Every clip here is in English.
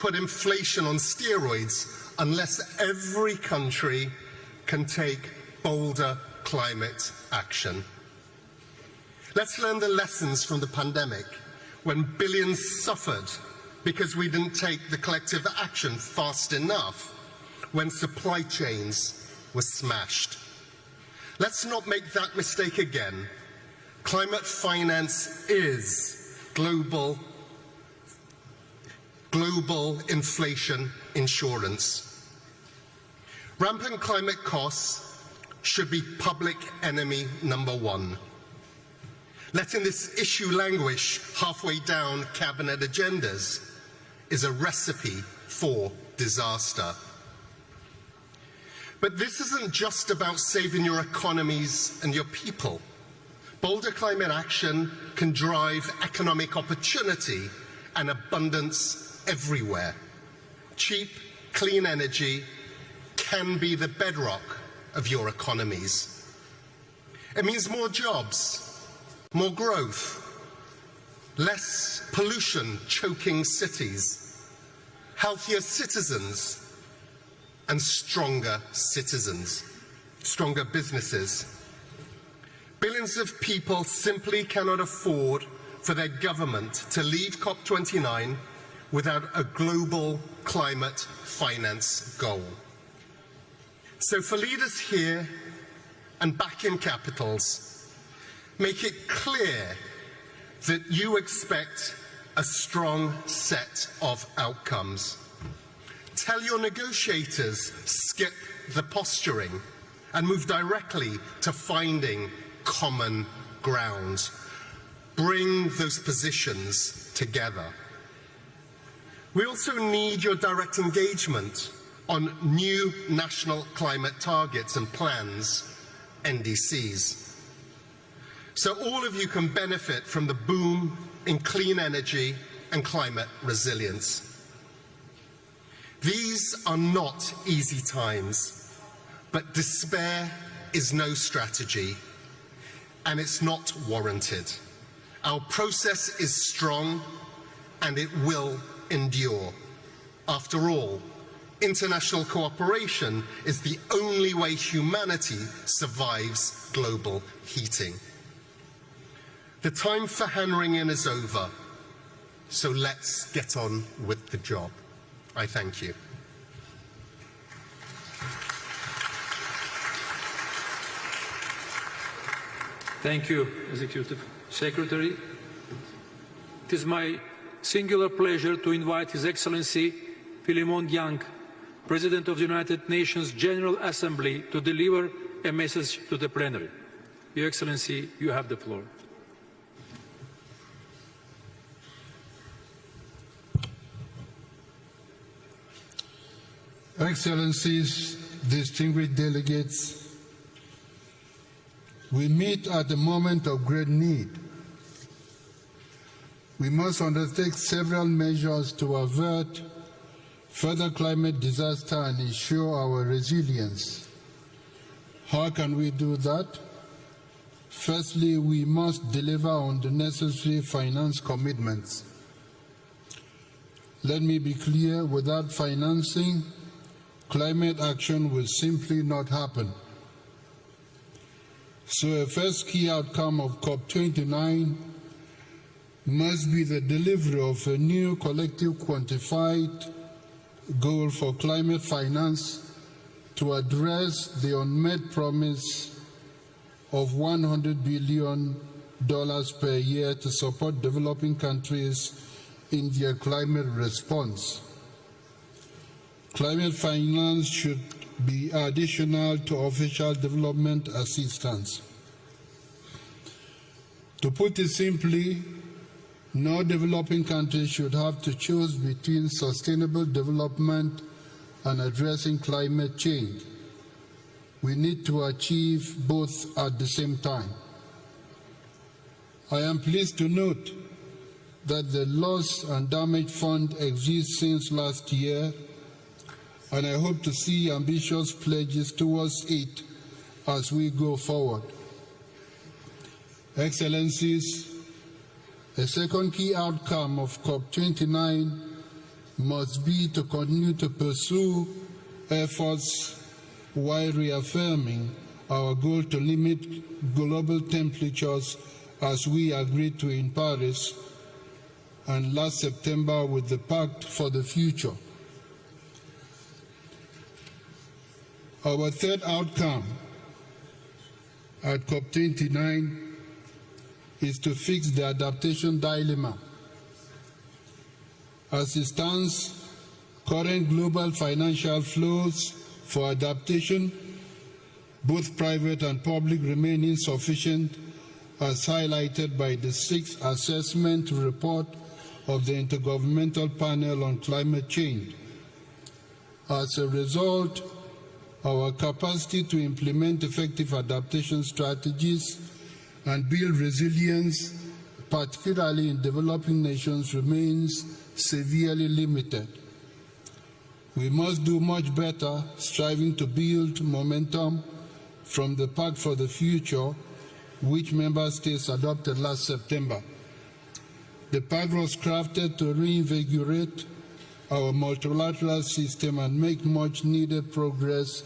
put inflation on steroids unless every country can take bolder climate action. Let's learn the lessons from the pandemic, when billions suffered because we didn't take the collective action fast enough, when supply chains were smashed. Let's not make that mistake again. Climate finance is global inflation insurance. Rampant climate costs should be public enemy number one. Letting this issue languish halfway down cabinet agendas is a recipe for disaster. But this isn't just about saving your economies and your people. Bolder climate action can drive economic opportunity and abundance everywhere. Cheap, clean energy can be the bedrock of your economies. It means more jobs, more growth, less pollution choking cities, healthier citizens, and stronger citizens, stronger businesses. Billions of people simply cannot afford for their government to leave COP29 without a global climate finance goal. So for leaders here and back in capitals, make it clear that you expect a strong set of outcomes. Tell your negotiators, skip the posturing and move directly to finding common ground. Bring those positions together. We also need your direct engagement on new national climate targets and plans, NDCs. So all of you can benefit from the boom in clean energy and climate resilience. These are not easy times, but despair is no strategy, and it's not warranted. Our process is strong, and it will endure. After all, international cooperation is the only way humanity survives global heating. The time for hand-wringing is over, so let's get on with the job. I thank you. Thank you, Executive Secretary. It is my singular pleasure to invite His Excellency Philemon Yang, President of the United Nations General Assembly, to deliver a message to the plenary. Your Excellency, you have the floor. Excellencies, distinguished delegates, we meet at a moment of great need. We must undertake several measures to avert further climate disaster and ensure our resilience. How can we do that? Firstly, we must deliver on the necessary finance commitments. Let me be clear, without financing, climate action will simply not happen. So a first key outcome of COP29 must be the delivery of a new collective quantified goal for climate finance to address the unmet promise of $100 billion per year to support developing countries in their climate response. Climate finance should be additional to official development assistance. To put it simply, no developing country should have to choose between sustainable development and addressing climate change. We need to achieve both at the same time. I am pleased to note that the Loss and Damage Fund exists since last year, and I hope to see ambitious pledges towards it as we go forward. Excellencies, a second key outcome of COP29 must be to continue to pursue efforts while reaffirming our goal to limit global temperatures as we agreed to in Paris and last September with the Pact for the Future. Our third outcome at COP29 is to fix the adaptation dilemma. As it stands, current global financial flows for adaptation, both private and public, remain insufficient, as highlighted by the 6th assessment report of the Intergovernmental Panel on Climate Change. As a result, our capacity to implement effective adaptation strategies and build resilience, particularly in developing nations, remains severely limited. We must do much better, striving to build momentum from the Pact for the Future, which member states adopted last September. The Pact was crafted to reinvigorate our multilateral system and make much needed progress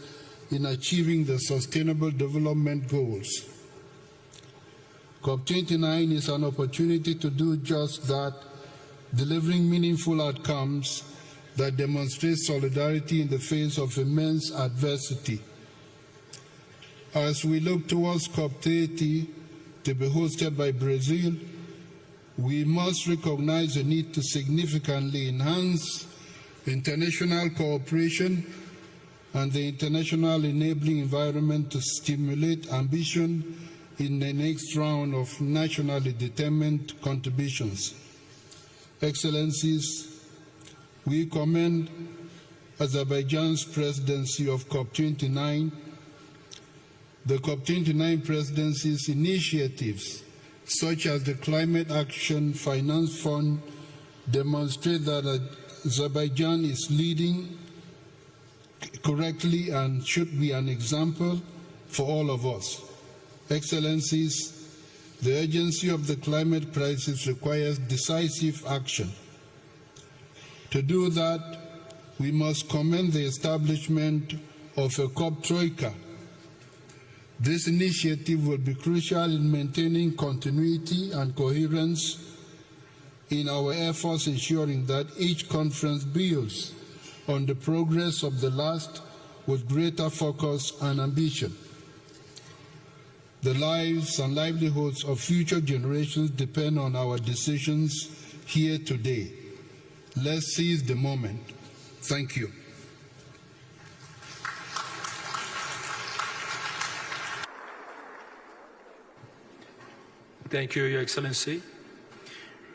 in achieving the Sustainable Development Goals. COP29 is an opportunity to do just that, delivering meaningful outcomes that demonstrate solidarity in the face of immense adversity. As we look towards COP30 to be hosted by Brazil, we must recognize the need to significantly enhance international cooperation and the international enabling environment to stimulate ambition in the next round of nationally determined contributions. Excellencies, we commend Azerbaijan's presidency of COP29. The COP29 presidency's initiatives, such as the Climate Action Finance Fund, demonstrate that Azerbaijan is leading correctly and should be an example for all of us. Excellencies, the urgency of the climate crisis requires decisive action. To do that, we must commend the establishment of a COP Troika. This initiative will be crucial in maintaining continuity and coherence in our efforts, ensuring that each conference builds on the progress of the last with greater focus and ambition. The lives and livelihoods of future generations depend on our decisions here today. Let's seize the moment. Thank you. Thank you, Your Excellency.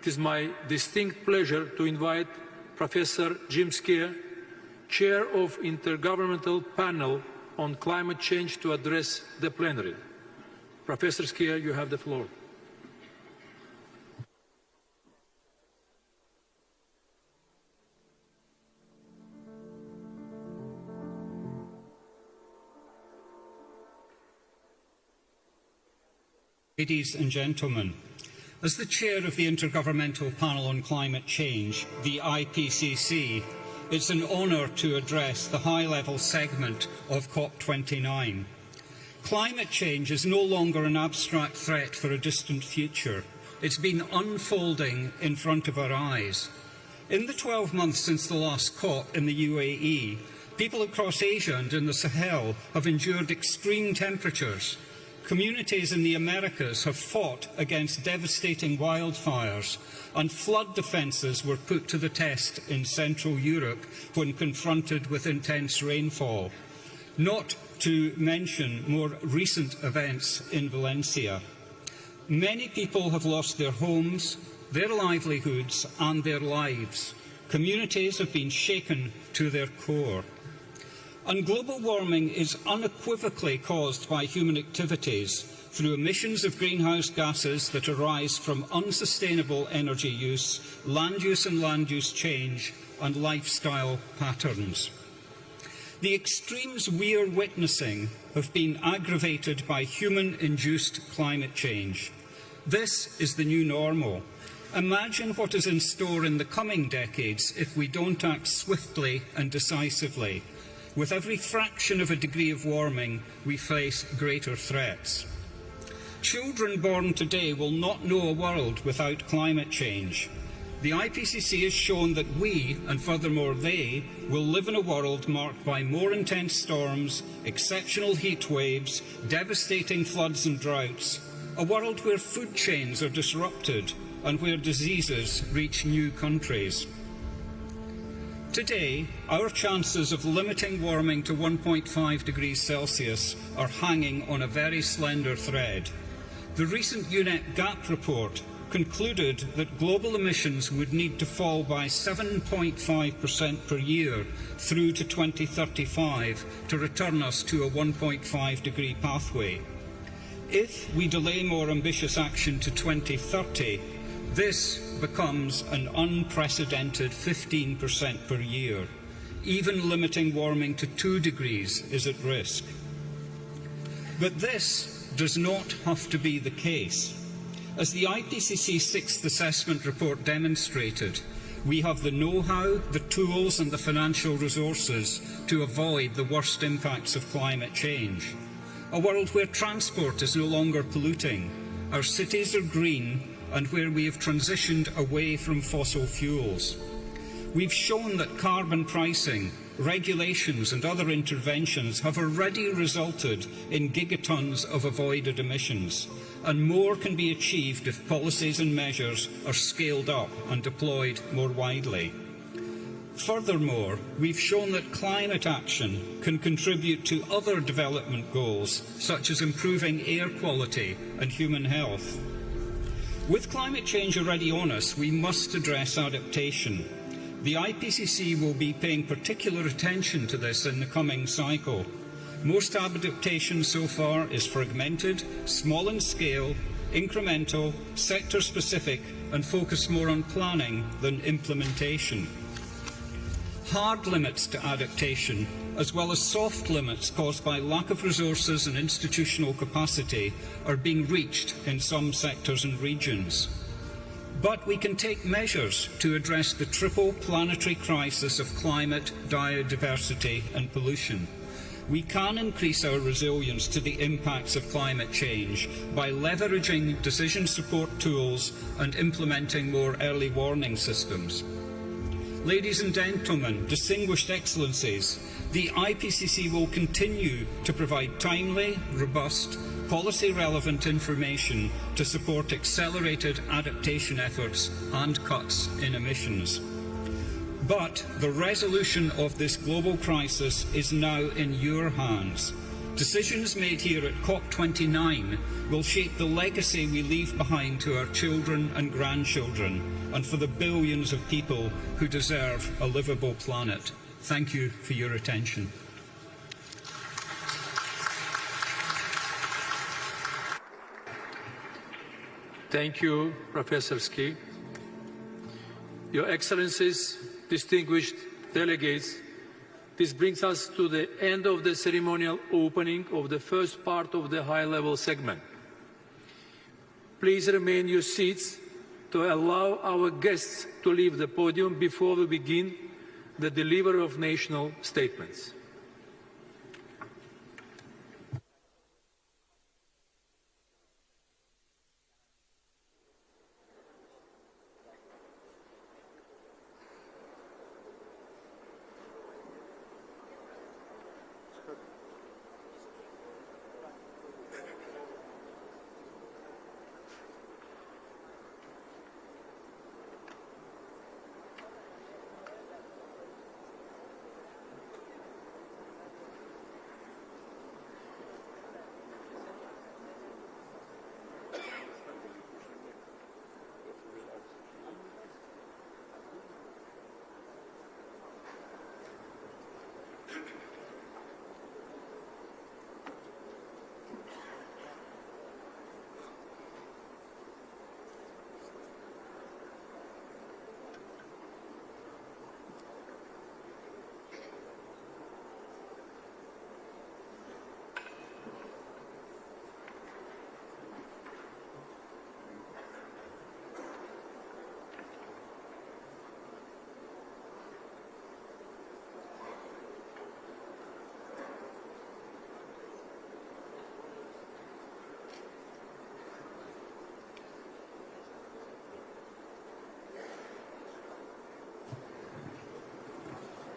It is my distinct pleasure to invite Professor Jim Skier, Chair of Intergovernmental Panel on Climate Change, to address the plenary. Professor Skier, you have the floor. Ladies and gentlemen, as the chair of the Intergovernmental Panel on Climate Change, the IPCC, it's an honour to address the high-level segment of COP29. Climate change is no longer an abstract threat for a distant future. It's been unfolding in front of our eyes. In the 12 months since the last COP in the UAE, people across Asia and in the Sahel have endured extreme temperatures. Communities in the Americas have fought against devastating wildfires, and flood defences were put to the test in Central Europe when confronted with intense rainfall, not to mention more recent events in Valencia. Many people have lost their homes, their livelihoods and their lives. Communities have been shaken to their core. And global warming is unequivocally caused by human activities through emissions of greenhouse gases that arise from unsustainable energy use and land use change, and lifestyle patterns. The extremes we are witnessing have been aggravated by human-induced climate change. This is the new normal. Imagine what is in store in the coming decades if we don't act swiftly and decisively. With every fraction of a degree of warming, we face greater threats. Children born today will not know a world without climate change. The IPCC has shown that we, and furthermore they, will live in a world marked by more intense storms, exceptional heat waves, devastating floods and droughts, a world where food chains are disrupted and where diseases reach new countries. Today, our chances of limiting warming to 1.5 degrees Celsius are hanging on a very slender thread. The recent UNEP GAP report concluded that global emissions would need to fall by 7.5% per year through to 2035 to return us to a 1.5 degree pathway. If we delay more ambitious action to 2030, this becomes an unprecedented 15% per year. Even limiting warming to 2 degrees is at risk. But this does not have to be the case. As the IPCC 6th Assessment Report demonstrated, we have the know-how, the tools and the financial resources to avoid the worst impacts of climate change. A world where transport is no longer polluting, our cities are green, and where we have transitioned away from fossil fuels. We've shown that carbon pricing, regulations and other interventions have already resulted in gigatons of avoided emissions, and more can be achieved if policies and measures are scaled up and deployed more widely. Furthermore, we've shown that climate action can contribute to other development goals, such as improving air quality and human health. With climate change already on us, we must address adaptation. The IPCC will be paying particular attention to this in the coming cycle. Most adaptation so far is fragmented, small in scale, incremental, sector-specific, and focused more on planning than implementation. Hard limits to adaptation, as well as soft limits caused by lack of resources and institutional capacity, are being reached in some sectors and regions. But we can take measures to address the triple planetary crisis of climate, biodiversity and pollution. We can increase our resilience to the impacts of climate change by leveraging decision support tools and implementing more early warning systems. Ladies and gentlemen, distinguished excellencies, the IPCC will continue to provide timely, robust, policy-relevant information to support accelerated adaptation efforts and cuts in emissions. But the resolution of this global crisis is now in your hands. Decisions made here at COP29 will shape the legacy we leave behind to our children and grandchildren, and for the billions of people who deserve a livable planet. Thank you for your attention. Thank you, Professor Ski. Your Excellencies, distinguished delegates, this brings us to the end of the ceremonial opening of the first part of the high-level segment. Please remain in your seats to allow our guests to leave the podium before we begin the delivery of national statements.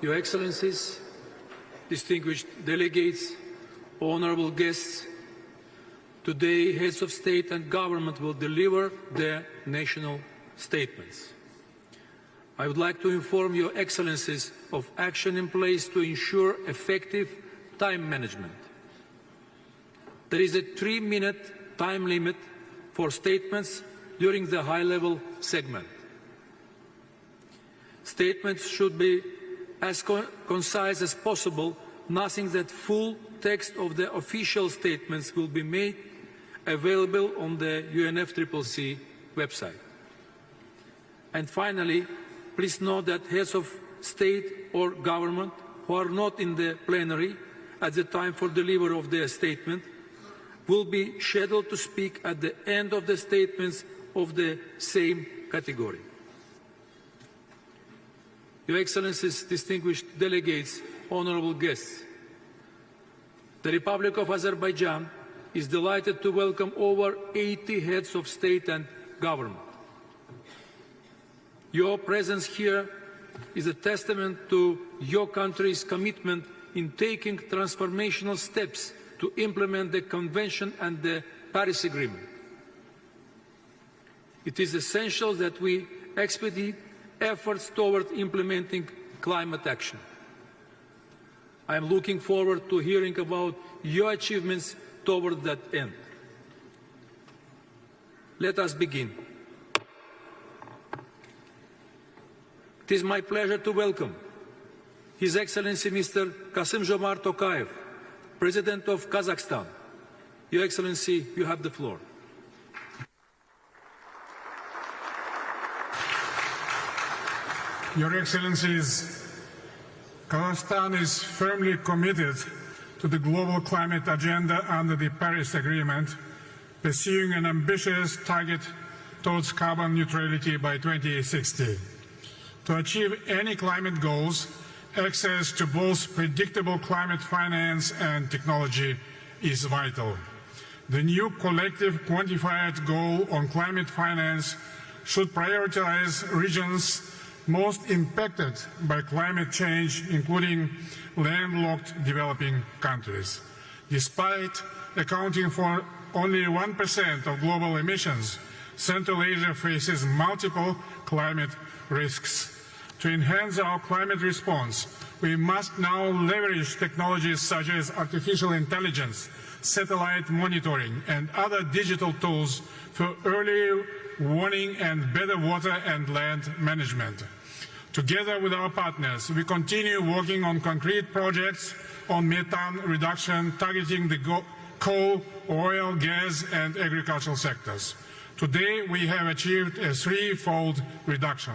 Your Excellencies, distinguished delegates, honorable guests, today heads of state and government will deliver their national statements. I would like to inform Your Excellencies of action in place to ensure effective time management. There is a 3-minute time limit for statements during the high-level segment. Statements should be as concise as possible, nothing that full text of the official statements will be made available on the UNFCCC website. And finally, please note that heads of state or government who are not in the plenary at the time for delivery of their statement will be scheduled to speak at the end of the statements of the same category. Your Excellencies, distinguished delegates, honorable guests, the Republic of Azerbaijan is delighted to welcome over 80 heads of state and government. Your presence here is a testament to your country's commitment in taking transformational steps to implement the Convention and the Paris Agreement. It is essential that we expedite efforts toward implementing climate action. I am looking forward to hearing about your achievements toward that end. Let us begin. It is my pleasure to welcome His Excellency Mr. Kassym-Jomart Tokayev, President of Kazakhstan. Your Excellency, you have the floor. Your Excellencies, Kazakhstan is firmly committed to the global climate agenda under the Paris Agreement, pursuing an ambitious target towards carbon neutrality by 2060. To achieve any climate goals, access to both predictable climate finance and technology is vital. The new collective quantified goal on climate finance should prioritize regions most impacted by climate change, including landlocked developing countries. Despite accounting for only 1% of global emissions, Central Asia faces multiple climate risks. To enhance our climate response, we must now leverage technologies such as artificial intelligence, satellite monitoring, and other digital tools for early warning and better water and land management. Together with our partners, we continue working on concrete projects on methane reduction, targeting the coal, oil, gas, and agricultural sectors. Today, we have achieved a threefold reduction.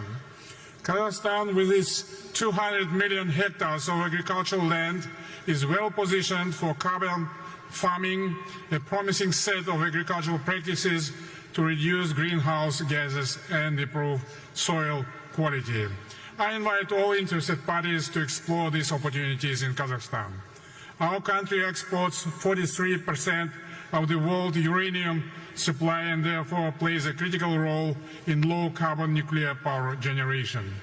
Kazakhstan, with its 200 million hectares of agricultural land, is well positioned for carbon farming, a promising set of agricultural practices to reduce greenhouse gases and improve soil quality. I invite all interested parties to explore these opportunities in Kazakhstan. Our country exports 43% of the world uranium supply and therefore plays a critical role in low-carbon nuclear power generation.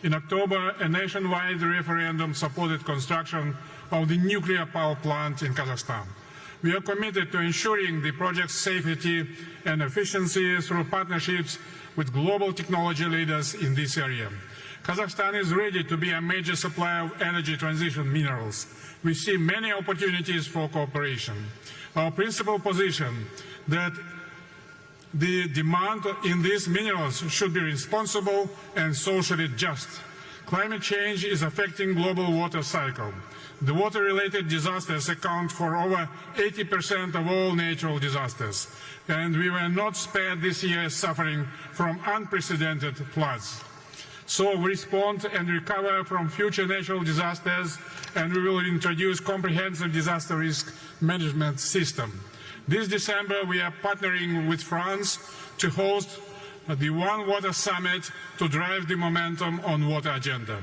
In October, a nationwide referendum supported construction of the nuclear power plant in Kazakhstan. We are committed to ensuring the project's safety and efficiency through partnerships with global technology leaders in this area. Kazakhstan is ready to be a major supplier of energy transition minerals. We see many opportunities for cooperation. Our principal position that the demand in these minerals should be responsible and socially just. Climate change is affecting global water cycle. The water-related disasters account for over 80% of all natural disasters, and we were not spared this year suffering from unprecedented floods. So we respond and recover from future natural disasters, and we will introduce comprehensive disaster risk management system. This December, we are partnering with France to host the One Water Summit to drive the momentum on water agenda.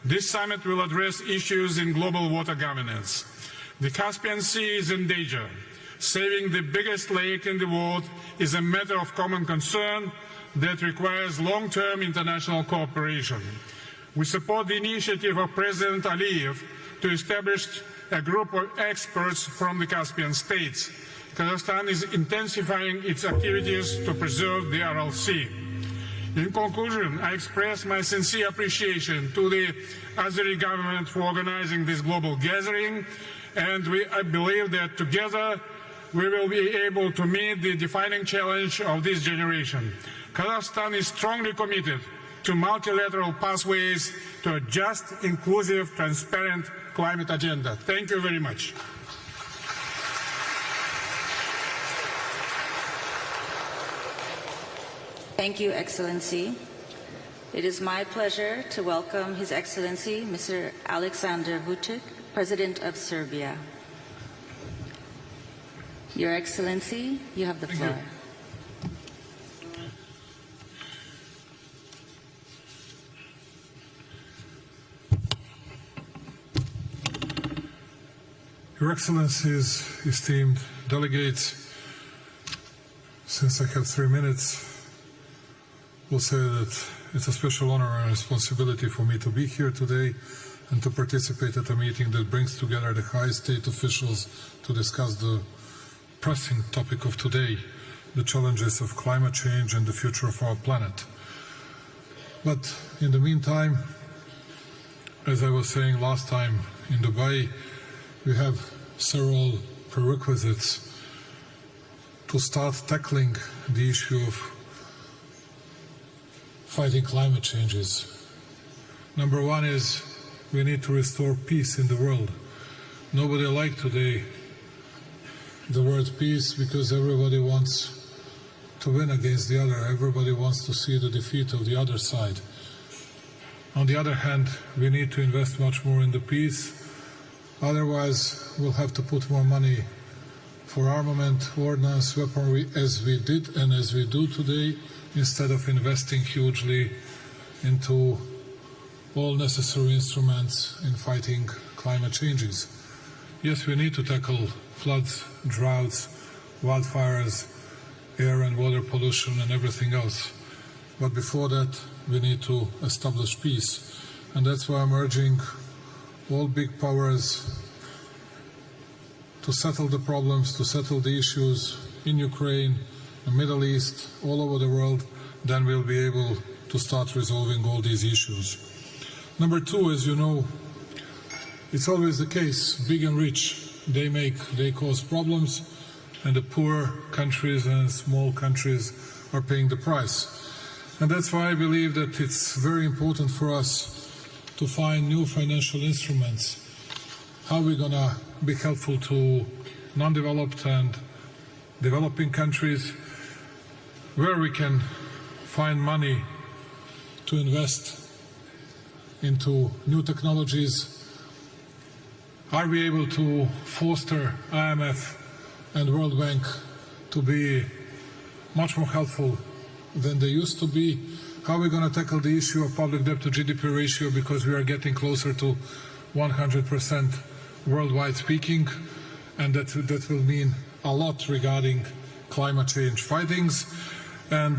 This summit will address issues in global water governance. The Caspian Sea is in danger. Saving the biggest lake in the world is a matter of common concern that requires long-term international cooperation. We support the initiative of President Aliyev to establish a group of experts from the Caspian states. Kazakhstan is intensifying its activities to preserve the Aral Sea. In conclusion, I express my sincere appreciation to the Azeri government for organizing this global gathering, and I believe that together we will be able to meet the defining challenge of this generation. Kazakhstan is strongly committed to multilateral pathways to a just, inclusive, transparent climate agenda. Thank you very much. Thank you, Excellency. It is my pleasure to welcome His Excellency, Mr. Alexander Vučić, President of Serbia. Your Excellency, you have the floor. Your Excellencies, esteemed delegates, since I have 3 minutes, will say that it's a special honor and responsibility for me to be here today and to participate at a meeting that brings together the high state officials to discuss the pressing topic of today, the challenges of climate change and the future of our planet. But in the meantime, as I was saying last time in Dubai, we have several prerequisites to start tackling the issue of fighting climate changes. Number one is we need to restore peace in the world. Nobody likes today the word peace because everybody wants to win against the other. Everybody wants to see the defeat of the other side. On the other hand, we need to invest much more in the peace. Otherwise, we'll have to put more money for armament, ordnance, weaponry, as we did and as we do today, instead of investing hugely into all necessary instruments in fighting climate changes. Yes, we need to tackle floods, droughts, wildfires, air and water pollution and everything else. But before that, we need to establish peace. And that's why I'm urging all big powers to settle the problems, to settle the issues in Ukraine, the Middle East, all over the world. Then we'll be able to start resolving all these issues. Number two, as you know, it's always the case, big and rich, they cause problems, and the poor countries and small countries are paying the price. And that's why I believe that it's very important for us to find new financial instruments. How are we going to be helpful to non-developed and developing countries, where we can find money to invest into new technologies. Are we able to foster IMF and World Bank to be much more helpful than they used to be? How are we going to tackle the issue of public debt to GDP ratio, because we are getting closer to 100% worldwide speaking, and that will mean a lot regarding climate change fightings. And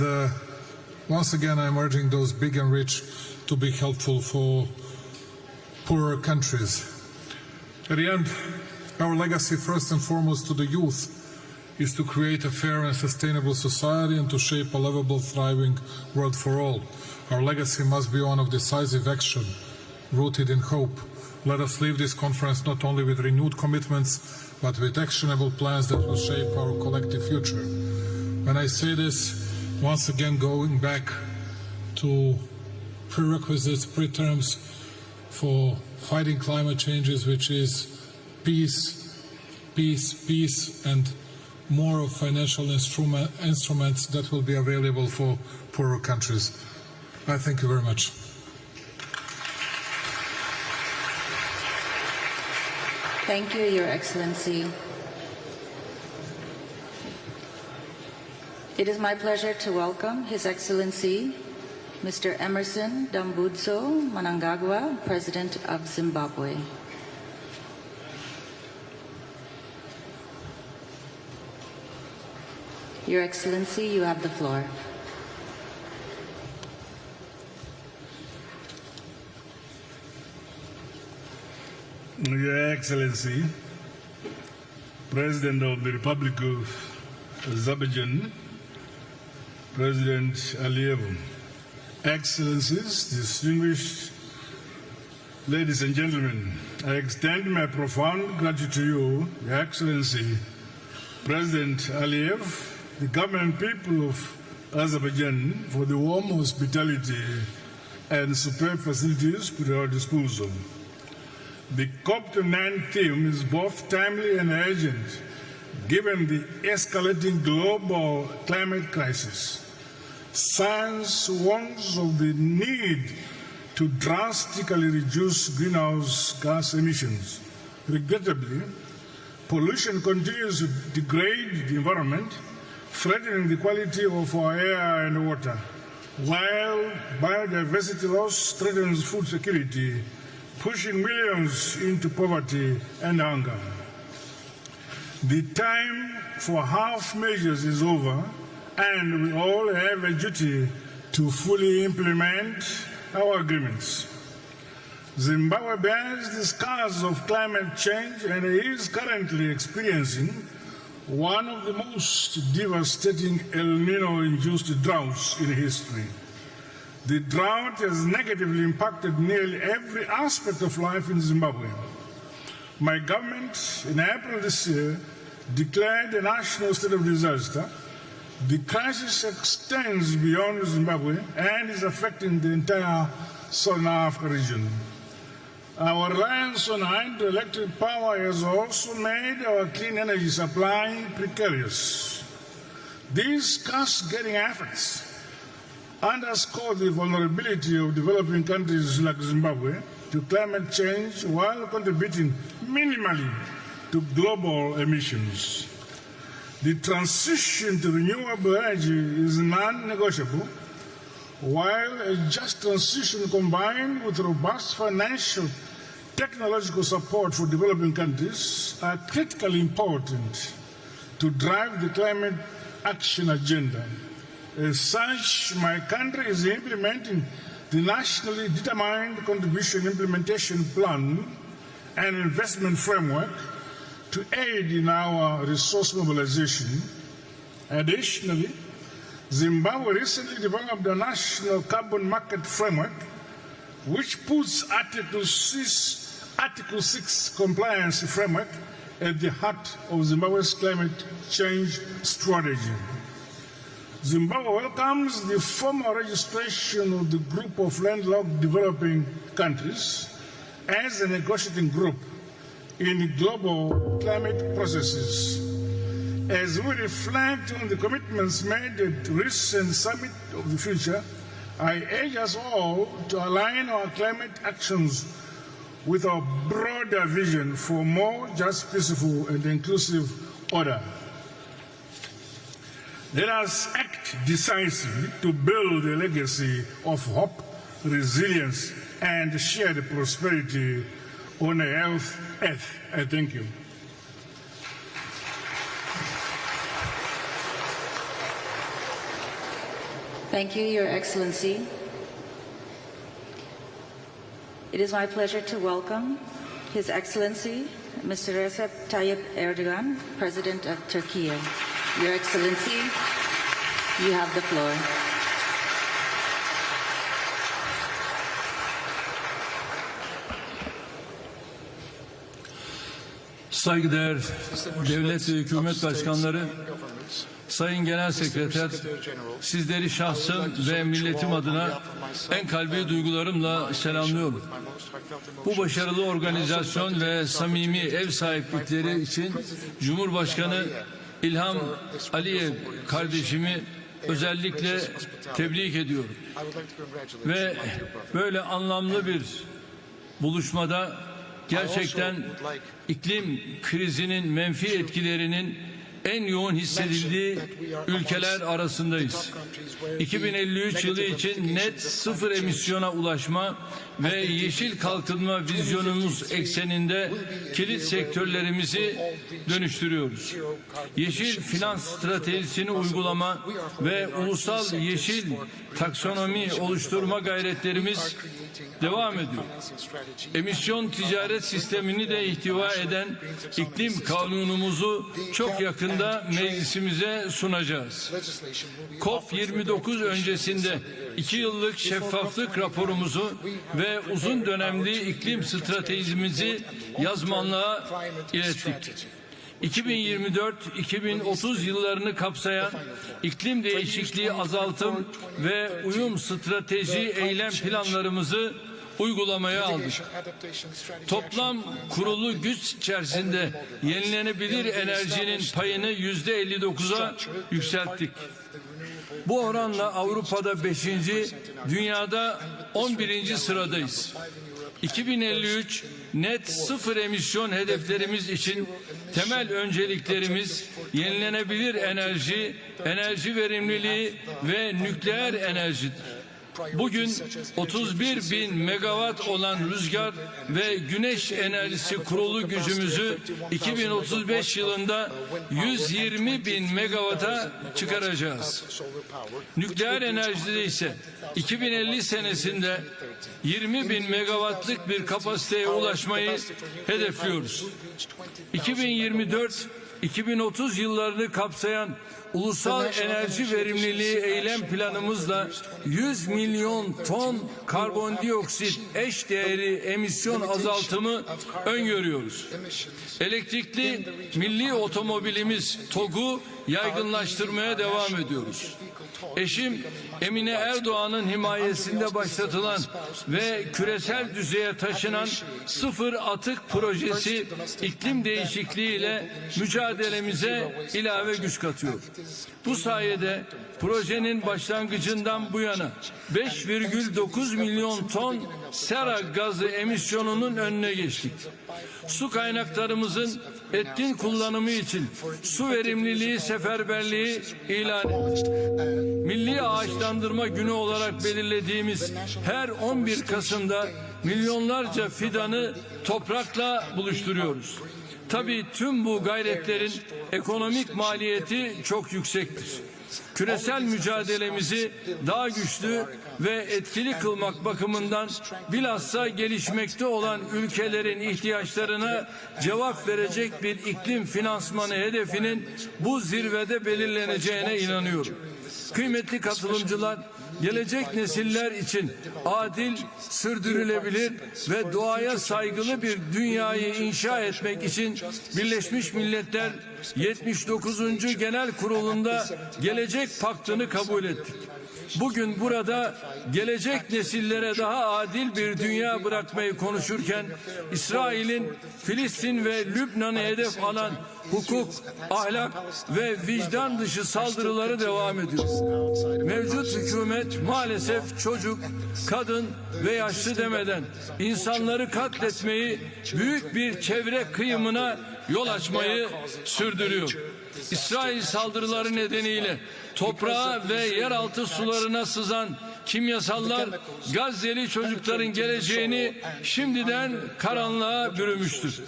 once again, I'm urging those big and rich to be helpful for poorer countries. At the end, our legacy, first and foremost to the youth, is to create a fair and sustainable society and to shape a livable, thriving world for all. Our legacy must be one of decisive action, rooted in hope. Let us leave this conference not only with renewed commitments, but with actionable plans that will shape our collective future. When I say this, once again going back to prerequisites, pre-terms for fighting climate changes, which is peace, peace, peace, and more of financial instruments that will be available for poorer countries. I thank you very much. Thank you, Your Excellency. It is my pleasure to welcome His Excellency, Mr. Emerson Dambudzo Mnangagwa, President of Zimbabwe. Your Excellency, you have the floor. Your Excellency, President of the Republic of Azerbaijan, President Aliyev, Excellencies, distinguished ladies and gentlemen, I extend my profound gratitude to you, Your Excellency, President Aliyev, the government and people of Azerbaijan, for the warm hospitality and superb facilities put at our disposal. The COP29 theme is both timely and urgent, given the escalating global climate crisis. Science warns of the need to drastically reduce greenhouse gas emissions. Regrettably, pollution continues to degrade the environment, threatening the quality of our air and water, while biodiversity loss threatens food security, pushing millions into poverty and hunger. The time for half measures is over, and we all have a duty to fully implement our agreements. Zimbabwe bears the scars of climate change and is currently experiencing one of the most devastating El Nino-induced droughts in history. The drought has negatively impacted nearly every aspect of life in Zimbabwe. My government, in April this year, declared a national state of disaster. The crisis extends beyond Zimbabwe and is affecting the entire Southern Africa region. Our reliance on hydroelectric power has also made our clean energy supply precarious. These cascading efforts underscore the vulnerability of developing countries like Zimbabwe to climate change while contributing minimally to global emissions. The transition to renewable energy is non-negotiable, while a just transition combined with robust financial technological support for developing countries are critically important to drive the climate action agenda. As such, my country is implementing the nationally determined contribution implementation plan and investment framework to aid in our resource mobilization. Additionally, Zimbabwe recently developed a national carbon market framework which puts Article 6 compliance framework at the heart of Zimbabwe's climate change strategy. Zimbabwe welcomes the formal registration of the group of landlocked developing countries as a negotiating group in global climate processes. As we reflect on the commitments made at the recent Summit of the Future, I urge us all to align our climate actions with our broader vision for more just, peaceful, and inclusive order. Let us act decisively to build a legacy of hope, resilience, and shared prosperity on a healthy earth. I thank you. Thank you, Your Excellency. It is my pleasure to welcome His Excellency, Mr. Recep Tayyip Erdogan, President of Turkey. Your Excellency, you have the floor. Saygıdeğer devlet ve hükümet başkanları, Sayın Genel Sekreter, sizleri şahsım ve milletim adına en kalbi duygularımla selamlıyorum. Bu başarılı organizasyon ve samimi ev sahiplikleri için Cumhurbaşkanı İlham Aliyev kardeşimi özellikle tebrik ediyorum. Ve böyle anlamlı bir buluşmada gerçekten iklim krizinin menfi etkilerinin en yoğun hissedildiği ülkeler arasındayız. 2053 yılı için net sıfır emisyona ulaşma ve yeşil kalkınma vizyonumuz ekseninde kilit sektörlerimizi dönüştürüyoruz. Yeşil finans stratejisini uygulama ve ulusal yeşil taksonomi oluşturma gayretlerimiz devam ediyor. Emisyon ticaret sistemini de ihtiva eden iklim kanunumuzu çok yakında meclisimize sunacağız. COP29 öncesinde 2 yıllık şeffaflık raporumuzu ve uzun dönemli iklim stratejimizi yazmanlığa ilettik. 2024-2030 yıllarını kapsayan iklim değişikliği azaltım ve uyum strateji eylem planlarımızı uygulamaya aldık. Toplam kurulu güç içerisinde yenilenebilir enerjinin payını %59'a yükselttik. Bu oranla Avrupa'da 5. dünyada 11. sıradayız. 2053 net sıfır emisyon hedeflerimiz için temel önceliklerimiz yenilenebilir enerji, enerji verimliliği ve nükleer enerjidir. Bugün 31 bin megawatt olan rüzgar ve güneş enerjisi kurulu gücümüzü 2035 yılında 120 bin megawatt'a çıkaracağız. Nükleer enerjide ise 2050 senesinde 20 bin megawattlık bir kapasiteye ulaşmayı hedefliyoruz. 2024-2030 yıllarını kapsayan ulusal enerji verimliliği eylem planımızla 100 milyon ton karbondioksit eş değeri emisyon azaltımı öngörüyoruz. Elektrikli milli otomobilimiz TOG'u yaygınlaştırmaya devam ediyoruz. Eşim Emine Erdoğan'ın himayesinde başlatılan ve küresel düzeye taşınan sıfır atık projesi iklim değişikliğiyle mücadelemize ilave güç katıyor. Bu sayede projenin başlangıcından bu yana 5,9 milyon ton sera gazı emisyonunun önüne geçtik. Su kaynaklarımızın etkin kullanımı için su verimliliği seferberliği ilan ettik. Milli Ağaçlandırma Günü olarak belirlediğimiz her 11 Kasım'da milyonlarca fidanı toprakla buluşturuyoruz. Tabii tüm bu gayretlerin ekonomik maliyeti çok yüksektir. Küresel mücadelemizi daha güçlü ve etkili kılmak bakımından bilhassa gelişmekte olan ülkelerin ihtiyaçlarına cevap verecek bir iklim finansmanı hedefinin bu zirvede belirleneceğine inanıyorum. Kıymetli katılımcılar, gelecek nesiller için adil, sürdürülebilir ve doğaya saygılı bir dünyayı inşa etmek için Birleşmiş Milletler 79. Genel Kurulu'nda Gelecek Paktı'nı kabul ettik. Bugün burada gelecek nesillere daha adil bir dünya bırakmayı konuşurken İsrail'in Filistin ve Lübnan'ı hedef alan hukuk, ahlak ve vicdan dışı saldırıları devam ediyor. Mevcut hükümet maalesef çocuk, kadın ve yaşlı demeden insanları katletmeyi, büyük bir çevre kıyımına yol açmayı sürdürüyor. İsrail saldırıları nedeniyle toprağa ve yeraltı sularına sızan kimyasallar Gazze'li çocukların geleceğini şimdiden karanlığa bürümüştür.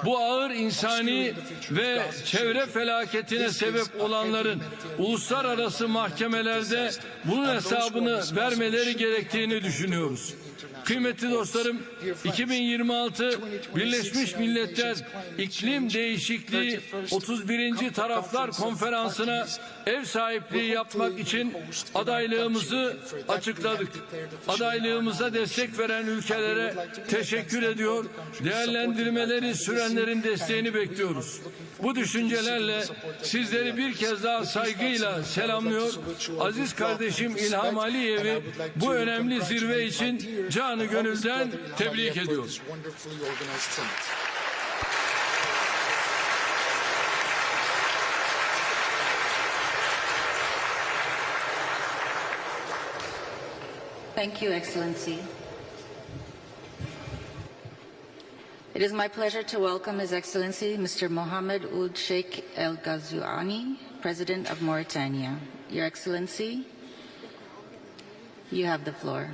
Bu ağır insani ve çevre felaketine sebep olanların uluslararası mahkemelerde bunun hesabını vermeleri gerektiğini düşünüyoruz. Kıymetli dostlarım, 2026 Birleşmiş Milletler İklim Değişikliği 31. Taraflar Konferansı'na ev sahipliği yapmak için adaylığımızı açıkladık. Adaylığımıza destek veren ülkelere teşekkür ediyor, değerlendirmeleri sürenlerin desteğini bekliyoruz. Bu düşüncelerle sizleri bir kez daha saygıyla selamlıyor. Aziz kardeşim İlham Aliyev'i bu önemli zirve için canı gönülden tebrik ediyorum. Thank you, Excellency. It is my pleasure to welcome His Excellency Mr. Mohammed Ould Sheikh El Ghazouani, President of Mauritania. Your Excellency, you have the floor.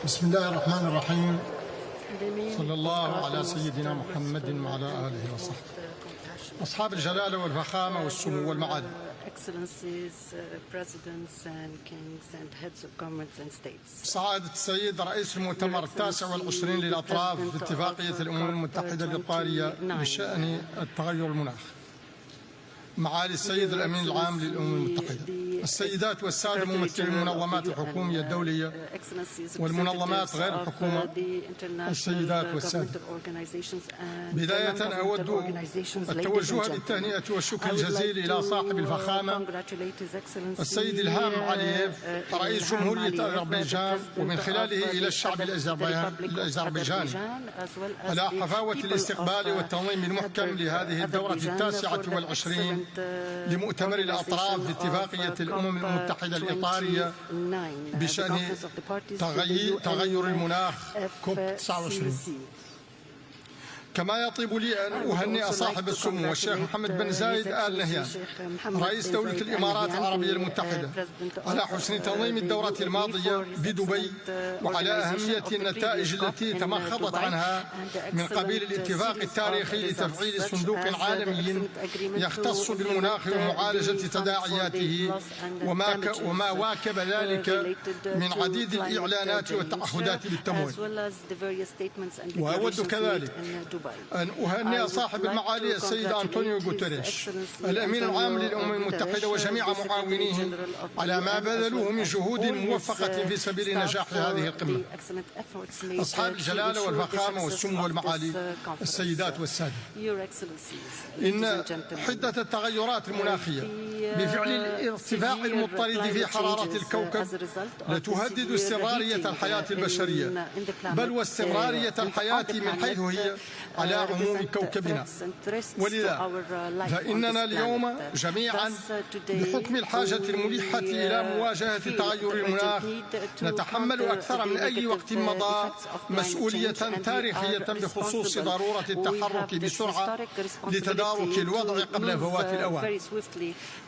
بسم الله الرحمن الرحيم. صلى الله على سيدنا محمد وعلى آله وصحبه. أصحاب الجلالة والفخامة والسمو والمعالي. سعادة السيد رئيس المؤتمر التاسع والعشرين للأطراف باتفاقية الأمم المتحدة الإطارية بشأن التغير المناخ. معالي السيد الأمين العام للأمم المتحدة، السيدات والسادة ممثلي المنظمات الحكومية الدولية والمنظمات غير الحكومة، السيدات والسادة، بداية أود التوجه بالتهنئة والشكر الجزيل إلى صاحب الفخامة السيد إلهام علييف رئيس جمهورية أذربيجان، ومن خلاله إلى الشعب الأذربيجاني على حفاوة الاستقبال والتنظيم المحكم لهذه الدورة التاسعة والعشرين لمؤتمر الأطراف باتفاقية الأمم المتحدة الإطارية بشأن تغير المناخ COP29. كما يطيب لي أن أهنئ صاحب السمو الشيخ محمد بن زايد آل نهيان رئيس دولة الإمارات العربية المتحدة على حسن تنظيم الدورة الماضية بدبي، وعلى أهمية النتائج التي تمخضت عنها من قبيل الاتفاق التاريخي لتفعيل صندوق عالمي يختص بالمناخ ومعالجة تداعياته، وما واكب ذلك من عديد الإعلانات والتعهدات بالتمويل. وأود كذلك أن أهنئ صاحب المعالي السيد أنطونيو غوتيريش الأمين العام للأمم المتحدة وجميع معاونيهم على ما بذلوه من جهود موفقة في سبيل نجاح هذه القمة. أصحاب الجلالة والفخامة والسمو والمعالي، السيدات والسادة، إن حدة التغيرات المناخية بفعل الارتفاع المضطرد في حرارة الكوكب لتهدد استمرارية الحياة البشرية، بل واستمرارية الحياة من حيث هي على عموم كوكبنا. ولذا فإننا اليوم جميعا بحكم الحاجة الملحة إلى مواجهة تغير المناخ نتحمل أكثر من أي وقت مضى مسؤولية تاريخية بخصوص ضرورة التحرك بسرعة لتدارك الوضع قبل فوات الأوان.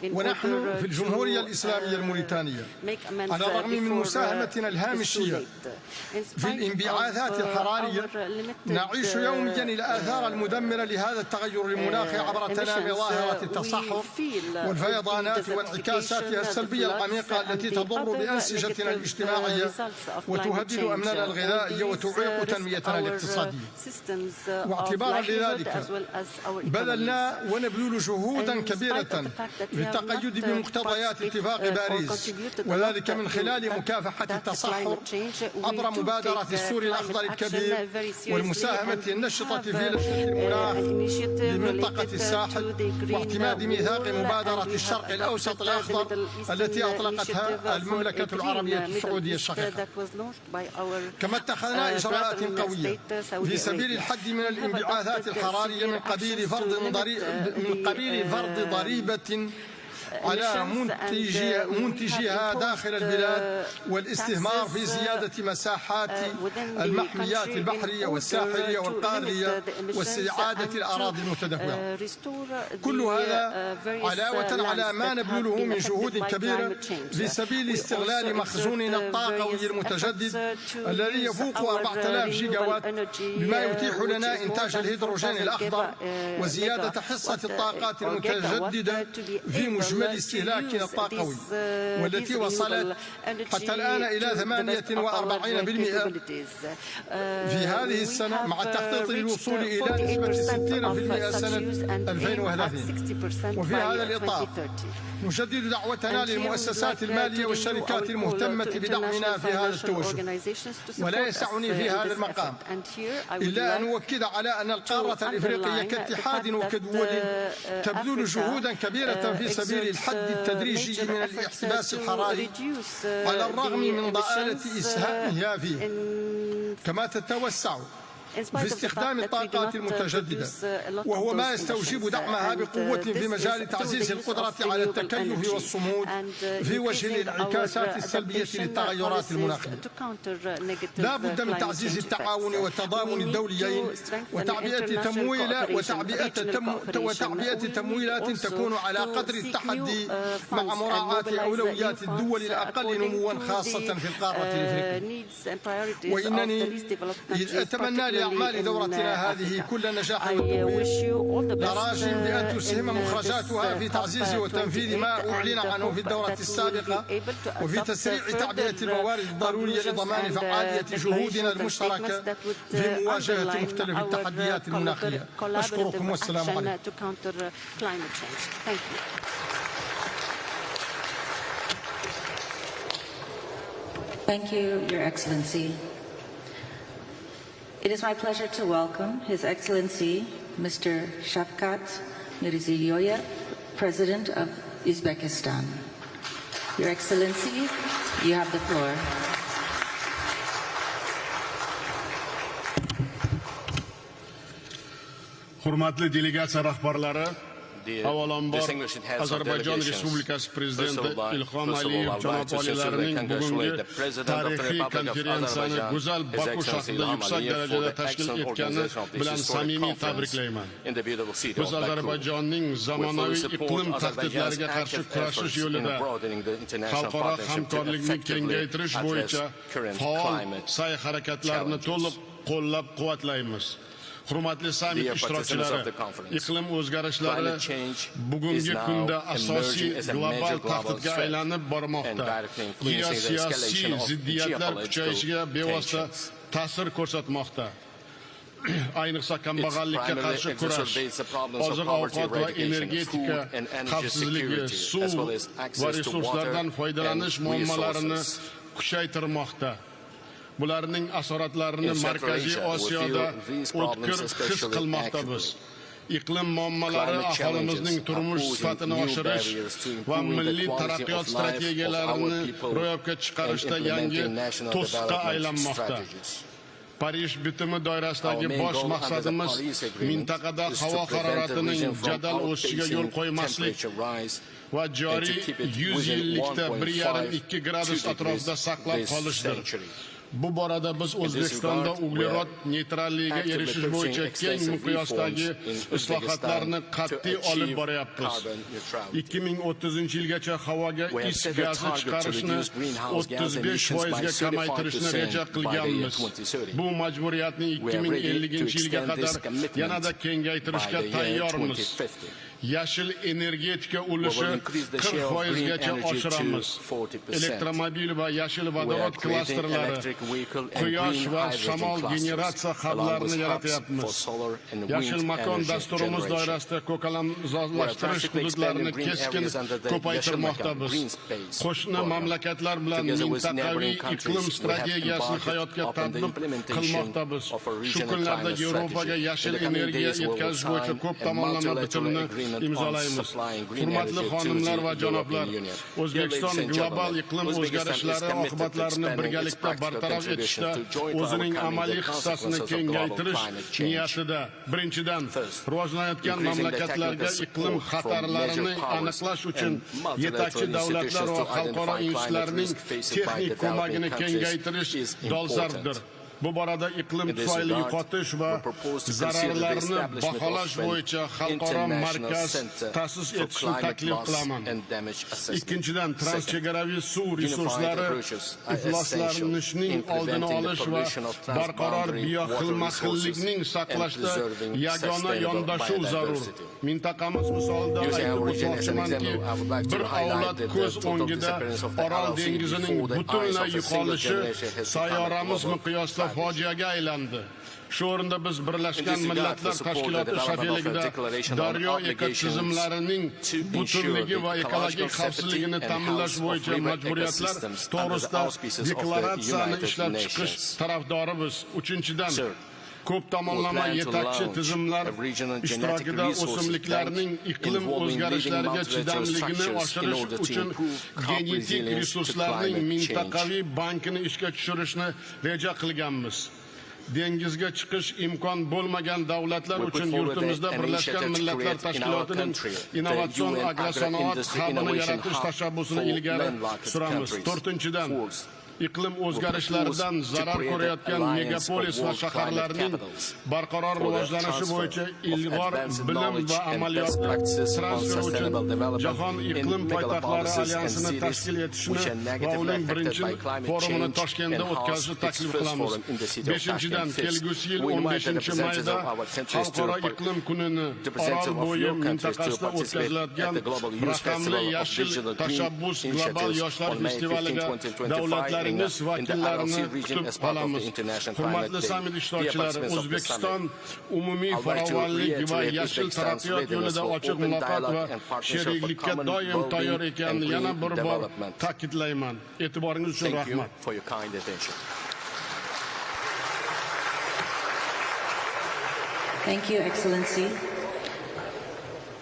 ونحن في الجمهورية الإسلامية الموريتانية على الرغم من مساهمتنا الهامشية في الانبعاثات الحرارية نعيش يوميا الآثار المدمرة لهذا التغير المناخي عبر تنامي ظاهرة التصحر والفيضانات وانعكاساتها السلبية العميقة التي تضر بأنسجتنا الاجتماعية وتهدد أمننا الغذائي وتعيق تنميتنا الاقتصادية. واعتبارا لذلك بذلنا ونبذل جهودا كبيرة للتقيد بمقتضيات اتفاق باريس، وذلك من خلال مكافحة التصحر عبر مبادرة السور الأخضر الكبير والمساهمة النشطة في لجنة المناخ لمنطقة الساحل، واعتماد ميثاق مبادرة الشرق الأوسط الأخضر التي أطلقتها المملكة العربية السعودية الشقيقة. كما اتخذنا إجراءات قوية في سبيل الحد من الانبعاثات الحرارية من قبيل فرض ضريبة على منتجيها داخل البلاد، والاستثمار في زيادة مساحات المحميات البحرية والساحلية والقارية واستعادة الأراضي المتدهورة. كل هذا علاوة على ما نبذله من جهود كبيرة في سبيل استغلال مخزوننا الطاقوي المتجدد الذي يفوق 4000 جيجا وات، بما يتيح لنا إنتاج الهيدروجين الأخضر وزيادة حصة الطاقات المتجددة في مجمل استهلاكنا الطاقوي، والتي وصلت حتى الآن إلى 48% في هذه السنة، مع التخطيط للوصول إلى نسبة 60% سنة 2030. وفي هذا الإطار نجدد دعوتنا للمؤسسات المالية والشركات المهتمة بدعمنا في هذا التوجه. ولا يسعني في هذا المقام إلا أن أؤكد على أن القارة الإفريقية كاتحاد وكدول تبذل جهودا كبيرة في سبيل الحد التدريجي من الاحتباس الحراري على الرغم من ضآلة إسهامها فيه. كما تتوسع في استخدام الطاقات المتجددة، وهو ما يستوجب دعمها بقوة في مجال تعزيز القدرة على التكيف والصمود في وجه الانعكاسات السلبية للتغيرات المناخية. لا بد من تعزيز التعاون والتضامن الدوليين وتعبئة تمويلات تكون على قدر التحدي مع مراعاة أولويات الدول الأقل نموا خاصة في القارة الأفريقية. وإنني أتمنى لأعمال دورتنا هذه كل نجاح وتوفيق، لراجٍ بأن تسهم مخرجاتها في تعزيز وتنفيذ ما أعلن عنه في الدورة السابقة وفي تسريع تعبئة الموارد الضرورية لضمان فعالية جهودنا المشتركة في مواجهة مختلف التحديات المناخية. أشكركم والسلام عليكم. Thank you, Your Excellency. It is my pleasure to welcome His Excellency Mr. Shavkat Mirziyoyev, President of Uzbekistan. Your Excellency, you have the floor. Hurmatli delegatsiya rahbarlari, avvalambor Azerbayjon Respublikasi Prezidenti İlham Aliyev janob oliylarining bugungi tarixiy konferensiyani go'zal Baku shahrida yuksak darajada tashkil etgani bilan samimiy tabriklayman. Biz Azerbayjonning zamonaviy iqlim tahdidlariga qarshi kurashish yo'lida xalqaro hamkorlikni kengaytirish bo'yicha faol sa'y-harakatlarni to'liq qo'llab-quvvatlaymiz. Hurmatli sammit ishtirokchilari, iqlim o'zgarishlari bugungi kunda asosiy global tahdidga aylanib bormoqda. Geosiyosiy ziddiyatlar kuchayishiga bevosita ta'sir ko'rsatmoqda. Ayniqsa kambag'allikka qarshi kurash, oziq-ovqat va energetika xavfsizligi, suv va resurslardan foydalanish muammolarini kuchaytirmoqda. Bularning asoratlarini Markaziy Osiyoda o'tkir his qilmoqdamiz. Iqlim muammolari aholimizning turmush sifatini oshirish va milliy taraqqiyot strategiyalarini ro'yobga chiqarishda yangi to'siqqa aylanmoqda. Parij bitimi doirasidagi bosh maqsadimiz mintaqada havo haroratining jadal o'sishiga yo'l qo'ymaslik va joriy 100 yillikda 1,5-2 gradus atrofida saqlab qolishdir. Bu borada biz O'zbekistonda uglerod neytralligiga erishish bo'yicha keng miqyosdagi islohotlarni qat'iy olib boryapmiz. 2030-yilgacha havoga is gazi chiqarishni 35% ga kamaytirishni reja qilganmiz. Bu majburiyatni 2050-yilga qadar yanada kengaytirishga tayyormiz. Yashil energetika ulushi 40% gacha oshiramiz. Elektromobil va yashil vodorod klasterlari, quyosh va shamol generatsiya hublarini yaratyapmiz. Yashil makon dasturimiz doirasida ko'kalamzorlashtirish hududlarini keskin ko'paytirmoqdamiz. Qo'shni mamlakatlar bilan mintaqaviy iqlim strategiyasini hayotga tatbiq qilmoqdamiz. Shu kunlarda Yevropaga yashil energiya yetkazish bo'yicha ko'p tomonlama bitimni imzolaymiz. Hurmatli xonimlar va janoblar, O'zbekiston global iqlim o'zgarishlari oqibatlarini birgalikda bartaraf etishda o'zining amaliy hissasini kengaytirish niyatida. Birinchidan, rivojlanayotgan mamlakatlarga iqlim xatarlarini aniqlash uchun yetakchi davlatlar va xalqaro institutlarning texnik ko'magini kengaytirish dolzarbdir. Bu borada iqlim tufayli yo'qotish va zararlarni baholash bo'yicha xalqaro markaz ta'sis etishni taklif qilaman. Ikkinchidan, transchegaraviy suv resurslari ifloslanishining oldini olish va barqaror bioxilma-xillikning saqlashda yagona yondashuv zarur. Mintaqamiz misolida aytib o'tmoqchimanki, bir avlod ko'z o'ngida Orol dengizining butunlay yo'qolishi sayyoramiz miqyosida fojiaga aylandi. Shu o'rinda biz Birlashgan Millatlar Tashkiloti shafeligida daryo ekotizimlarining butunligi va ekologik xavfsizligini ta'minlash bo'yicha majburiyatlar to'g'risida deklaratsiyani ishlab chiqish tarafdorimiz. Uchinchidan, ko'p tomonlama yetakchi tizimlar ishtirokida o'simliklarning iqlim o'zgarishlariga chidamligini oshirish uchun genetik resurslarning mintaqaviy bankini ishga tushirishni reja qilganmiz. dengizga chiqish imkon bo'lmagan davlatlar uchun yurtimizda Birlashgan Millatlar Tashkilotining innovatsion agrosanoat hubini yaratish tashabbusini ilgari suramiz. 4-dan iqlim o'zgarishlaridan zarar ko'rayotgan megapolis va shaharlarning barqaror rivojlanishi bo'yicha ilg'or bilim va amaliyotni transfer uchun Jahon iqlim poytaxtlari alyansini tashkil etishni va uning birinchi forumini Toshkentda o'tkazishni taklif qilamiz. 5-dan kelgusi yil 15-mayda Xalqaro iqlim kunini Orolbo'yi mintaqasida o'tkaziladigan raqamli yashil tashabbus global yoshlar festivaliga davlatlar vakillarini kutib qolamiz. Hurmatli sammit ishtirokchilari, O'zbekiston umumiy farovonlik va yashil taraqqiyot yo'lida ochiq muloqot va sheriklikka doim tayyor ekanini yana bir bor ta'kidlayman. E'tiboringiz uchun rahmat. Thank you, Excellency.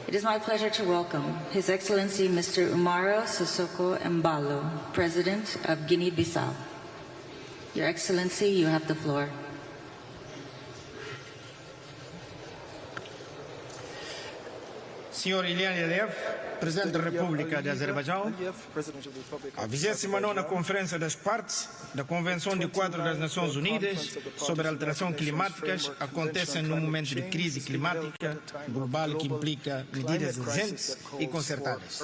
It is my pleasure to welcome His Excellency Mr. Umaro Sissoco Embalo, President of Guinea-Bissau. Your Excellency, you have the floor. Senhor Ilhan Aliyev, Presidente da República de Azerbaijão, a 29ª Conferência das Partes da Convenção de Quadro das Nações Unidas sobre alterações climáticas acontece num momento de crise climática global que implica medidas urgentes e concertadas.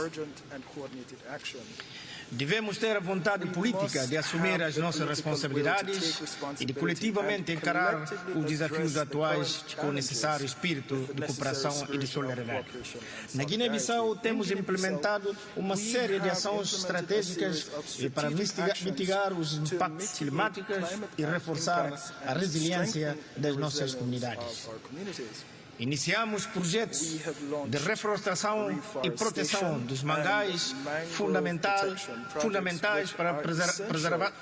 Devemos ter a vontade política de assumir as nossas responsabilidades e de coletivamente encarar os desafios atuais com o necessário espírito de cooperação e de solidariedade. Na Guiné-Bissau temos implementado uma série de ações estratégicas para mitigar os impactos climáticos e reforçar a resiliência das nossas comunidades. Iniciamos projetos de reflorestação e proteção dos mangás fundamentais para a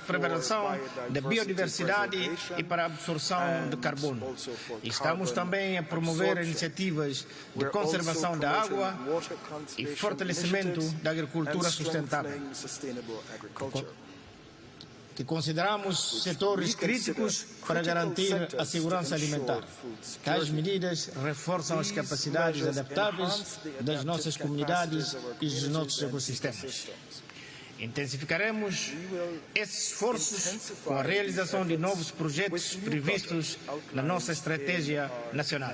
preservação da biodiversidade e para a absorção de carbono. Estamos também a promover iniciativas de conservação da água e fortalecimento da agricultura sustentável, que consideramos setores críticos para garantir a segurança alimentar. Tais medidas reforçam as capacidades adaptáveis das nossas comunidades e dos nossos ecossistemas. Intensificaremos esses esforços com a realização de novos projetos previstos na nossa estratégia nacional.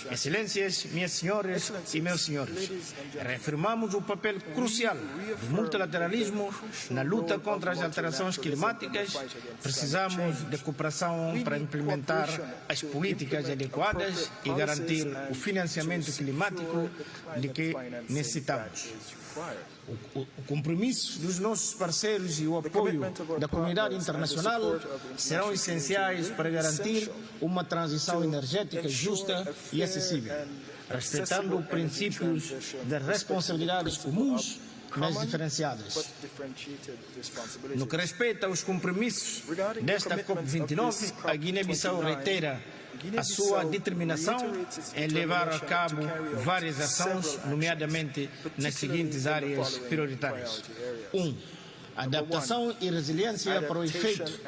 Excelências, minhas senhoras e meus senhores, reafirmamos o papel crucial do multilateralismo na luta contra as alterações climáticas. Precisamos de cooperação para implementar as políticas adequadas e garantir o financiamento climático de que necessitamos. O compromisso dos nossos parceiros e o apoio da comunidade internacional serão essenciais para garantir uma transição energética justa e acessível, respeitando princípios das responsabilidades comuns, mas diferenciadas. No que respeita aos compromissos desta COP29, a Guiné-Bissau reitera a sua determinação em levar a cabo várias ações, nomeadamente nas seguintes áreas prioritárias. 1. Adaptação e resiliência para o efeito.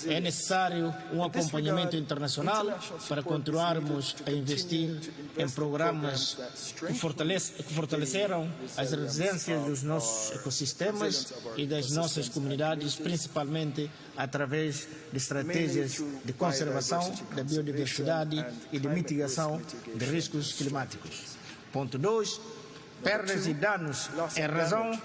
É necessário um acompanhamento internacional para continuarmos a investir em programas que fortalecerão as resiliências dos nossos ecossistemas e das nossas comunidades, principalmente através de estratégias de conservação da biodiversidade e de mitigação de riscos climáticos. Ponto 2. Perdas e danos em razão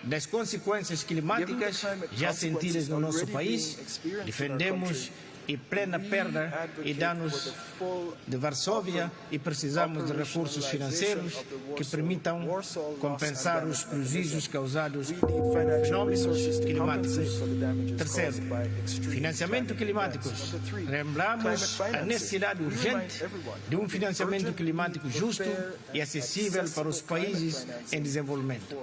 das consequências climáticas já sentidas no nosso país. Defendemos e plena perda e danos de Varsóvia e precisamos de recursos financeiros que permitam compensar os prejuízos causados por fenómenos climáticos. Terceiro, financiamento climático. Lembramos a necessidade urgente de um financiamento climático justo e acessível para os países em desenvolvimento.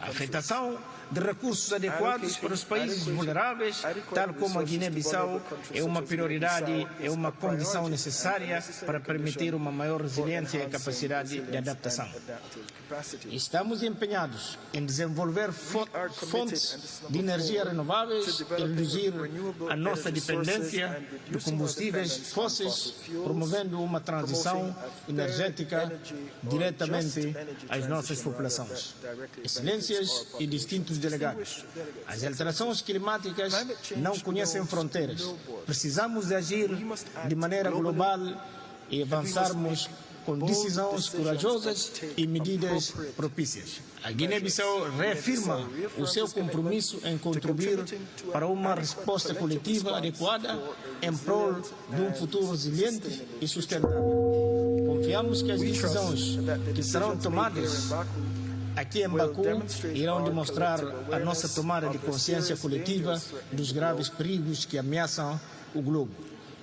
A afetação de recursos adequados para os países vulneráveis, tal como a Guiné-Bissau, é uma uma prioridade e uma condição necessária para permitir uma maior resiliência e capacidade de adaptação. Estamos empenhados em desenvolver fontes de energia renováveis e reduzir a nossa dependência de combustíveis fósseis, promovendo uma transição energética diretamente às nossas populações. Excelências e distintos delegados, as alterações climáticas não conhecem fronteiras. Precisamos de agir de maneira global e avançarmos com decisões corajosas e medidas propícias. A Guiné-Bissau reafirma o seu compromisso em contribuir para uma resposta coletiva adequada em prol de um futuro resiliente e sustentável. Confiamos que as decisões que serão tomadas aqui em Bakú irão demonstrar a nossa tomada de consciência coletiva dos graves perigos que ameaçam o globo,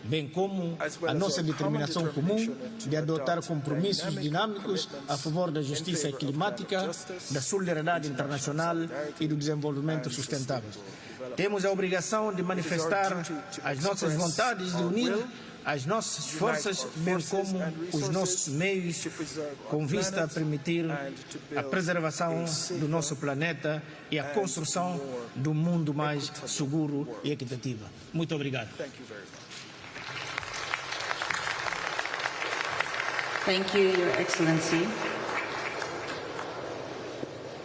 bem como a nossa determinação comum de adotar compromissos dinâmicos a favor da justiça climática, da solidariedade internacional e do desenvolvimento sustentável. Temos a obrigação de manifestar as nossas vontades de unir as nossas forças, bem como os nossos meios, com vista a permitir a preservação do nosso planeta e a construção de um mundo mais seguro e equitativo. Muito obrigado. Thank you, Your Excellency.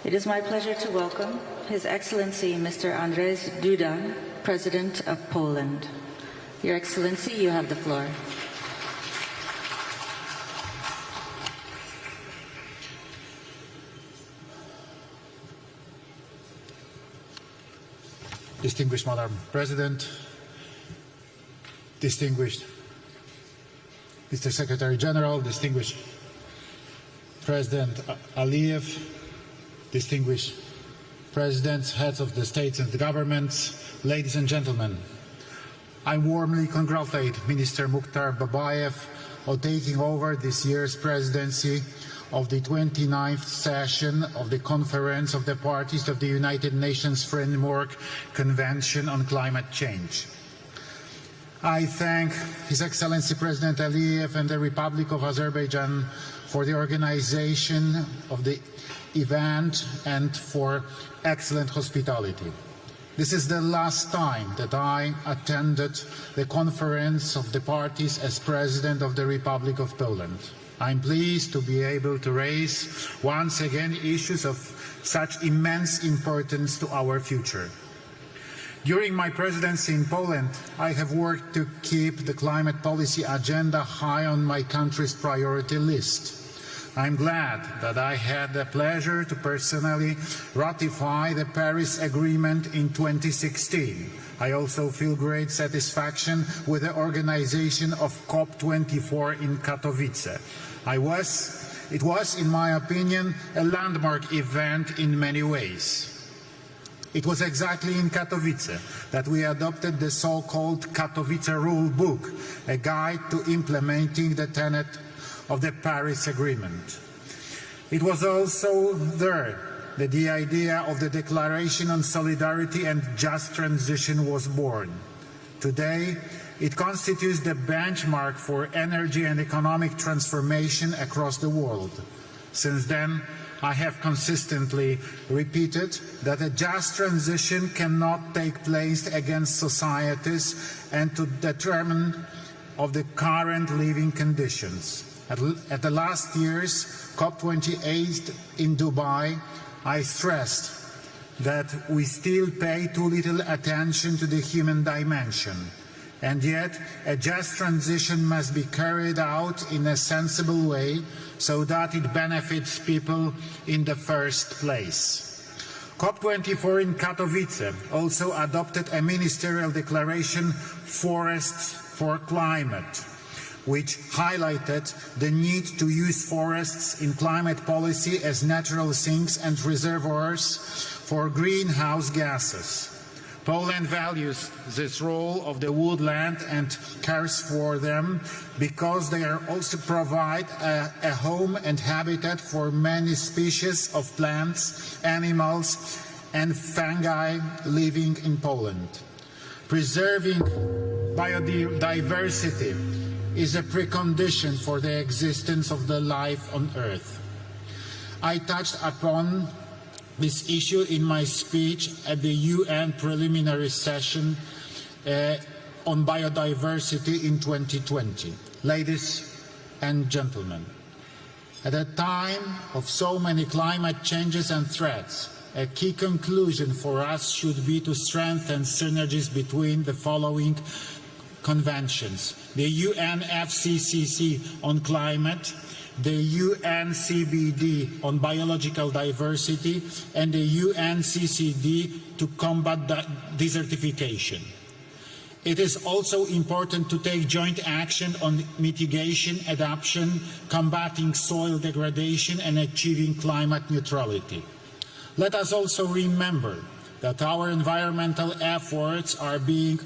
It is my pleasure to welcome His Excellency Mr. Andrzej Duda, President of Poland. Your Excellency, you have the floor. Distinguished Madam President, distinguished Mr. Secretary General, distinguished President Aliyev, distinguished Presidents, heads of the states and the governments, ladies and gentlemen, I warmly congratulate Minister Mukhtar Babayev on taking over this year's presidency of the 29th session of the Conference of the Parties of the United Nations Framework Convention on Climate Change. I thank His Excellency President Aliyev and the Republic of Azerbaijan for the organization of the event and for excellent hospitality. This is the last time that I attended the Conference of the Parties as President of the Republic of Poland. I'm pleased to be able to raise once again issues of such immense importance to our future. During my presidency in Poland, I have worked to keep the climate policy agenda high on my country's priority list. I'm glad that I had the pleasure to personally ratify the Paris Agreement in 2016. I also feel great satisfaction with the organization of COP29 in Katowice. It was, in my opinion, a landmark event in many ways. It was exactly in Katowice that we adopted the so-called Katowice Rule Book, a guide to implementing the tenet of the Paris Agreement. It was also there that the idea of the Declaration on Solidarity and Just Transition was born. Today, it constitutes the benchmark for energy and economic transformation across the world. Since then, I have consistently repeated that a just transition cannot take place against societies and to determine of the current living conditions. At the last year's COP28 in Dubai, I stressed that we still pay too little attention to the human dimension, and yet a just transition must be carried out in a sensible way so that it benefits people in the first place. COP24 in Katowice also adopted a ministerial declaration, Forests for Climate, which highlighted the need to use forests in climate policy as natural sinks and reservoirs for greenhouse gases. Poland values this role of the woodland and cares for them because they also provide a home and habitat for many species of plants, animals and fungi living in Poland. Preserving biodiversity is a precondition for the existence of the life on Earth. I touched upon this issue in my speech at the UN preliminary session on biodiversity in 2020. Ladies and gentlemen, at a time of so many climate changes and threats, a key conclusion for us should be to strengthen synergies between the following conventions: the UNFCCC on climate, the UNCBD on biological diversity, and the UNCCD to combat desertification. It is also important to take joint action on mitigation, adaptation, combating soil degradation, and achieving climate neutrality. Let us also remember that our environmental efforts are being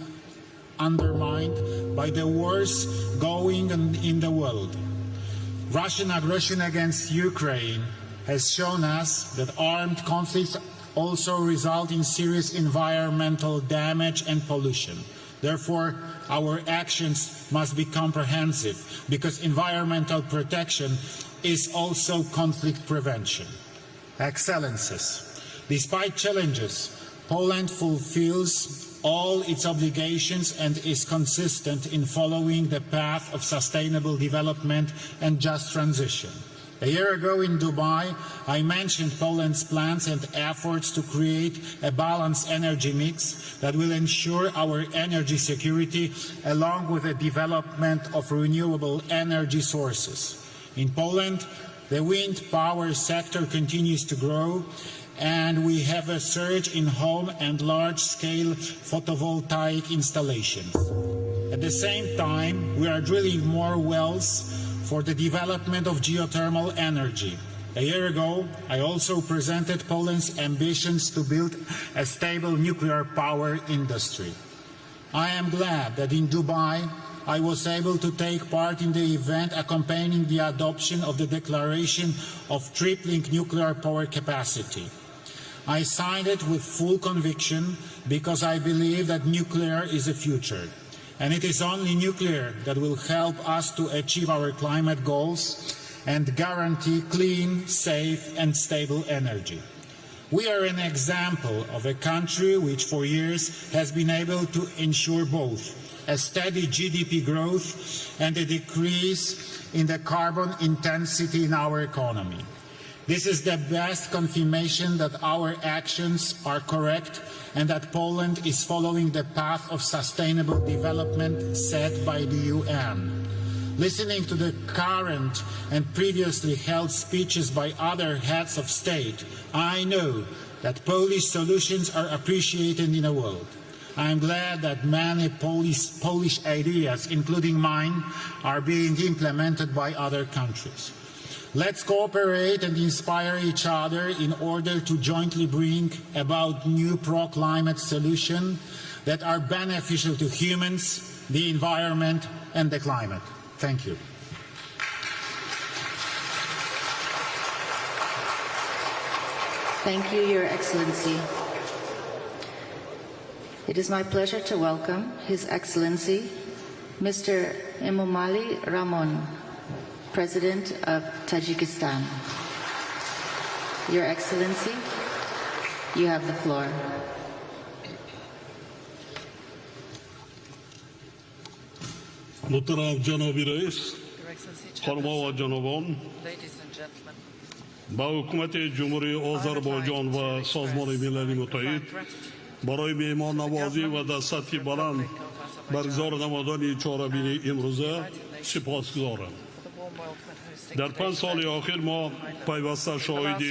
undermined by the wars going on in the world. Russian aggression against Ukraine has shown us that armed conflicts also result in serious environmental damage and pollution. Therefore, our actions must be comprehensive, because environmental protection is also conflict prevention. Excellencies, despite challenges, Poland fulfills all its obligations and is consistent in following the path of sustainable development and just transition. A year ago in Dubai, I mentioned Poland's plans and efforts to create a balanced energy mix that will ensure our energy security, along with the development of renewable energy sources. In Poland, the wind power sector continues to grow, and we have a surge in home and large-scale photovoltaic installations. At the same time, we are drilling more wells for the development of geothermal energy. A year ago, I also presented Poland's ambitions to build a stable nuclear power industry. I am glad that in Dubai, I was able to take part in the event accompanying the adoption of the Declaration of Tripling Nuclear Power Capacity. I signed it with full conviction because I believe that nuclear is the future. And it is only nuclear that will help us to achieve our climate goals and guarantee clean, safe and stable energy. We are an example of a country which for years has been able to ensure both a steady GDP growth and a decrease in the carbon intensity in our economy. This is the best confirmation that our actions are correct and that Poland is following the path of sustainable development set by the UN. Listening to the current and previously held speeches by other heads of state, I know that Polish solutions are appreciated in the world. I am glad that many Polish ideas, including mine, are being implemented by other countries. Let's cooperate and inspire each other in order to jointly bring about new pro-climate solutions that are beneficial to humans, the environment and the climate. Thank you. Thank you, Your Excellency. It is my pleasure to welcome His Excellency, Mr. Emomali Rahmon, President of Tajikistan. Your Excellency, you have the floor. Muhtaram Janobi Rais, Xonimo va Janobon, با حکومت جمهوری آذربایجان و سازمان ملل متحد برای مهمان نوازی و در سطح بلند برگزار نمودن چهارمین امروزه سپاسگزارم. در 5 سال آخر ما پیوسته شاهد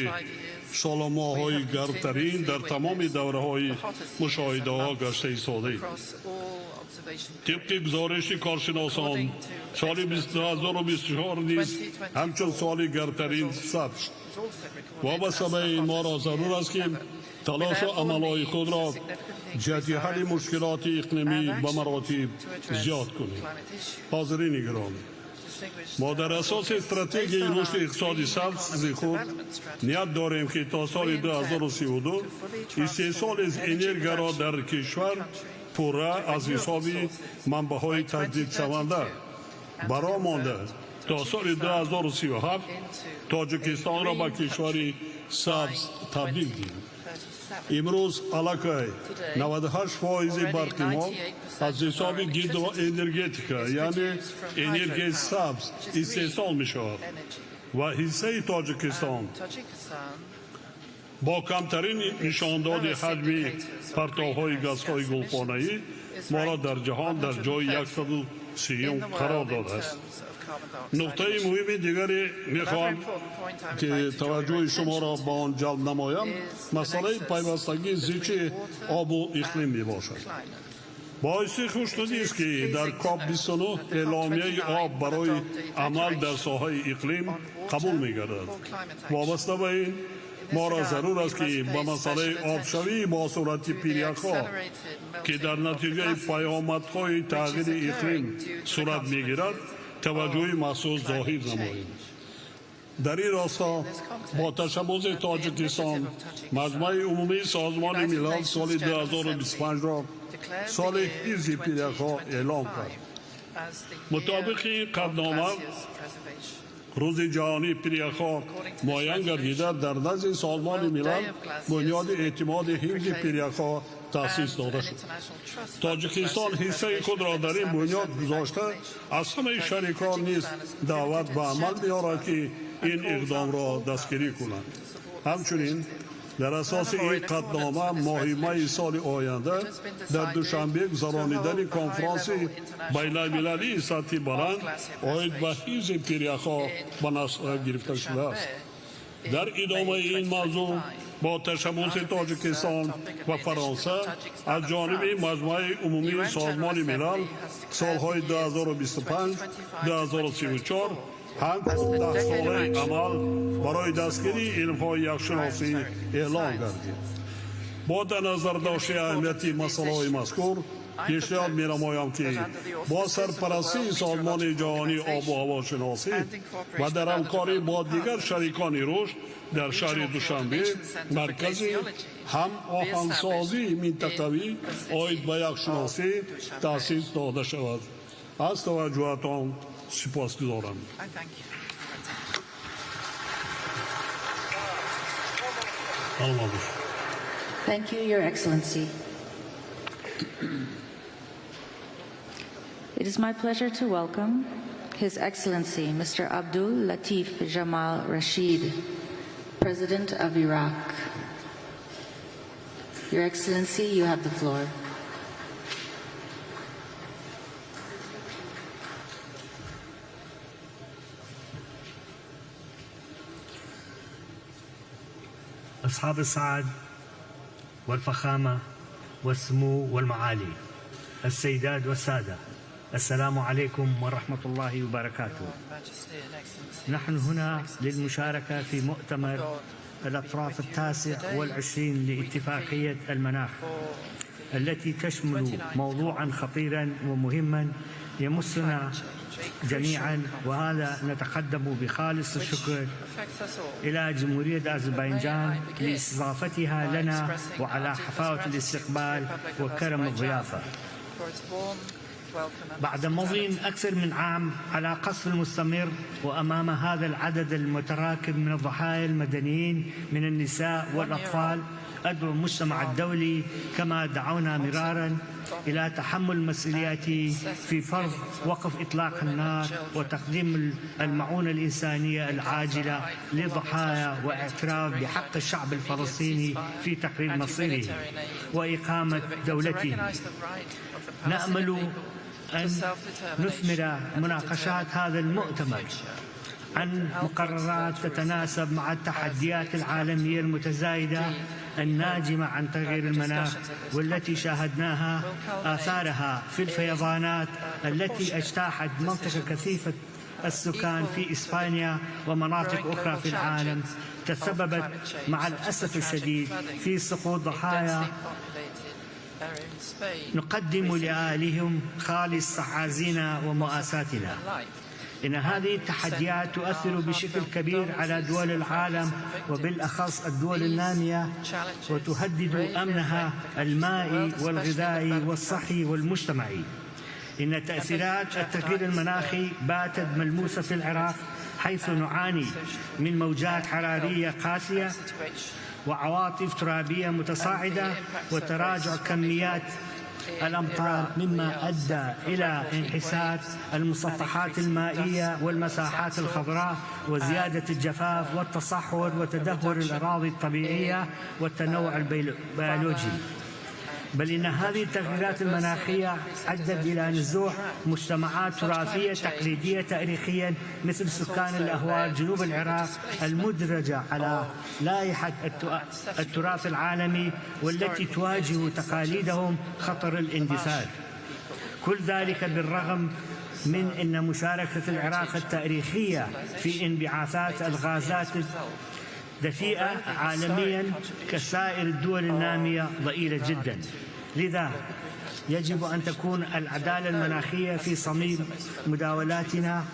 سالماهای گرمترین در تمام دوره‌های مشاهده ها گشته ایستاده‌ایم. طبق گزارش کارشناسان سال 2024 نیز همچون سال گرمترین ثبت شد. وابسته به این ما را ضرور است که تلاش و عملهای خود را جهت حل مشکلات اقلیمی به مراتب زیاد کنیم. حاضرین گرامی، ما در اساس استراتژی رشد اقتصادی سبز خود نیت داریم که تا سال 2032 استحصال از انرژی را در کشور پورا از حساب منبع‌های تجدید شونده برا مانده تا سال 2037 تاجیکستان را به کشوری سبز تبدیل کنیم. امروز علاقه 98% برق ما از حساب گیدرو انرژتیکا یعنی انرژی سبز استحصال می شود و حصه تاجیکستان با کمترین نشانداد حجم پرتوهای گازهای گلخانه‌ای ما را در جهان در جای 130 قرار داده است. نقطه مهم دیگری میخوام که توجه شما را به آن جلب نمایم مسئله پیوستگی زیچ آب و اقلیم می باشد. باعث خوشنودی است که در کاپ 29 اعلامیه آب برای عمل در ساحه اقلیم قبول می گردد. وابسته به این ما را ضرور است که به مسئله آبشوی با صورت پیریک‌ها که در نتیجه پیامدهای تغییر اقلیم صورت می گیرد توجه مخصوص ظاهر نماییم. در این راستا با تشبث تاجیکستان مجمع عمومی سازمان ملل سال 2025 را سال حفظ پیریک‌ها اعلام کرد. مطابق قطعنامه روز جهانی پیریک‌ها معین گردیده در نزد سازمان ملل بنیاد اعتماد حفظ پیریک‌ها تأسیس داده شد. تاجیکستان حصه خود را در این بنیاد گذاشته از همه شریکان نیز دعوت به عمل می‌آورد که این اقدام را دستگیری کنند. همچنین در اساس این قطعنامه ماه می سال آینده در دوشنبه گذرانیدن کنفرانس بین‌المللی سطح بلند آید به حفظ پیریک‌ها به نظر گرفته شده است. در ادامه این موضوع با تشبث تاجیکستان و فرانسه از جانب مجمع عمومی سازمان ملل سالهای 2025 2034 هم 10 ساله عمل برای دستگیری علم‌های یخشناسی اعلام گردید. با در نظر داشته اهمیت مسائل مذکور پیشنهاد می‌نمایم که با سرپرستی سازمان جهانی آب و هوا شناسی و در همکاری با دیگر شریکان رشد در شهر دوشنبه مرکز هم آهنگسازی منطقوی آید به یخشناسی تأسیس داده شود. از توجهتان سپاسگزارم. Thank you, Your Excellency. It is my pleasure to welcome His Excellency Mr. Abdul Latif Jamal Rashid, President of Iraq. Your Excellency, you have the floor. أصحاب السعادة والفخامة والسمو والمعالي السيدات والسادة السلام عليكم ورحمة الله وبركاته. نحن هنا للمشاركة في مؤتمر الأطراف 29 لاتفاقية المناخ التي تشمل موضوعا خطيرا ومهما يمسنا جميعا، وهذا نتقدم بخالص الشكر إلى جمهورية أذربيجان لاستضافتها لنا وعلى حفاوة الاستقبال وكرم الضيافة. بعد مضي أكثر من عام على قصف مستمر وأمام هذا العدد المتراكم من الضحايا المدنيين من النساء والأطفال، أدعو المجتمع الدولي كما دعونا مرارا إلى تحمل مسؤولياته في فرض وقف إطلاق النار وتقديم المعونة الإنسانية العاجلة للضحايا واعتراف بحق الشعب الفلسطيني في تقرير مصيره وإقامة دولته. نأمل أن نثمر مناقشات هذا المؤتمر عن مقررات تتناسب مع التحديات العالمية المتزايدة الناجمة عن تغيير المناخ والتي شاهدناها آثارها في الفيضانات التي اجتاحت منطقة كثيفة السكان في إسبانيا ومناطق أخرى في العالم، تسببت مع الأسف الشديد في سقوط ضحايا. نقدم لأهلهم خالص تعازينا ومؤاساتنا. إن هذه التحديات تؤثر بشكل كبير على دول العالم وبالأخص الدول النامية، وتهدد أمنها المائي والغذائي والصحي والمجتمعي. إن تأثيرات التغيير المناخي باتت ملموسة في العراق، حيث نعاني من موجات حرارية قاسية وعواصف ترابية متصاعدة وتراجع كميات الأمطار، مما أدى إلى انحسار المسطحات المائية والمساحات الخضراء وزيادة الجفاف والتصحر وتدهور الأراضي الطبيعية والتنوع البيولوجي. بل إن هذه التغييرات المناخية أدت إلى نزوح مجتمعات تراثية تقليدية تاريخيا مثل سكان الأهوار جنوب العراق المدرجة على لائحة التراث العالمي، والتي تواجه تقاليدهم خطر الاندثار. كل ذلك بالرغم من أن مشاركة العراق التاريخية في انبعاثات الغازات دفيئة عالميا كسائر الدول النامية ضئيلة جدا. لذا يجب أن تكون العدالة المناخية في صميم مداولاتنا،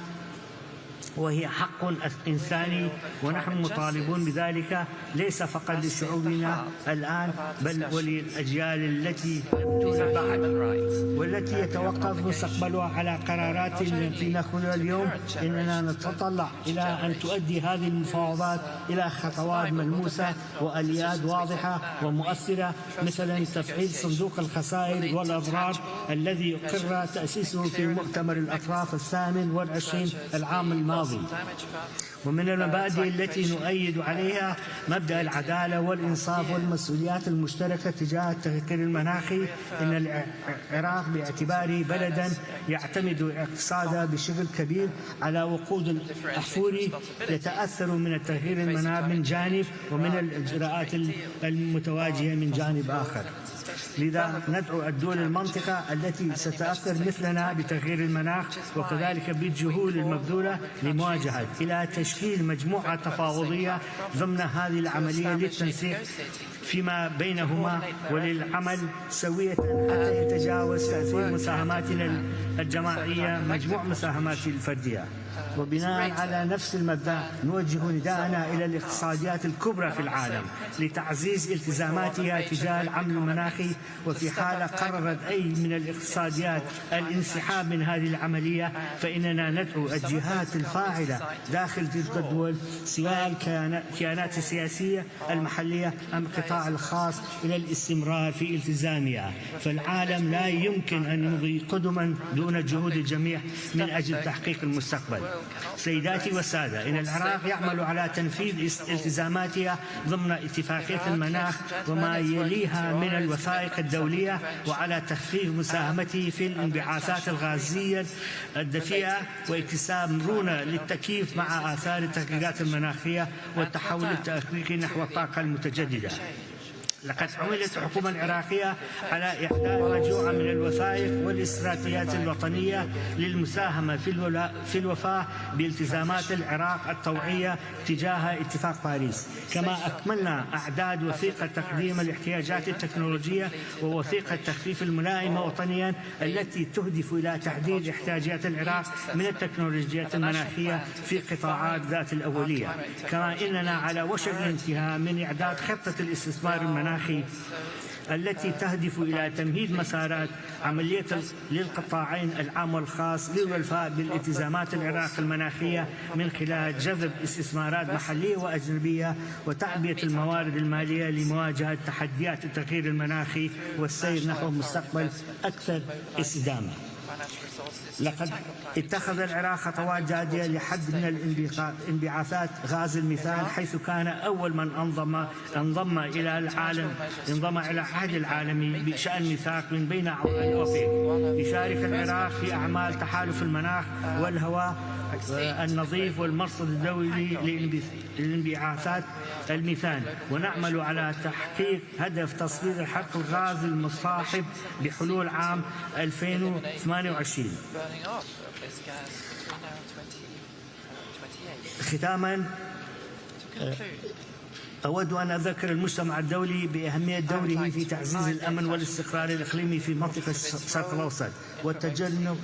وهي حق إنساني، ونحن مطالبون بذلك ليس فقط لشعوبنا الآن بل وللأجيال التي تأتون بعد، والتي يتوقف مستقبلها على قرارات التي نأخذها اليوم. إننا نتطلع إلى أن تؤدي هذه المفاوضات إلى خطوات ملموسة وآليات واضحة ومؤثرة، مثلا تفعيل صندوق الخسائر والأضرار الذي قرر تأسيسه في مؤتمر الأطراف 28 العام الماضي. ومن المبادئ التي نؤيد عليها مبدأ العدالة والإنصاف والمسؤوليات المشتركة تجاه التغيير المناخي. إن العراق باعتباره بلدا يعتمد اقتصاده بشكل كبير على وقود الأحفوري يتأثر من التغيير المناخي من جانب، ومن الإجراءات المتواجهة من جانب آخر. لذا ندعو الدول المنطقة التي ستتأثر مثلنا بتغيير المناخ وكذلك بالجهود المبذولة لمواجهة إلى تشكيل مجموعة تفاوضية ضمن هذه العملية للتنسيق فيما بينهما وللعمل سوية حتى يتجاوز تأثير مساهماتنا الجماعية مجموع مساهمات الفردية. وبناء على نفس المبدأ نوجه نداءنا إلى الاقتصاديات الكبرى في العالم لتعزيز التزاماتها تجاه العمل المناخي، وفي حال قررت أي من الاقتصاديات الانسحاب من هذه العملية فإننا ندعو الجهات الفاعلة داخل تلك الدول سواء الكيانات السياسية المحلية أم القطاع الخاص إلى الاستمرار في التزامها، فالعالم لا يمكن أن يمضي قدما دون جهود الجميع من أجل تحقيق المستقبل. سيداتي والسادة، إن العراق يعمل على تنفيذ التزاماتها ضمن اتفاقية المناخ وما يليها من الوثائق الدولية، وعلى تخفيف مساهمته في الانبعاثات الغازية الدفيئة واكتساب مرونة للتكييف مع آثار التغييرات المناخية والتحول التأكيدي نحو الطاقة المتجددة. لقد عملت الحكومة العراقية على إعداد مجموعة من الوثائق والاستراتيجيات الوطنية للمساهمة في الوفاء بالتزامات العراق الطوعية تجاه اتفاق باريس. كما أكملنا أعداد وثيقة تقديم الاحتياجات التكنولوجية ووثيقة تخفيف الملائمة وطنيا التي تهدف إلى تحديد احتياجات العراق من التكنولوجيات المناخية في قطاعات ذات الأولية. كما إننا على وشك الانتهاء من إعداد خطة الاستثمار المناخي التي تهدف إلى تمهيد مسارات عملية للقطاعين العام والخاص للوفاء بالالتزامات العراق المناخية من خلال جذب استثمارات محلية وأجنبية وتعبئة الموارد المالية لمواجهة تحديات التغيير المناخي والسير نحو مستقبل أكثر استدامة. لقد اتخذ العراق خطوات جادية لحد من انبعاثات غاز الميثان، حيث كان أول من انضم إلى العهد العالمي بشأن ميثاق من بين أعضاء الأوبك. يشارك العراق في أعمال تحالف المناخ والهواء النظيف والمرصد الدولي لانبعاثات الميثان، ونعمل على تحقيق هدف تصفير الحرق الغازي المصاحب بحلول عام 2028. أود أن أذكر المجتمع الدولي بأهمية دوره في تعزيز الأمن والاستقرار الإقليمي في منطقة الشرق الأوسط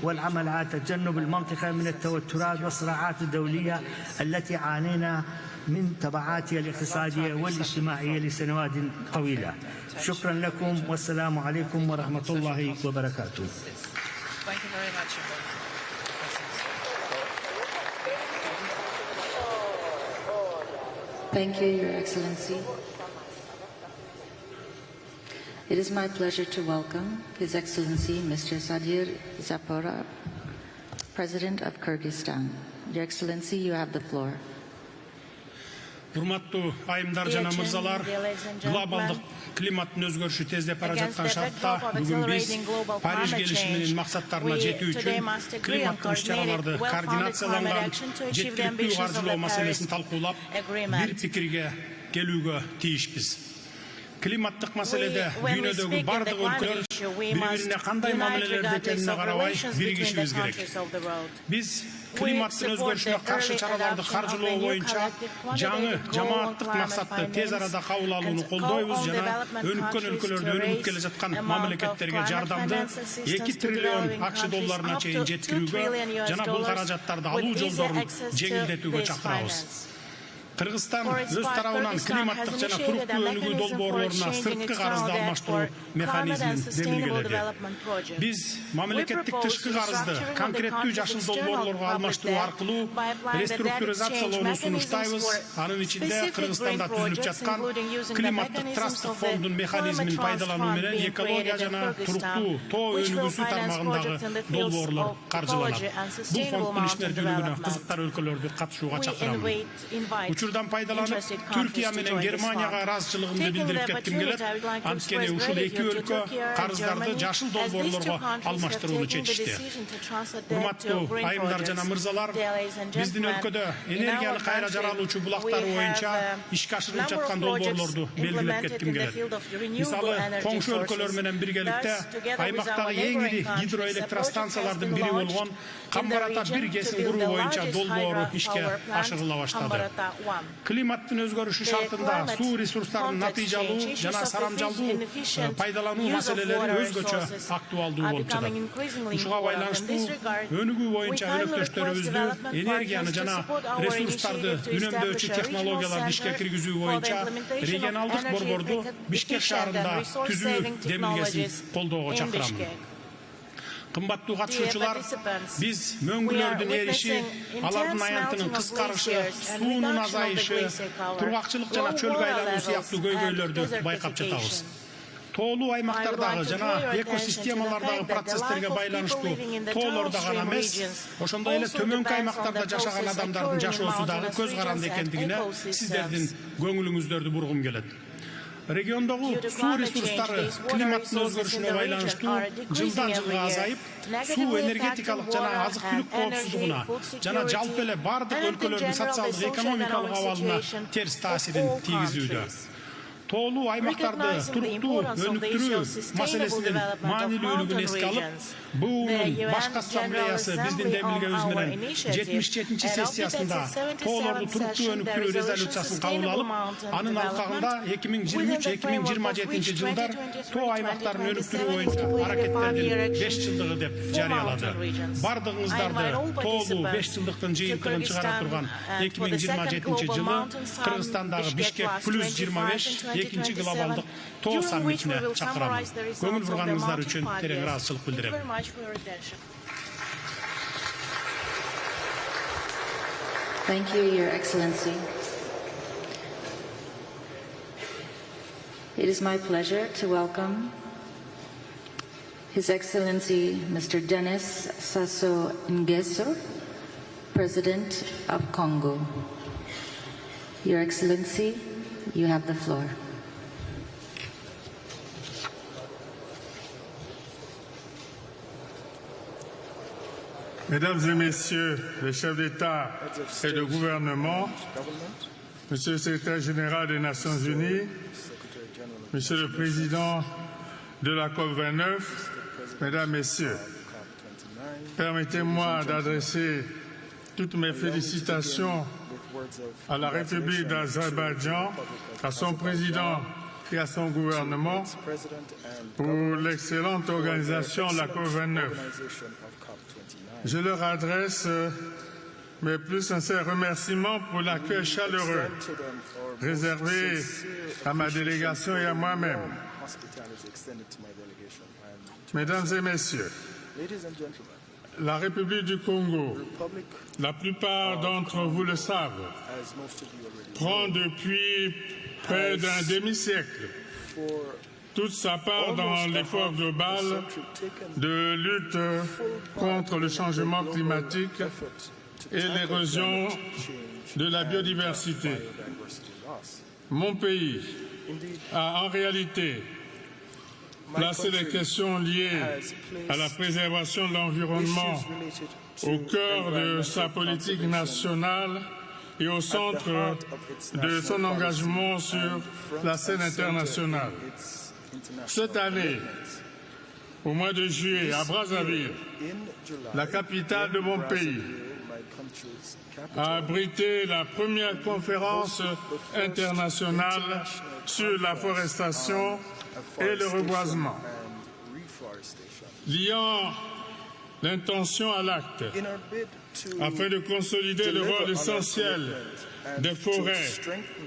والعمل على تجنب المنطقة من التوترات والصراعات الدولية التي عانينا من تبعاتها الاقتصادية والاجتماعية لسنوات طويلة. شكرا لكم والسلام عليكم ورحمة الله وبركاته. Thank you, Your Excellency. It is my pleasure to welcome His Excellency Mr. Sadir Zapora, President of Kyrgyzstan. Your Excellency, you have the floor. Урматтуу айымдар жана мырзалар, глобалдык климаттын өзгөрүшү тездеп бара жаткан шартта бүгүн биз Париж келишиминин максаттарына жетүү үчүн климаттык иш-чараларды координацияланган жеткиликтүү каржылоо маселесин талкуулап, бир пикирге келүүгө тийишпиз. Климаттык маселеде дүйнөдөгү бардык өлкөлөр бири-бирине кандай мамилелерде экенине карабай биригишибиз керек. Биз климаттын өзгөрүшүнө каршы чараларды каржылоо боюнча жаңы жамааттык максатты тез арада кабыл алууну колдойбуз жана өнүккөн өлкөлөрдө өнүгүп келе жаткан мамлекеттерге жардамды 2 триллион акч долларына чейин жеткирүүгө жана бул каражаттарды алуу жолдорун жеңилдетүүгө чакырабыз. Кыргызстан өз тарабынан климаттык жана туруктуу өнүгүү долбоорлоруна сырткы карызды алмаштыруу механизмин демилгеледи. Биз мамлекеттик тышкы карызды конкреттүү жашыл долбоорлорго алмаштыруу аркылуу реструктуризациялоону сунуштайбыз. Анын ичинде Кыргызстанда түзүлүп жаткан климаттык трасттык фондун механизмин пайдалануу менен экология жана туруктуу тоо өнүгүүсү тармагындагы долбоорлор каржыланат. Бул фонддун ишмердүүлүгүнө кызыктар өлкөлөрдү катышууга чакырам. Учурдан пайдаланып, Түркия менен Германияга ыраазычылыгымды билдирип кетким келет. Анткени ушул эки өлкө карыздарды жашыл долбоорлорго алмаштырууну чечишти. Урматтуу айымдар жана мырзалар, биздин өлкөдө энергияны кайра жаралуучу булактары боюнча ишке ашырылып жаткан долбоорлорду белгилеп кетким келет. Мисалы, коңшу өлкөлөр менен биргеликте аймактагы эң ири гидроэлектростанциялардын бири болгон Камбарата 1 кесин куруу боюнча долбоору ишке ашырыла баштады. Климаттын өзгөрүшү шартында суу ресурстарын натыйжалуу жана сарамжалдуу пайдалануу маселелери өзгөчө актуалдуу болуп жатат. Ушуга байланыштуу өнүгүү боюнча өнөктөштөрүбүздү энергияны жана ресурстарды үнөмдөөчү технологияларды ишке киргизүү боюнча регионалдык борборду Бишкек шаарында түзүү демилгесин колдоого чакырам. Кымбаттуу катышуучулар, биз мөңгүлөрдүн эриши, алардын аянтынын кыскарышы, суунун азайышы, тургакчылык жана чөлгө айлануу сыяктуу көйгөйлөрдү байкап жатабыз. Тоолуу аймактардагы жана экосистемалардагы процесстерге байланыштуу тоолордо гана эмес, ошондой эле төмөнкү аймактарда жашаган адамдардын жашоосу дагы көз каранды экендигине сиздердин көңүлүңүздөрдү бургум келет. Региондогу суу ресурстары климаттын өзгөрүшүнө байланыштуу жылдан жылга азайып, суу энергетикалык жана азык-түлүк коопсуздугуна жана жалпы эле бардык өлкөлөрдүн социалдык экономикалык абалына терс таасирин тийгизүүдө. Тоолуу аймактарды туруктуу өнүктүрүү маселесинин маанилүүлүгүн эске алып, БУнун башкы ассамблеясы биздин демилгебиз менен 77-чи сессиясында тоолорду туруктуу өнүктүрүү резолюциясын кабыл алып, анын алкагында 2023-2027 жылдар тоо аймактарын өнүктүрүү боюнча аракеттердин 5 жылдыгы деп жарыялады. Бардыгыңыздарды тоолуу 5 жылдыктын жыйынтыгын чыгара турган 2027 жылы Кыргызстандагы Бишкек +25 экинчи глобалдык тоо саммитине чакырам. Көңүл бурганыңыздар үчүн терең ыраазычылык билдирем. Thank you, Your Excellency. It is my pleasure to welcome His Excellency Mr. Denis Sassou Nguesso, President of Congo. Your Excellency, you have the floor. Mesdames et Messieurs les chefs d'État et de gouvernement, Monsieur le Secrétaire général des Nations Unies, Monsieur le Président de la COP29, Mesdames, Messieurs, permettez-moi d'adresser toutes mes félicitations à la République d'Azerbaïdjan, à son président et à son gouvernement pour l'excellente organisation de la COP29. Je leur adresse mes plus sincères remerciements pour l'accueil chaleureux réservé à ma délégation et à moi-même. Mesdames et Messieurs, la République du Congo, la plupart d'entre vous le savent, prend depuis près d'un demi-siècle toute sa part dans l'effort global de lutte contre le changement climatique et l'érosion de la biodiversité. Mon pays a en réalité placé les questions liées à la préservation de l'environnement au cœur de sa politique nationale et au centre de son engagement sur la scène internationale. Cette année, au mois de juillet, à Brazzaville, la capitale de mon pays, a abrité la première conférence internationale sur la forestation et le reboisement. Liant l'intention à l'acte, afin de consolider le rôle essentiel des forêts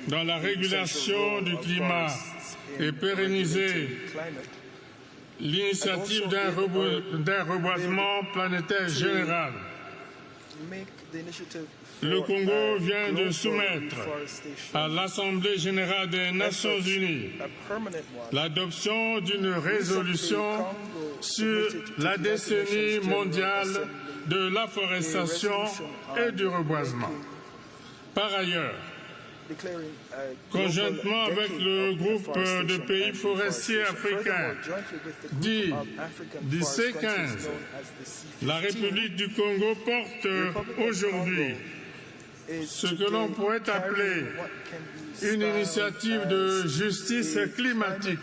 dans la régulation du climat et pérenniser l'initiative d'un reboisement planétaire général. Le Congo vient de soumettre à l'Assemblée générale des Nations unies l'adoption d'une résolution sur la décennie mondiale de l'afforestation et du reboisement. Par ailleurs, conjointement avec le groupe de pays forestiers africains, dit du C15, la République du Congo porte aujourd'hui ce que l'on pourrait appeler une initiative de justice climatique,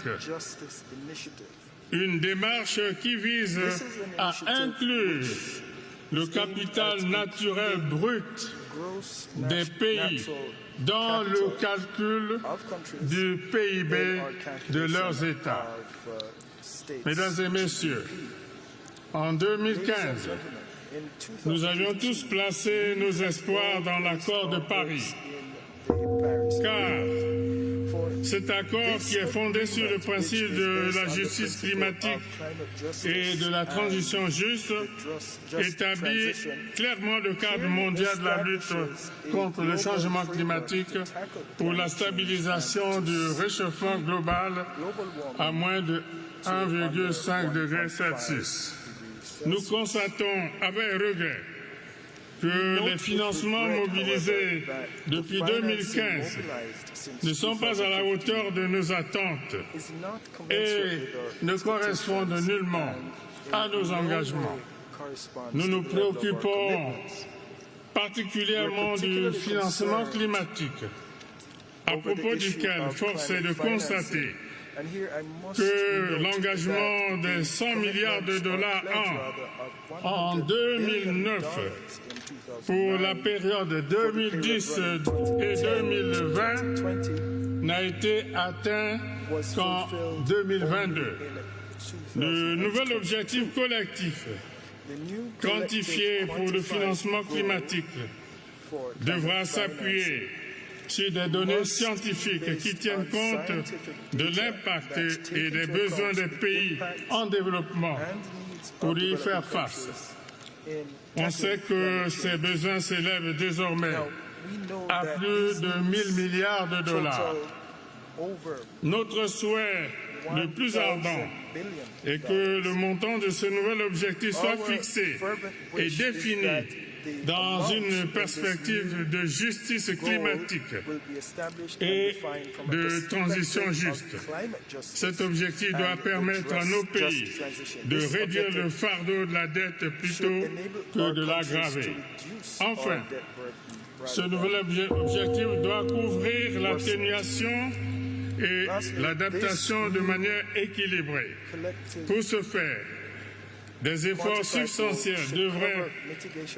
une démarche qui vise à inclure le capital naturel brut des pays dans le calcul du PIB de leurs États. Mesdames et Messieurs, en 2015, nous avions tous placé nos espoirs dans l'accord de Paris, car cet accord qui est fondé sur le principe de la justice climatique et de la transition juste établit clairement le cadre mondial de la lutte contre le changement climatique pour la stabilisation du réchauffement global à moins de 1,5 degré Celsius. Nous constatons avec regret que les financements mobilisés depuis 2015 ne sont pas à la hauteur de nos attentes et ne correspondent nullement à nos engagements. Nous nous préoccupons particulièrement du financement climatique, à propos duquel force est de constater que l'engagement des 100 milliards de dollars en 2009 pour la période 2010 et 2020 n'a été atteint qu'en 2022. Le nouvel objectif collectif quantifié pour le financement climatique devra s'appuyer sur des données scientifiques qui tiennent compte de l'impact et des besoins des pays en développement pour y faire face. On sait que ces besoins s'élèvent désormais à plus de 1 000 milliards de dollars. Notre souhait le plus ardent est que le montant de ce nouvel objectif soit fixé et défini dans une perspective de justice climatique et de transition juste. Cet objectif doit permettre à nos pays de réduire le fardeau de la dette plutôt que de l'aggraver. Enfin, ce nouvel objectif doit couvrir l'atténuation et l'adaptation de manière équilibrée. Pour ce faire, Des efforts substantiels devraient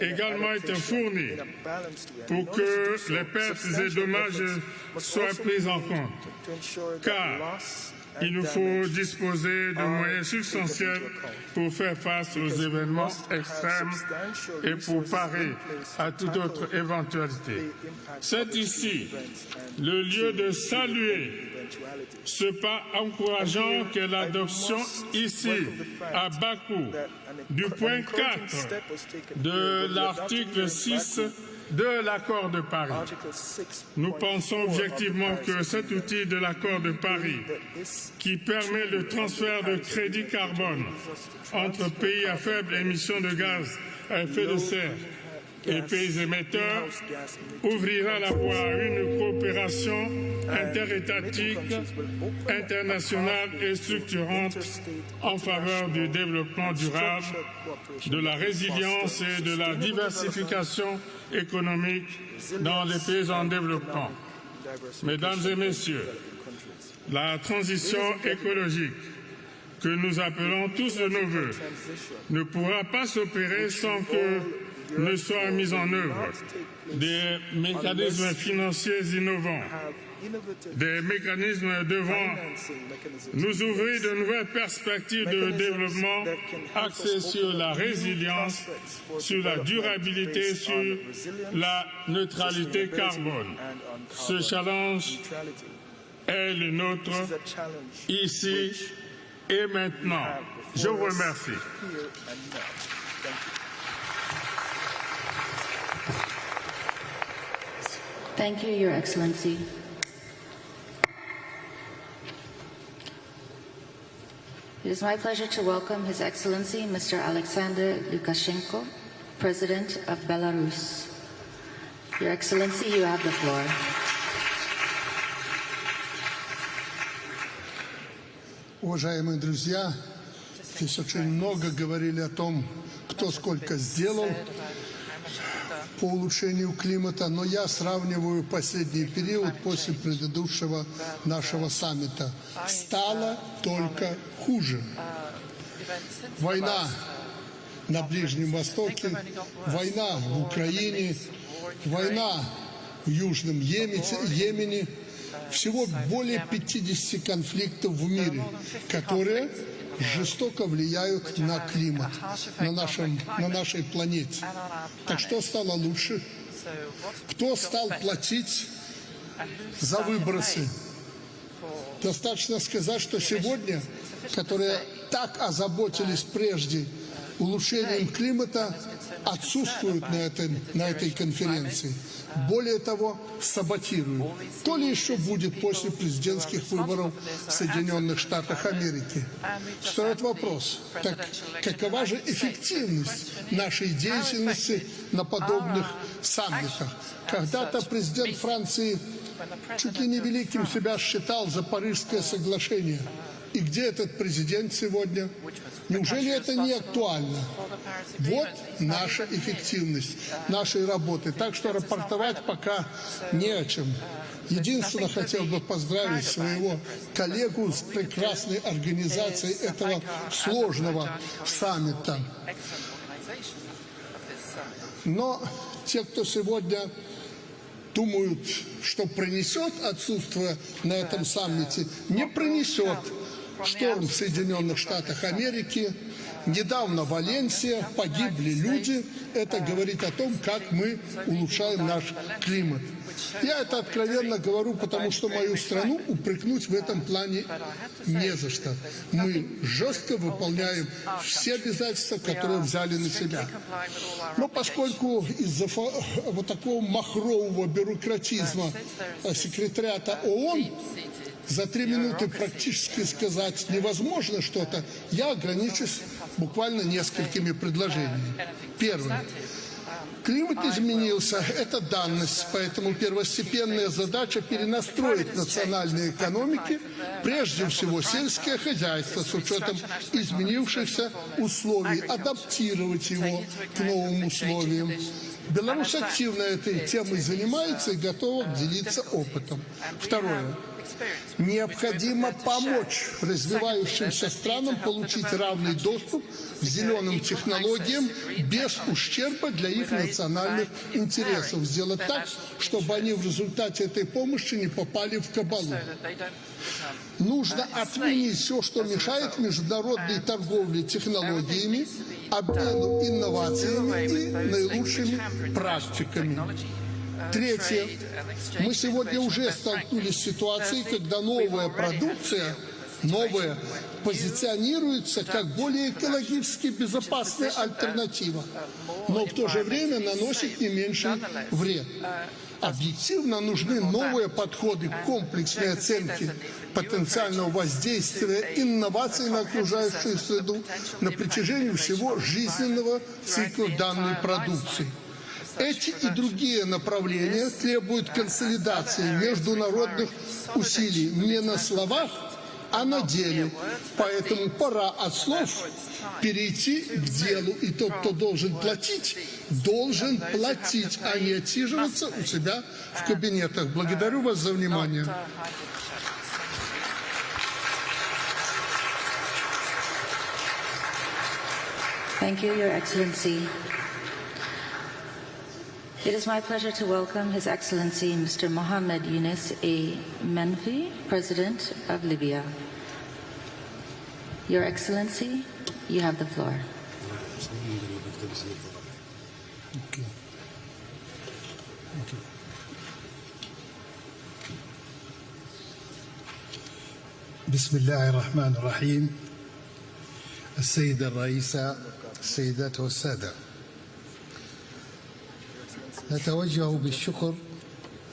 également être fournis pour que les pertes et dommages soient pris en compte, car il nous faut disposer de moyens substantiels pour faire face aux événements extrêmes et pour parer à toute autre éventualité. C'est ici le lieu de saluer ce pas encourageant qu'est l'adoption ici, à Bakou, du point 4 de l'article 6 de l'accord de Paris. Nous pensons objectivement que cet outil de l'accord de Paris, qui permet le transfert de crédits carbone entre pays à faible émission de gaz à effet de serre et pays émetteurs, ouvrira la voie à une coopération interétatique, internationale et structurante en faveur du développement durable, de la résilience et de la diversification économique dans les pays en développement. Mesdames et messieurs, la transition écologique que nous appelons tous de nos vœux ne pourra pas s'opérer sans que ne soient mis en œuvre des mécanismes financiers innovants, des mécanismes devant nous ouvrir de nouvelles perspectives de développement axées sur la résilience, sur la durabilité, sur la neutralité carbone. Ce challenge est le nôtre ici et maintenant. Je vous remercie. Thank you, Your Excellency. It is my pleasure to welcome His Excellency Mr. Alexander Lukashenko, President of Belarus. Your Excellency, you have the floor. Уважаемые друзья, здесь очень много говорили о том, кто сколько сделал по улучшению климата, но я сравниваю последний период после предыдущего нашего саммита. Стало только хуже. Война на Ближнем Востоке, война в Украине, война в Южном Йемене. Всего более 50 конфликтов в мире, которые жестоко влияют на климат, на нашей планете. Так что стало лучше? Кто стал платить за выбросы? Достаточно сказать, что сегодня, которые так озаботились прежде улучшением климата, отсутствуют на этой конференции. Более того, саботируют. То ли еще будет после президентских выборов в Соединенных Штатах Америки. Встает вопрос, так какова же эффективность нашей деятельности на подобных саммитах? Когда-то президент Франции чуть ли не великим себя считал за Парижское соглашение. И где этот президент сегодня? Неужели это не актуально? Вот наша эффективность нашей работы. Так что рапортовать пока не о чем. Единственное, хотел бы поздравить своего коллегу с прекрасной организацией этого сложного саммита. Но те, кто сегодня думают, что пронесет отсутствие на этом саммите, не пронесет. Шторм в Соединенных Штатах Америки, недавно в Валенсии погибли люди. Это говорит о том, как мы улучшаем наш климат. Я это откровенно говорю, потому что мою страну упрекнуть в этом плане не за что. Мы жестко выполняем все обязательства, которые взяли на себя. Но поскольку из-за вот такого махрового бюрократизма секретариата ООН за 3 минуты практически сказать невозможно что-то, я ограничусь буквально несколькими предложениями. Первое. Климат изменился, это данность, поэтому первостепенная задача перенастроить национальные экономики, прежде всего сельское хозяйство с учетом изменившихся условий, адаптировать его к новым условиям. Беларусь активно этой темой занимается и готова делиться опытом. Второе. Необходимо помочь развивающимся странам получить равный доступ к зеленым технологиям без ущерба для их национальных интересов. Сделать так, чтобы они в результате этой помощи не попали в кабалу. Нужно отменить все, что мешает международной торговле технологиями, обмену инновациями и наилучшими практиками. Третье. Мы сегодня уже столкнулись с ситуацией, когда новая продукция, позиционируется как более экологически безопасная альтернатива, но в то же время наносит не меньший вред. Объективно нужны новые подходы к комплексной оценке потенциального воздействия инноваций на окружающую среду на протяжении всего жизненного цикла данной продукции. Эти и другие направления требуют консолидации международных усилий не на словах, а на деле. Поэтому пора от слов перейти к делу. И тот, кто должен платить, а не отсиживаться у себя в кабинетах. Благодарю вас за внимание. Thank you, Your Excellency. It is my pleasure to welcome His Excellency Mr. Mohammed Yunus A. Menfi, President of Libya. Your Excellency, you have the floor. بسم الله الرحمن الرحيم. السيدة الرئيسة، السيدات والسادة، نتوجه بالشكر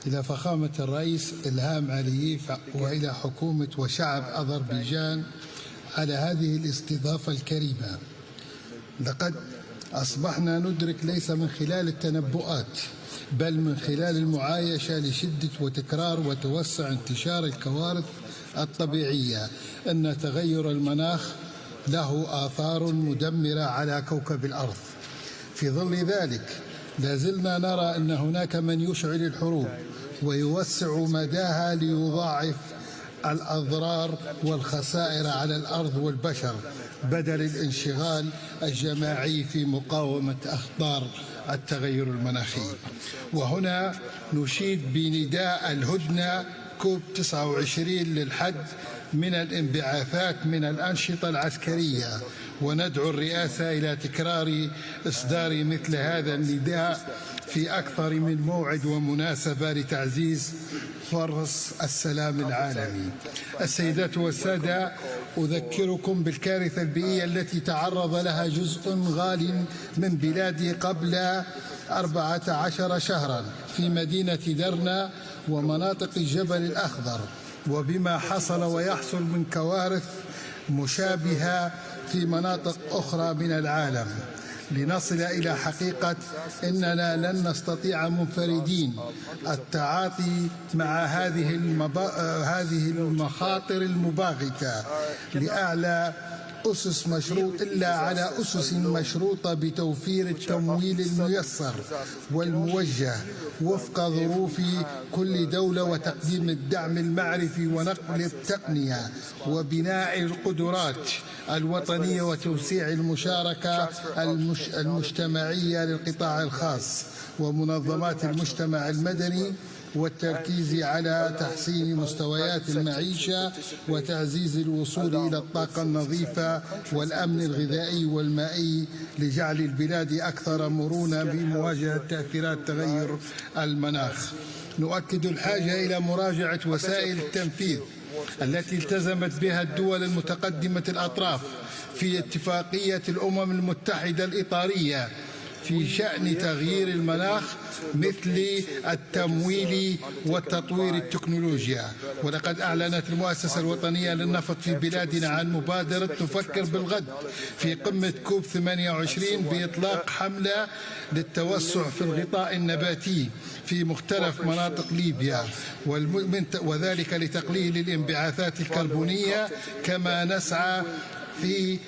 إلى فخامة الرئيس إلهام علييف وإلى حكومة وشعب أذربيجان على هذه الاستضافة الكريمة. لقد أصبحنا ندرك ليس من خلال التنبؤات بل من خلال المعايشة لشدة وتكرار وتوسع انتشار الكوارث الطبيعية أن تغير المناخ له آثار مدمرة على كوكب الأرض. في ظل ذلك لازلنا نرى أن هناك من يشعل الحروب ويوسع مداها ليضاعف الأضرار والخسائر على الأرض والبشر بدل الانشغال الجماعي في مقاومة أخطار التغير المناخي. وهنا نشيد بنداء الهدنة كوب 29 للحد من الانبعاثات من الأنشطة العسكرية، وندعو الرئاسة إلى تكرار إصدار مثل هذا النداء في أكثر من موعد ومناسبة لتعزيز فرص السلام العالمي. السيدات والسادة، أذكركم بالكارثة البيئية التي تعرض لها جزء غال من بلادي قبل 14 شهرا في مدينة درنا ومناطق الجبل الأخضر، وبما حصل ويحصل من كوارث مشابهة في مناطق أخرى من العالم. لنصل إلى حقيقة أننا لن نستطيع منفردين التعاطي مع هذه المخاطر المباغتة لأعلى أسس مشروط إلا على أسس مشروطة بتوفير التمويل الميسر والموجه وفق ظروف كل دولة وتقديم الدعم المعرفي ونقل التقنية وبناء القدرات الوطنية وتوسيع المشاركة المجتمعية للقطاع الخاص ومنظمات المجتمع المدني والتركيز على تحسين مستويات المعيشة وتعزيز الوصول إلى الطاقة النظيفة والأمن الغذائي والمائي لجعل البلاد أكثر مرونة بمواجهة تأثيرات تغير المناخ. نؤكد الحاجة إلى مراجعة وسائل التنفيذ التي التزمت بها الدول المتقدمة الأطراف في اتفاقية الأمم المتحدة الإطارية في شأن تغيير المناخ مثل التمويل وتطوير التكنولوجيا. ولقد أعلنت المؤسسة الوطنية للنفط في بلادنا عن مبادرة تفكر بالغد في قمة كوب 28 بإطلاق حملة للتوسع في الغطاء النباتي في مختلف مناطق ليبيا، وذلك لتقليل الانبعاثات الكربونية، كما نسعى في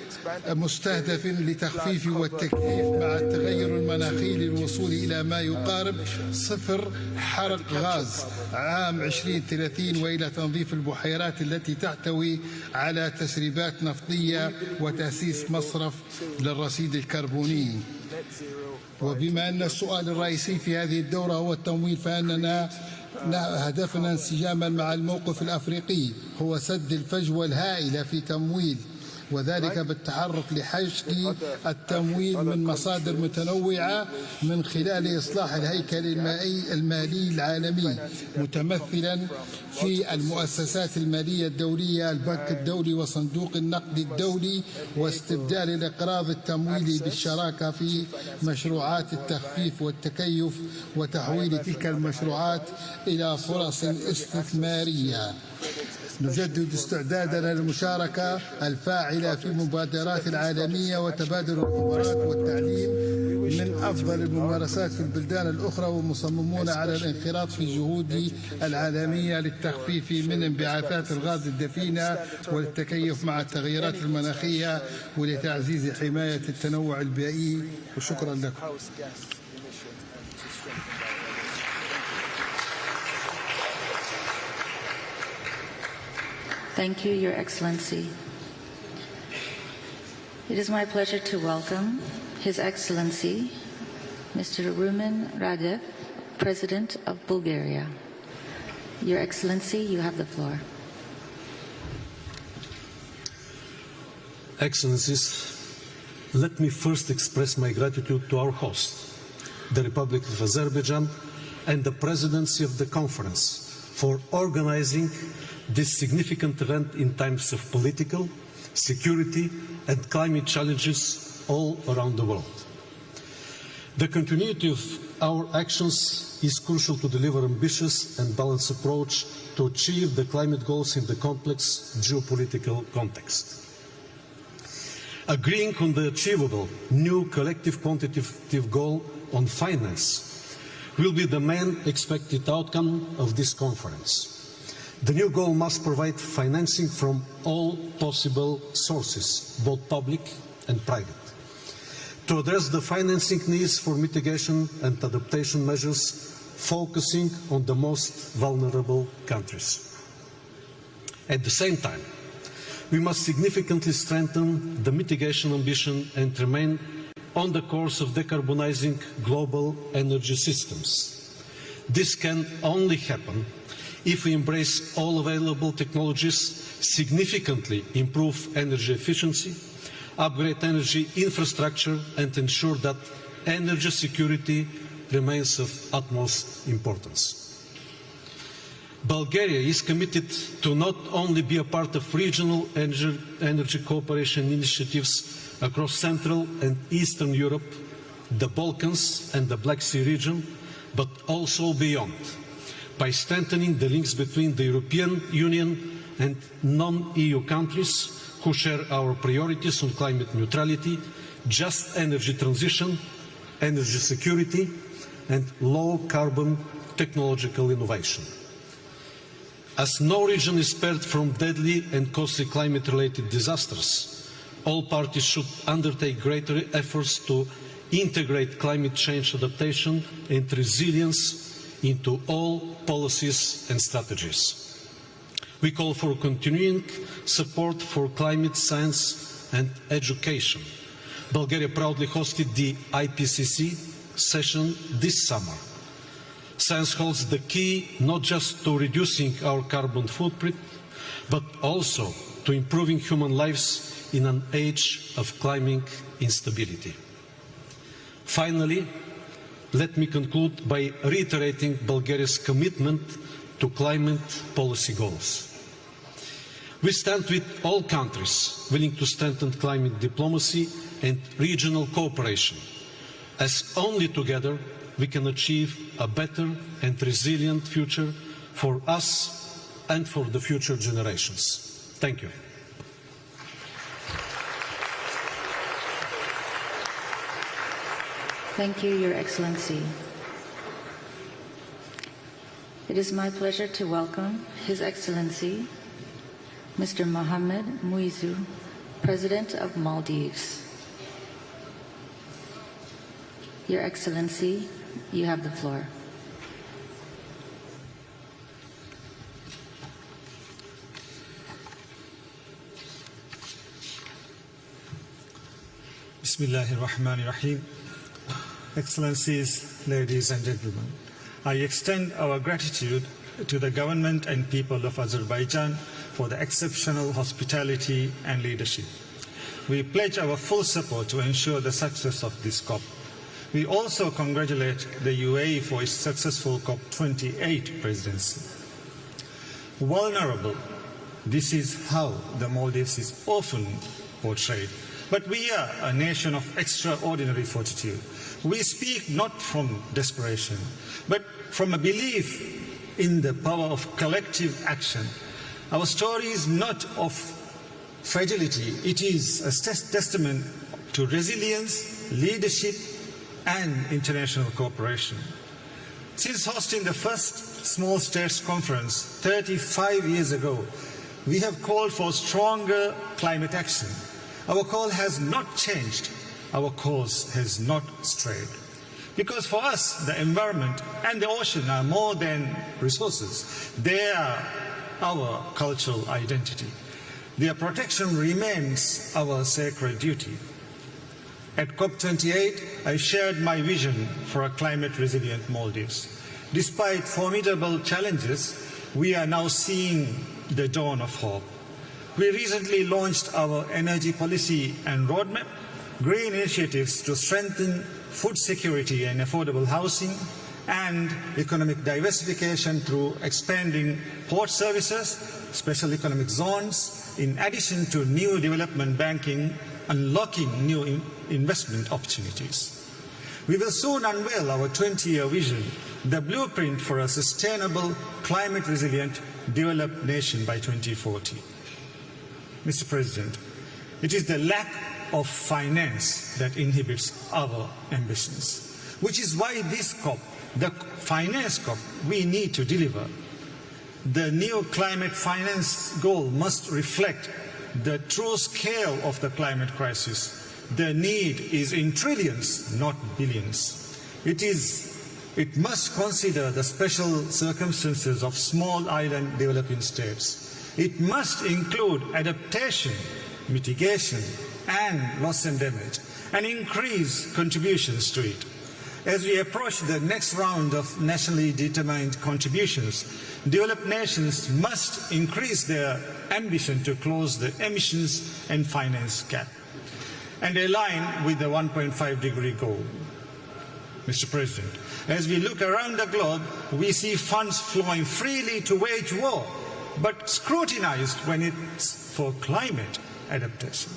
مستهدف لتخفيف والتكييف مع التغير المناخي للوصول إلى ما يقارب 0 حرق غاز عام 2030 وإلى تنظيف البحيرات التي تحتوي على تسريبات نفطية وتأسيس مصرف للرصيد الكربوني. وبما أن السؤال الرئيسي في هذه الدورة هو التمويل، فإننا هدفنا انسجاما مع الموقف الأفريقي هو سد الفجوة الهائلة في تمويل، وذلك بالتحرك لحشد التمويل من مصادر متنوعة من خلال إصلاح الهيكل المالي العالمي متمثلا في المؤسسات المالية الدولية، البنك الدولي وصندوق النقد الدولي، واستبدال الإقراض التمويلي بالشراكة في مشروعات التخفيف والتكيف وتحويل تلك المشروعات إلى فرص استثمارية. نجدد استعدادنا للمشاركة الفاعلة في المبادرات العالمية وتبادل الخبرات والتعليم من أفضل الممارسات في البلدان الأخرى، ومصممون على الانخراط في الجهود العالمية للتخفيف من انبعاثات الغاز الدفينة والتكيف مع التغيرات المناخية ولتعزيز حماية التنوع البيئي. وشكرا لكم. Thank you, Your Excellency. It is my pleasure to welcome His Excellency, Mr. Rumen Radev, President of Bulgaria. Your Excellency, you have the floor. Excellencies, let me first express my gratitude to our host, the Republic of Azerbaijan, and the Presidency of the Conference for organizing this significant event in times of political, security and climate challenges all around the world. The continuity of our actions is crucial to deliver ambitious and balanced approach to achieve the climate goals in the complex geopolitical context. Agreeing on the achievable new collective quantitative goal on finance will be the main expected outcome of this conference. The new goal must provide financing from all possible sources, both public and private, to address the financing needs for mitigation and adaptation measures, focusing on the most vulnerable countries. At the same time, we must significantly strengthen the mitigation ambition and remain on the course of decarbonizing global energy systems. This can only happen if we embrace all available technologies, significantly improve energy efficiency, upgrade energy infrastructure and ensure that energy security remains of utmost importance. Bulgaria is committed to not only be a part of regional energy cooperation initiatives across Central and Eastern Europe, the Balkans and the Black Sea region, but also beyond, by strengthening the links between the European Union and non-EU countries who share our priorities on climate neutrality, just energy transition, energy security, and low-carbon technological innovation. As no region is spared from deadly and costly climate-related disasters, all parties should undertake greater efforts to integrate climate change adaptation and resilience into all policies and strategies. We call for continuing support for climate science and education. Bulgaria proudly hosted the IPCC session this summer. Science holds the key not just to reducing our carbon footprint, but also to improving human lives in an age of climbing instability. Finally, let me conclude by reiterating Bulgaria's commitment to climate policy goals. We stand with all countries willing to strengthen climate diplomacy and regional cooperation, as only together we can achieve a better and resilient future for us and for the future generations. Thank you. Thank you, Your Excellency. It is my pleasure to welcome His Excellency, Mr. Mohamed Muizu, President of Maldives. Your Excellency, you have the floor. Bismillahirrahmanirrahim. Excellencies, ladies and gentlemen, I extend our gratitude to the government and people of Azerbaijan for the exceptional hospitality and leadership. We pledge our full support to ensure the success of this COP. We also congratulate the UAE for its successful COP28 presidency. Vulnerable, this is how the Maldives is often portrayed. But we are a nation of extraordinary fortitude. We speak not from desperation, but from a belief in the power of collective action. Our story is not of fragility, it is a testament to resilience, leadership, and international cooperation. Since hosting the first Small States Conference 35 years ago, we have called for stronger climate action. Our call has not changed, our course has not strayed. Because for us, the environment and the ocean are more than resources. They are our cultural identity. Their protection remains our sacred duty. At COP28, I shared my vision for a climate-resilient Maldives. Despite formidable challenges, we are now seeing the dawn of hope. We recently launched our energy policy and roadmap, green initiatives to strengthen food security and affordable housing, and economic diversification through expanding port services, special economic zones, in addition to new development banking, unlocking new investment opportunities. We will soon unveil our 20-year vision, the blueprint for a sustainable, climate-resilient, developed nation by 2040. Mr. President, it is the lack of finance that inhibits our ambitions, which is why this COP, the finance COP, we need to deliver. The new climate finance goal must reflect the true scale of the climate crisis. The need is in trillions, not billions. It must consider the special circumstances of small island developing states. It must include adaptation, mitigation, and loss and damage, and increase contributions to it. As we approach the next round of nationally determined contributions, developed nations must increase their ambition to close the emissions and finance gap and align with the 1.5-degree goal. Mr. President, as we look around the globe, we see funds flowing freely to wage war, but scrutinized when it's for climate adaptation.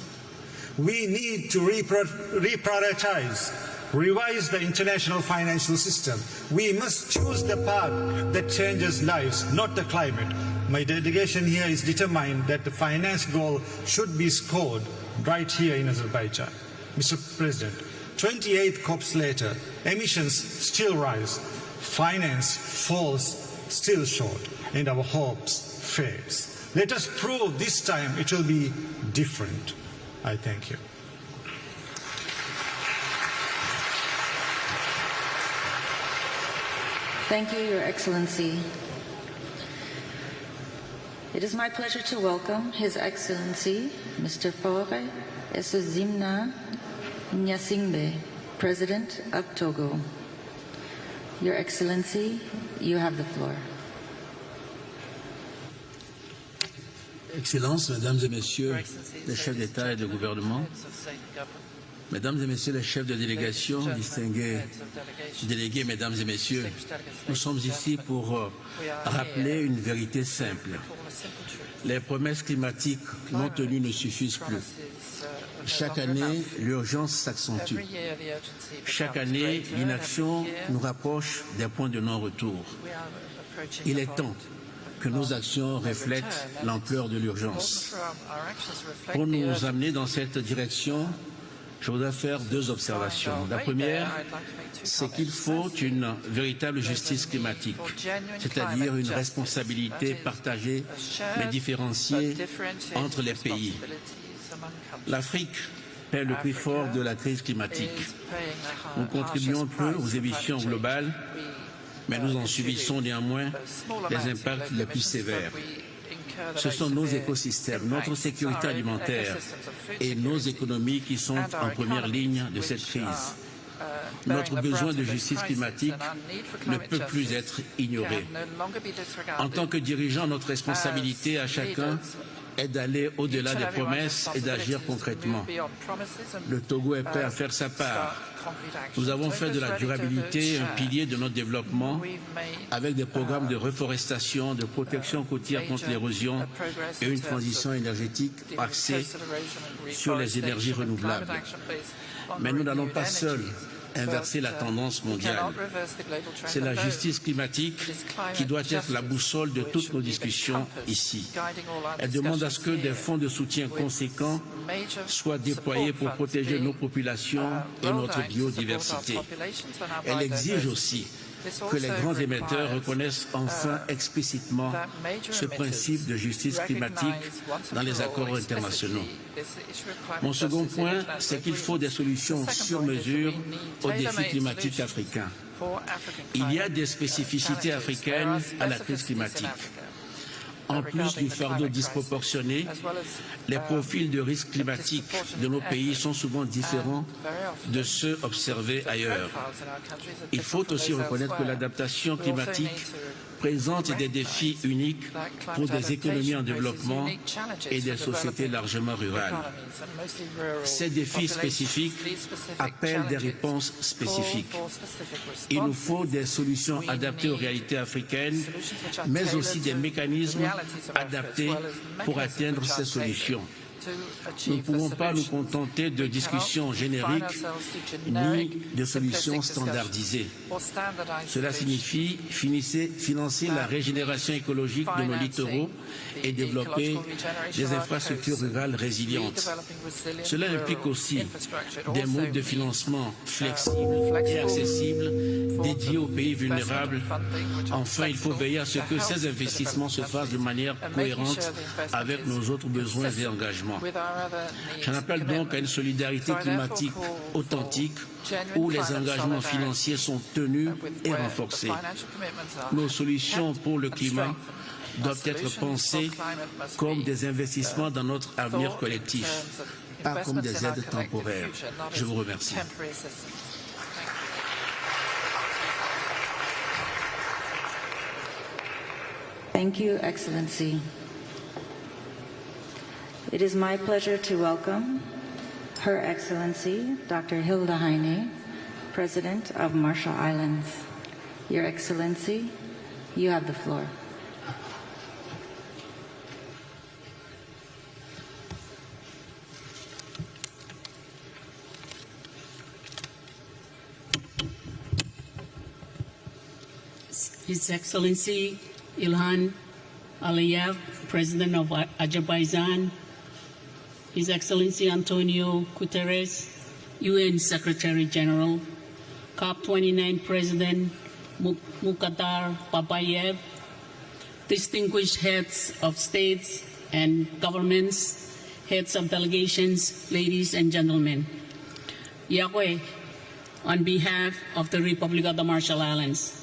We need to reprioritize, revise the international financial system. We must choose the path that changes lives, not the climate. My delegation here is determined that the finance goal should be scored right here in Azerbaijan. Mr. President, 28 COPs later, emissions still rise, finance falls still short, and our hopes fades. Let us prove this time it will be different. I thank you. Thank you, Your Excellency. It is my pleasure to welcome His Excellency, Mr. Faure Essozimna Nyasingbe, President of Togo. Your Excellency, you have the floor. Excellences, Mesdames et Messieurs les chefs d'État et de gouvernement, Mesdames et Messieurs les chefs de délégation, distingués délégués, Mesdames et Messieurs, nous sommes ici pour rappeler une vérité simple. Les promesses climatiques non tenues ne suffisent plus. Chaque année, l'urgence s'accentue. Chaque année, l'inaction nous rapproche des points de non-retour. Il est temps que nos actions reflètent l'ampleur de l'urgence. Pour nous amener dans cette direction, je voudrais faire deux observations. La première, c'est qu'il faut une véritable justice climatique, c'est-à-dire une responsabilité partagée mais différenciée entre les pays. L'Afrique paie le prix fort de la crise climatique. Nous contribuons peu aux émissions globales, mais nous en subissons néanmoins les impacts les plus sévères. Ce sont nos écosystèmes, notre sécurité alimentaire et nos économies qui sont en première ligne de cette crise. Notre besoin de justice climatique ne peut plus être ignoré. En tant que dirigeants, notre responsabilité à chacun est d'aller au-delà des promesses et d'agir concrètement. Le Togo est prêt à faire sa part. Nous avons fait de la durabilité un pilier de notre développement avec des programmes de reforestation, de protection côtière contre l'érosion et une transition énergétique axée sur les énergies renouvelables. Mais nous n'allons pas seuls inverser la tendance mondiale. C'est la justice climatique qui doit être la boussole de toutes nos discussions ici. Elle demande à ce que des fonds de soutien conséquents soient déployés pour protéger nos populations et notre biodiversité. Elle exige aussi que les grands émetteurs reconnaissent enfin explicitement ce principe de justice climatique dans les accords internationaux. Mon second point, c'est qu'il faut des solutions sur mesure aux défis climatiques africains. Il y a des spécificités africaines à la crise climatique. En plus du fardeau disproportionné, les profils de risques climatiques de nos pays sont souvent différents de ceux observés ailleurs. Il faut aussi reconnaître que l'adaptation climatique présente des défis uniques pour des économies en développement et des sociétés largement rurales. Ces défis spécifiques appellent des réponses spécifiques. Il nous faut des solutions adaptées aux réalités africaines, mais aussi des mécanismes adaptés pour atteindre ces solutions. Nous ne pouvons pas nous contenter de discussions génériques ni de solutions standardisées. Cela signifie financer la régénération écologique de nos littoraux et développer des infrastructures rurales résilientes. Cela implique aussi des modes de financement flexibles et accessibles dédiés aux pays vulnérables. Enfin, il faut veiller à ce que ces investissements se fassent de manière cohérente avec nos autres besoins et engagements. J'en appelle donc à une solidarité climatique authentique où les engagements financiers sont tenus et renforcés. Nos solutions pour le climat doivent être pensées comme des investissements dans notre avenir collectif, pas comme des aides temporaires. Je vous remercie. Thank you, Excellency. It is my pleasure to welcome Her Excellency Dr. Hilda Heine, President of Marshall Islands. Your Excellency, you have the floor. His Excellency Ilhan Aliyev, President of Azerbaijan, His Excellency Antonio Guterres, UN Secretary General, COP29 President Mukhtar Babayev, distinguished heads of states and governments, heads of delegations, ladies and gentlemen. Yahweh, on behalf of the Republic of the Marshall Islands,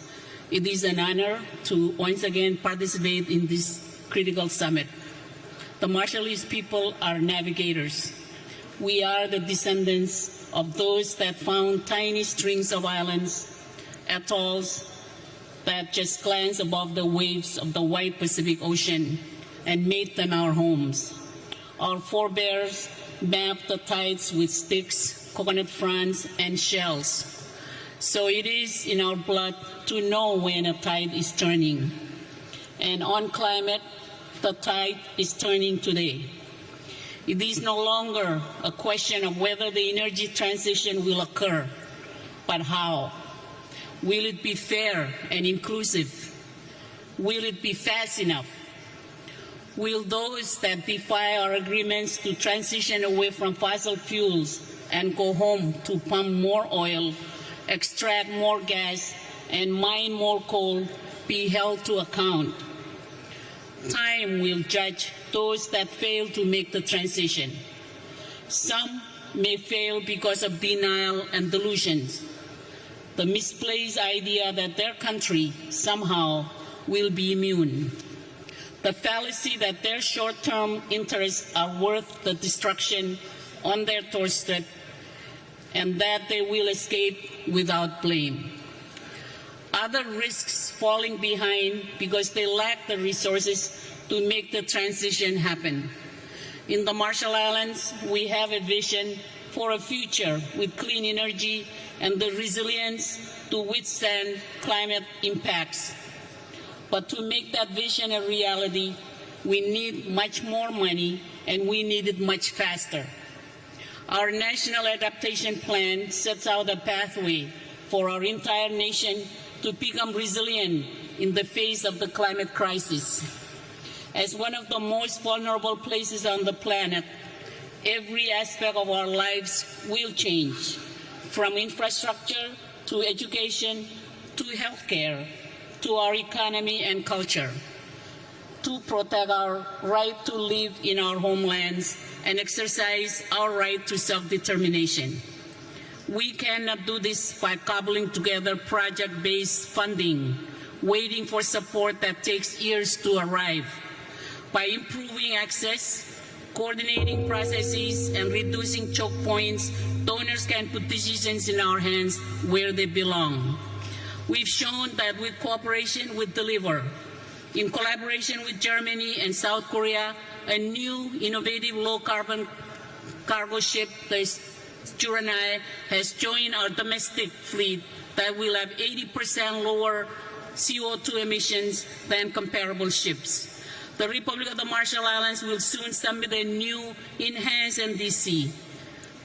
it is an honor to once again participate in this critical summit. The Marshallese people are navigators. We are the descendants of those that found tiny strings of islands, atolls that just glance above the waves of the wide Pacific Ocean and made them our homes. Our forebears mapped the tides with sticks, coconut fronds, and shells. So it is in our blood to know when a tide is turning. And on climate, the tide is turning today. It is no longer a question of whether the energy transition will occur, but how. Will it be fair and inclusive? Will it be fast enough? Will those that defy our agreements to transition away from fossil fuels and go home to pump more oil, extract more gas, and mine more coal be held to account? Time will judge those that fail to make the transition. Some may fail because of denial and delusions. The misplaced idea that their country somehow will be immune. The fallacy that their short-term interests are worth the destruction on their doorstep and that they will escape without blame. Other risks falling behind because they lack the resources to make the transition happen. In the Marshall Islands, we have a vision for a future with clean energy and the resilience to withstand climate impacts. But to make that vision a reality, we need much more money, and we need it much faster. Our National Adaptation Plan sets out a pathway for our entire nation to become resilient in the face of the climate crisis. As one of the most vulnerable places on the planet, every aspect of our lives will change, from infrastructure to education to healthcare to our economy and culture, to protect our right to live in our homelands and exercise our right to self-determination. We cannot do this by cobbling together project-based funding, waiting for support that takes years to arrive. By improving access, coordinating processes, and reducing choke points, donors can put decisions in our hands where they belong. We've shown that with cooperation, we deliver. In collaboration with Germany and South Korea, a new innovative low-carbon cargo ship, the Juranai, has joined our domestic fleet that will have 80% lower CO2 emissions than comparable ships. The Republic of the Marshall Islands will soon submit a new enhanced NDC.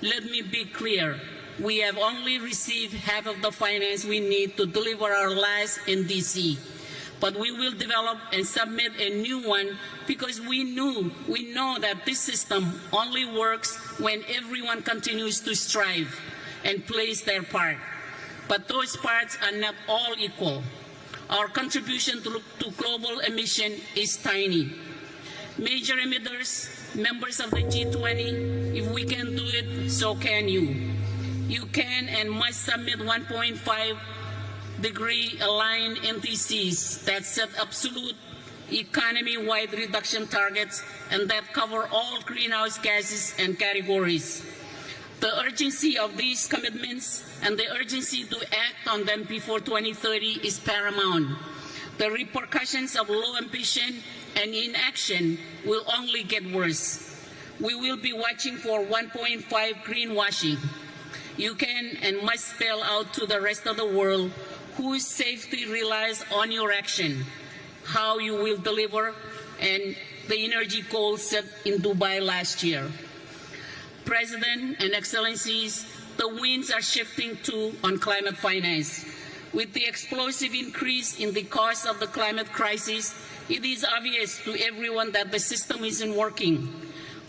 Let me be clear. We have only received half of the finance we need to deliver our last NDC. But we will develop and submit a new one because we know that this system only works when everyone continues to strive and plays their part. But those parts are not all equal. Our contribution to global emission is tiny. Major emitters, members of the G20, if we can do it, so can you. You can and must submit 1.5-degree aligned NDCs that set absolute economy-wide reduction targets and that cover all greenhouse gases and categories. The urgency of these commitments and the urgency to act on them before 2030 is paramount. The repercussions of low ambition and inaction will only get worse. We will be watching for 1.5 greenwashing. You can and must spell out to the rest of the world whose safety relies on your action, how you will deliver, and the energy goals set in Dubai last year. President and Excellencies, the winds are shifting too on climate finance. With the explosive increase in the cost of the climate crisis, it is obvious to everyone that the system isn't working.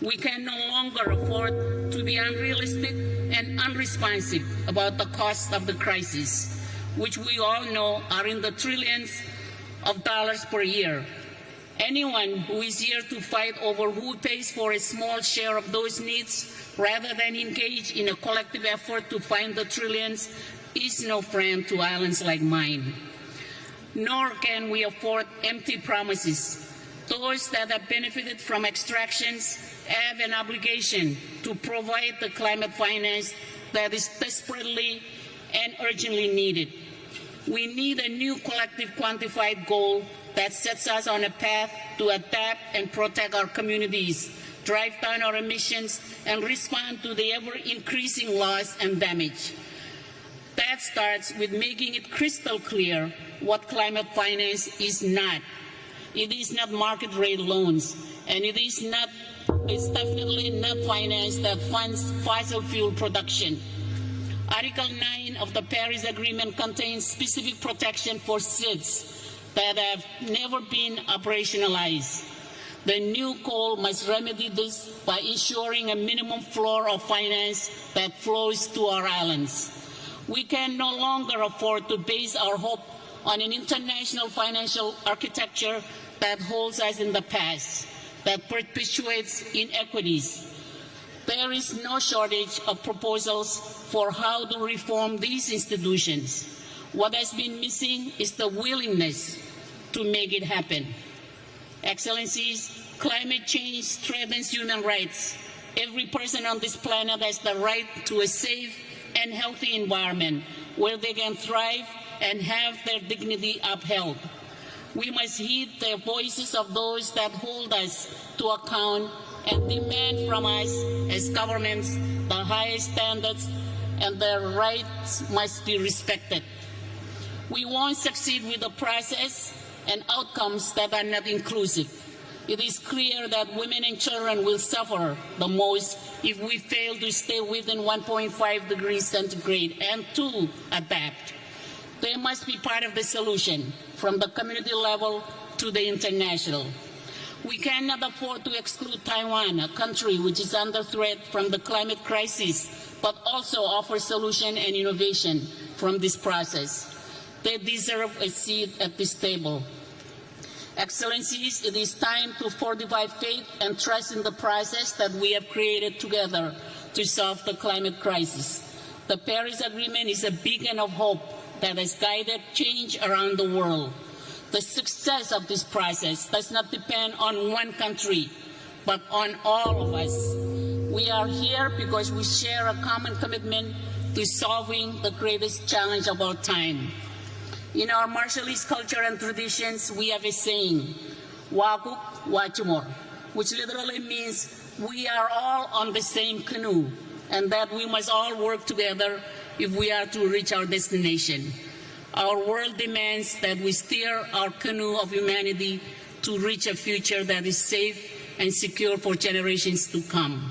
We can no longer afford to be unrealistic and unresponsive about the cost of the crisis, which we all know are in the trillions of dollars per year. Anyone who is here to fight over who pays for a small share of those needs rather than engage in a collective effort to find the trillions is no friend to islands like mine. Nor can we afford empty promises. Those that have benefited from extractions have an obligation to provide the climate finance that is desperately and urgently needed. We need a new collective quantified goal that sets us on a path to adapt and protect our communities, drive down our emissions, and respond to the ever-increasing loss and damage. That starts with making it crystal clear what climate finance is not. It is not market rate loans, and it's definitely not finance that funds fossil fuel production. Article 9 of the Paris Agreement contains specific protection for SIDS that have never been operationalized. The new goal must remedy this by ensuring a minimum floor of finance that flows to our islands. We can no longer afford to base our hope on an international financial architecture that holds us in the past, that perpetuates inequities. There is no shortage of proposals for how to reform these institutions. What has been missing is the willingness to make it happen. Excellencies, climate change threatens human rights. Every person on this planet has the right to a safe and healthy environment where they can thrive and have their dignity upheld. We must heed the voices of those that hold us to account and demand from us as governments the highest standards, and their rights must be respected. We won't succeed with a process and outcomes that are not inclusive. It is clear that women and children will suffer the most if we fail to stay within 1.5 degrees centigrade and to adapt. They must be part of the solution from the community level to the international. We cannot afford to exclude Taiwan, a country which is under threat from the climate crisis, but also offers solution and innovation from this process. They deserve a seat at this table. Excellencies, it is time to fortify faith and trust in the process that we have created together to solve the climate crisis. The Paris Agreement is a beacon of hope that has guided change around the world. The success of this process does not depend on one country, but on all of us. We are here because we share a common commitment to solving the greatest challenge of our time. In our Marshallese culture and traditions, we have a saying, "Wakuk Wachimor," which literally means we are all on the same canoe, and that we must all work together if we are to reach our destination. Our world demands that we steer our canoe of humanity to reach a future that is safe and secure for generations to come.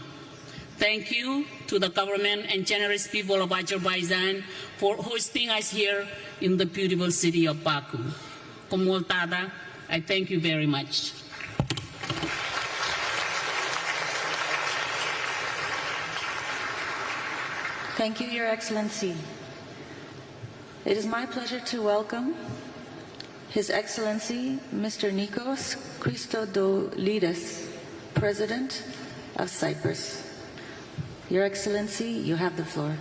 Thank you to the government and generous people of Azerbaijan for hosting us here in the beautiful city of Baku. Komoltada, I thank you very much. Thank you, Your Excellency. It is my pleasure to welcome His Excellency Mr. Nikos Christodoulidis, President of Cyprus. Your Excellency, you have the floor.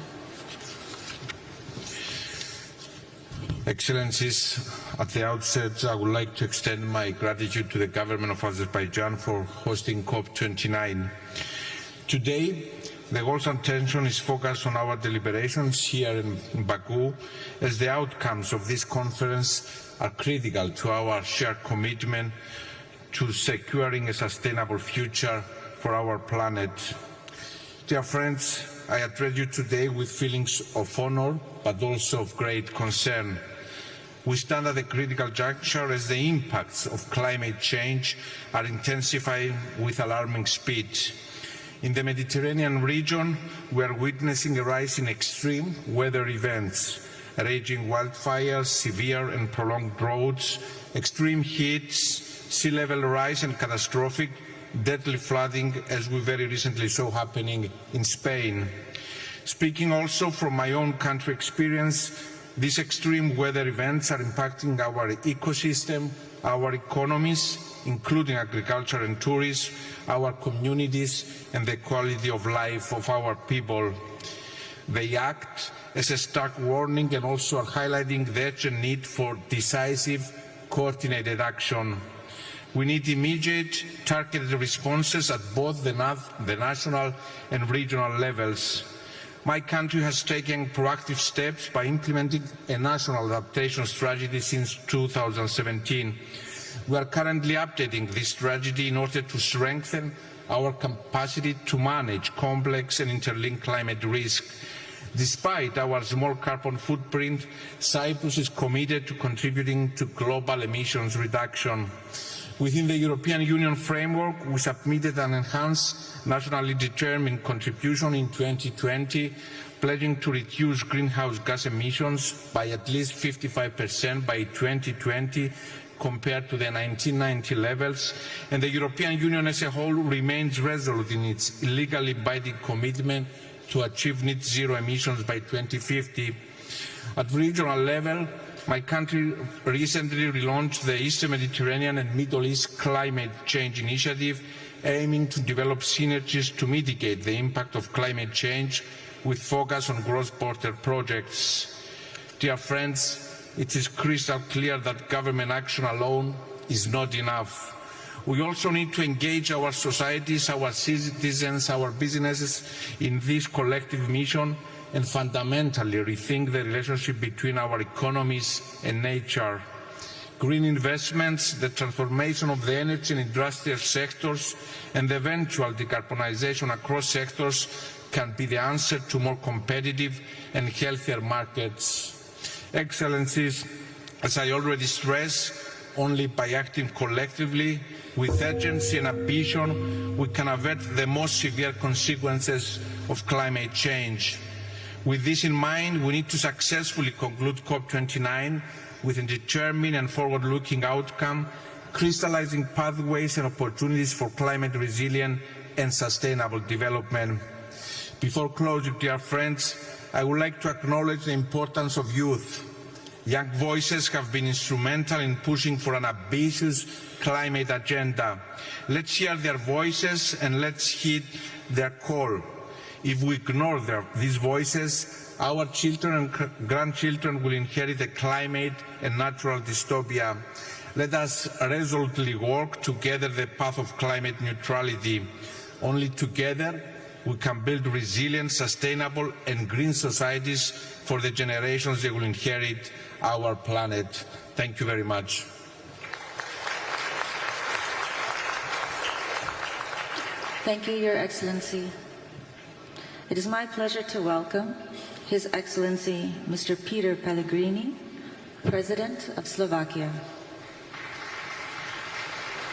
Excellencies, at the outset, I would like to extend my gratitude to the government of Azerbaijan for hosting COP29. Today, the world's attention is focused on our deliberations here in Baku, as the outcomes of this conference are critical to our shared commitment to securing a sustainable future for our planet. Dear friends, I address you today with feelings of honor, but also of great concern. We stand at a critical juncture as the impacts of climate change are intensifying with alarming speed. In the Mediterranean region, we are witnessing a rise in extreme weather events, raging wildfires, severe and prolonged droughts, extreme heats, sea level rise and catastrophic, deadly flooding, as we very recently saw happening in Spain. Speaking also from my own country experience, these extreme weather events are impacting our ecosystem, our economies, including agriculture and tourism, our communities, and the quality of life of our people. They act as a stark warning and also are highlighting the urgent need for decisive, coordinated action. We need immediate, targeted responses at both the national and regional levels. My country has taken proactive steps by implementing a national adaptation strategy since 2017. We are currently updating this strategy in order to strengthen our capacity to manage complex and interlinked climate risk. Despite our small carbon footprint, Cyprus is committed to contributing to global emissions reduction. Within the European Union framework, we submitted an enhanced nationally determined contribution in 2020, pledging to reduce greenhouse gas emissions by at least 55% by 2020 compared to the 1990 levels, and the European Union as a whole remains resolute in its legally binding commitment to achieve net zero emissions by 2050. At regional level, my country recently relaunched the Eastern Mediterranean and Middle East Climate Change Initiative, aiming to develop synergies to mitigate the impact of climate change with focus on cross-border projects. Dear friends, it is crystal clear that government action alone is not enough. We also need to engage our societies, our citizens, our businesses in this collective mission and fundamentally rethink the relationship between our economies and nature. Green investments, the transformation of the energy and industrial sectors, and the eventual decarbonization across sectors can be the answer to more competitive and healthier markets. Excellencies, as I already stressed, only by acting collectively with urgency and ambition we can avert the most severe consequences of climate change. With this in mind, we need to successfully conclude COP29 with a determined and forward-looking outcome, crystallizing pathways and opportunities for climate resilient and sustainable development. Before closing, dear friends, I would like to acknowledge the importance of youth. Young voices have been instrumental in pushing for an ambitious climate agenda. Let's hear their voices and let's heed their call. If we ignore these voices, our children and grandchildren will inherit a climate and natural dystopia. Let us resolutely walk together the path of climate neutrality. Only together we can build resilient, sustainable and green societies for the generations that will inherit our planet. Thank you very much. Thank you, Your Excellency. It is my pleasure to welcome His Excellency Mr. Peter Pellegrini, President of Slovakia.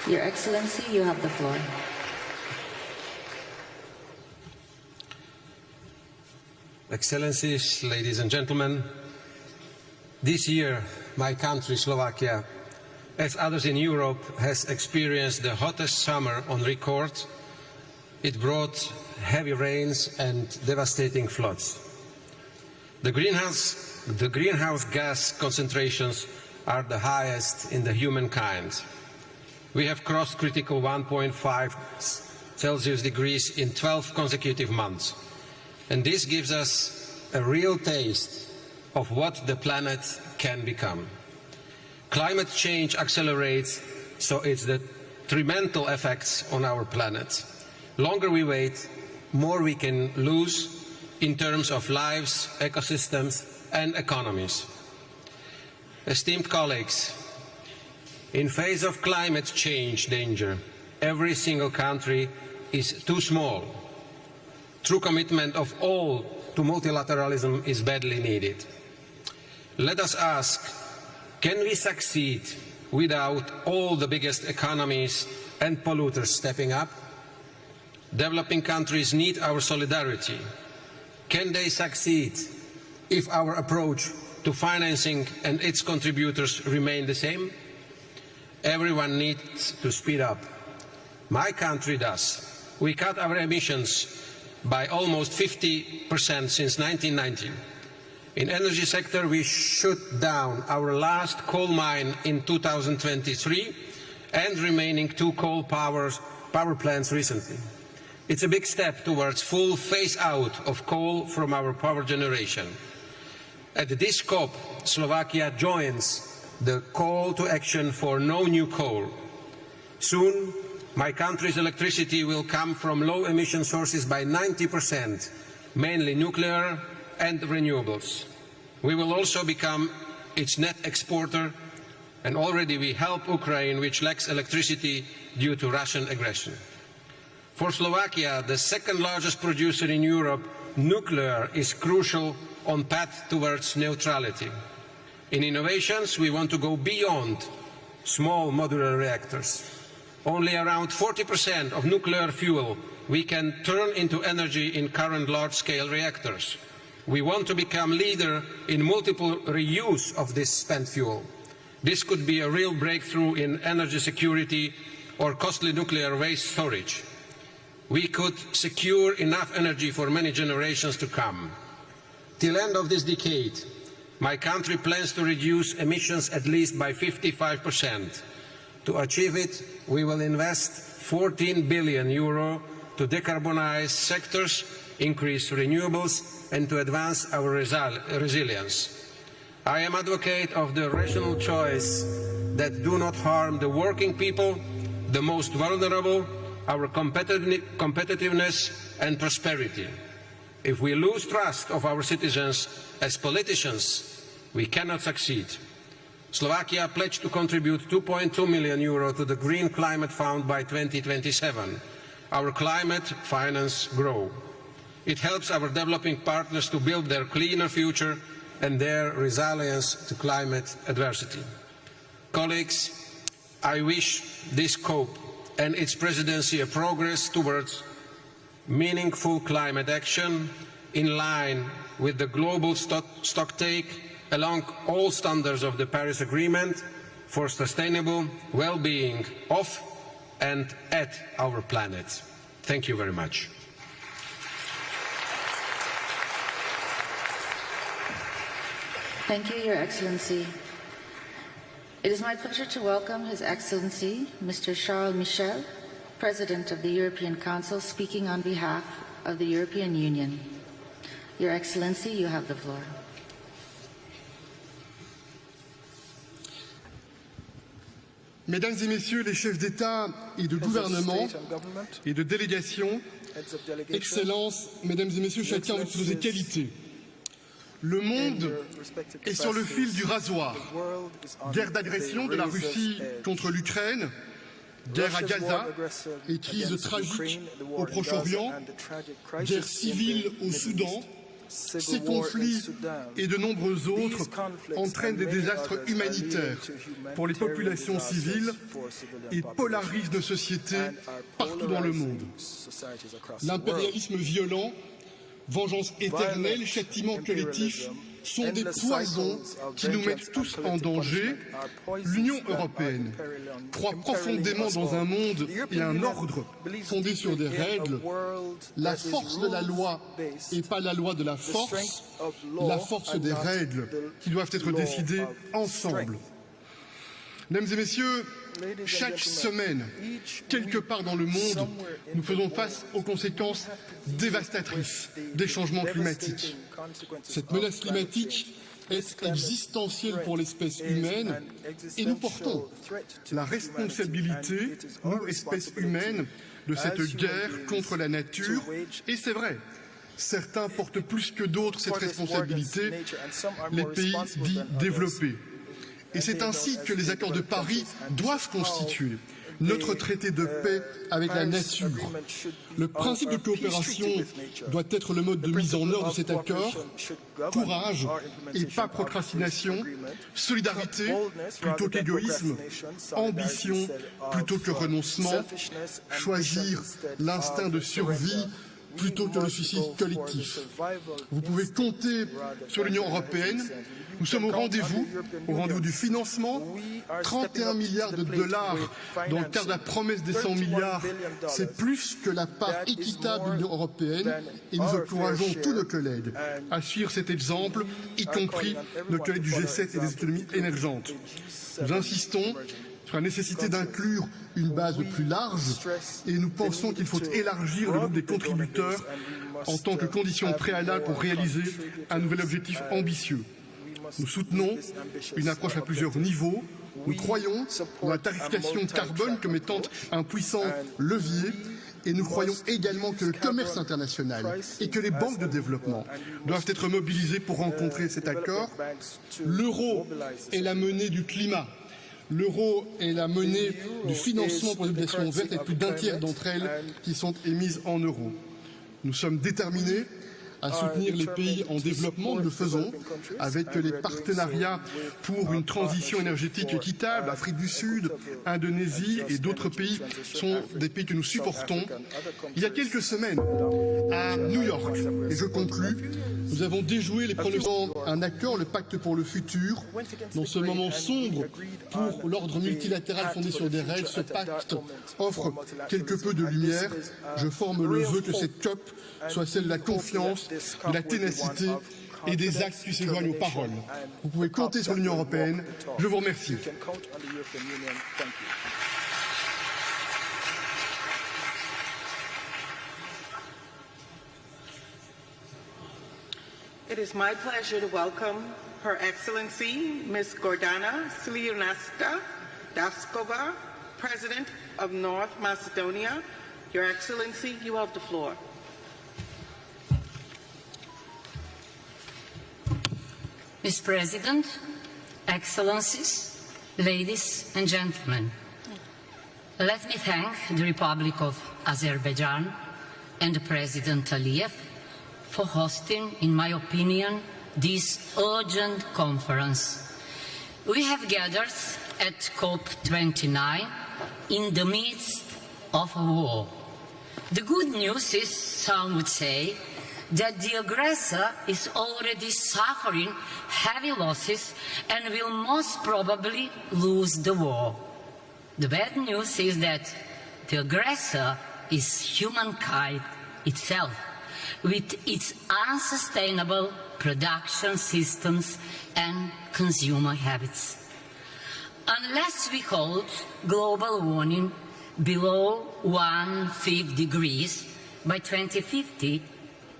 Your Excellency, you have the floor. Excellencies, ladies and gentlemen, this year my country, Slovakia, as others in Europe, has experienced the hottest summer on record. It brought heavy rains and devastating floods. The greenhouse gas concentrations are the highest in the humankind. We have crossed critical 1.5 Celsius degrees in 12 consecutive months. And this gives us a real taste of what the planet can become. Climate change accelerates, so it's the detrimental effects on our planet. Longer we wait, more we can lose in terms of lives, ecosystems and economies. Esteemed colleagues, in face of climate change danger, every single country is too small. True commitment of all to multilateralism is badly needed. Let us ask, can we succeed without all the biggest economies and polluters stepping up? Developing countries need our solidarity. Can they succeed if our approach to financing and its contributors remain the same? Everyone needs to speed up. My country does. We cut our emissions by almost 50% since 1990. In the energy sector, we shut down our last coal mine in 2023 and remaining 2 coal power plants recently. It's a big step towards full phase-out of coal from our power generation. At this COP, Slovakia joins the call to action for no new coal. Soon, my country's electricity will come from low-emission sources by 90%, mainly nuclear and renewables. We will also become its net exporter, and already we help Ukraine, which lacks electricity due to Russian aggression. For Slovakia, the second largest producer in Europe, nuclear is crucial on path towards neutrality. In innovations, we want to go beyond small modular reactors. Only around 40% of nuclear fuel we can turn into energy in current large-scale reactors. We want to become leader in multiple reuse of this spent fuel. This could be a real breakthrough in energy security or costly nuclear waste storage. We could secure enough energy for many generations to come. Till the end of this decade, my country plans to reduce emissions at least by 55%. To achieve it, we will invest 14 billion euro to decarbonize sectors, increase renewables, and to advance our resilience. I am an advocate of the rational choice that do not harm the working people, the most vulnerable, our competitiveness and prosperity. If we lose trust of our citizens as politicians, we cannot succeed. Slovakia pledged to contribute 2.2 million euro to the Green Climate Fund by 2027. Our climate finance grow. It helps our developing partners to build their cleaner future and their resilience to climate adversity. Colleagues, I wish this COP and its presidency a progress towards meaningful climate action in line with the global stocktake along all standards of the Paris Agreement for sustainable well-being of and at our planet. Thank you very much. Thank you, Your Excellency. It is my pleasure to welcome His Excellency, Mr. Charles Michel, President of the European Council, speaking on behalf of the European Union. Your Excellency, you have the floor. Mesdames et Messieurs les chefs d'État et de gouvernement et de délégation, Excellences, Mesdames et Messieurs, chacun de vos qualités, le monde est sur le fil du rasoir. Guerre d'agression de la Russie contre l'Ukraine, guerre à Gaza et crise tragique au Proche-Orient, guerre civile au Soudan. Ces conflits et de nombreux autres entraînent des désastres humanitaires pour les populations civiles et polarisent nos sociétés partout dans le monde. L'impérialisme violent, vengeance éternelle, châtiment collectif sont des poisons qui nous mettent tous en danger. L'Union européenne croit profondément dans un monde et un ordre fondé sur des règles. La force de la loi et pas la loi de la force des règles qui doivent être décidées ensemble. Mesdames et messieurs, chaque semaine, quelque part dans le monde, nous faisons face aux conséquences dévastatrices des changements climatiques. Cette menace climatique est existentielle pour l'espèce humaine et nous portons la responsabilité, nous, espèces humaines, de cette guerre contre la nature. Et c'est vrai, certains portent plus que d'autres cette responsabilité, les pays dits développés. Et c'est ainsi que les accords de Paris doivent constituer notre traité de paix avec la nature. Le principe de coopération doit être le mode de mise en œuvre de cet accord. Courage et pas procrastination, solidarité plutôt qu'égoïsme, ambition plutôt que renoncement, choisir l'instinct de survie plutôt que le suicide collectif. Vous pouvez compter sur l'Union européenne. Nous sommes au rendez-vous du financement. 31 milliards de dollars dans le cadre de la promesse des 100 milliards. C'est plus que la part équitable de l'Union européenne et nous encourageons tous nos collègues à suivre cet exemple, y compris nos collègues du G7 et des économies émergentes. Nous insistons sur la nécessité d'inclure une base plus large et nous pensons qu'il faut élargir le groupe des contributeurs en tant que condition préalable pour réaliser un nouvel objectif ambitieux. Nous soutenons une approche à plusieurs niveaux. Nous croyons dans la tarification carbone comme étant un puissant levier et nous croyons également que le commerce international et que les banques de développement doivent être mobilisées pour rencontrer cet accord. L'euro est la monnaie du climat. L'euro est la monnaie du financement pour les obligations vertes et plus d'un tiers d'entre elles qui sont émises en euros. Nous sommes déterminés à soutenir les pays en développement. Nous le faisons avec les partenariats pour une transition énergétique équitable. Afrique du Sud, Indonésie et d'autres pays sont des pays que nous supportons. Il y a quelques semaines, à New York, et je conclus, nous avons déjoué les pronostics un accord, le pacte pour le futur. Dans ce moment sombre pour l'ordre multilatéral fondé sur des règles, ce pacte offre quelque peu de lumière. Je forme le vœu que cette COP soit celle de la confiance, de la ténacité et des actes qui se joignent aux paroles. Vous pouvez compter sur l'Union européenne. Je vous remercie. It is my pleasure to welcome Her Excellency Ms. Gordana Sliunska Daskova, President of North Macedonia. Your Excellency, you have the floor. Mr. President, Excellencies, ladies and gentlemen, let me thank the Republic of Azerbaijan and President Aliyev for hosting, in my opinion, this urgent conference. We have gathered at COP29 in the midst of a war. The good news is, some would say, that the aggressor is already suffering heavy losses and will most probably lose the war. The bad news is that the aggressor is humankind itself, with its unsustainable production systems and consumer habits. Unless we hold global warming below 1.5 degrees by 2050,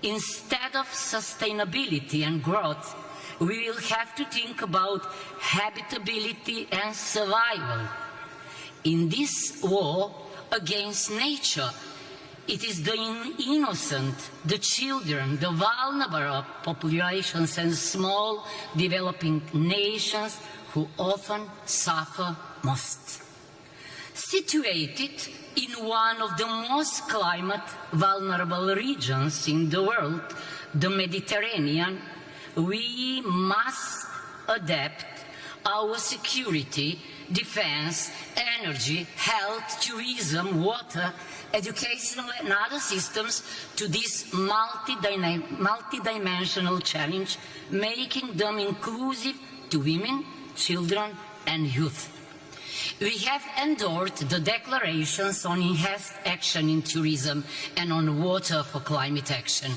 instead of sustainability and growth, we will have to think about habitability and survival. In this war against nature, it is the innocent, the children, the vulnerable populations and small developing nations who often suffer most. Situated in one of the most climate vulnerable regions in the world, the Mediterranean, we must adapt our security, defense, energy, health, tourism, water, educational and other systems to this multidimensional challenge, making them inclusive to women, children and youth. We have endorsed the declarations on enhanced action in tourism and on water for climate action.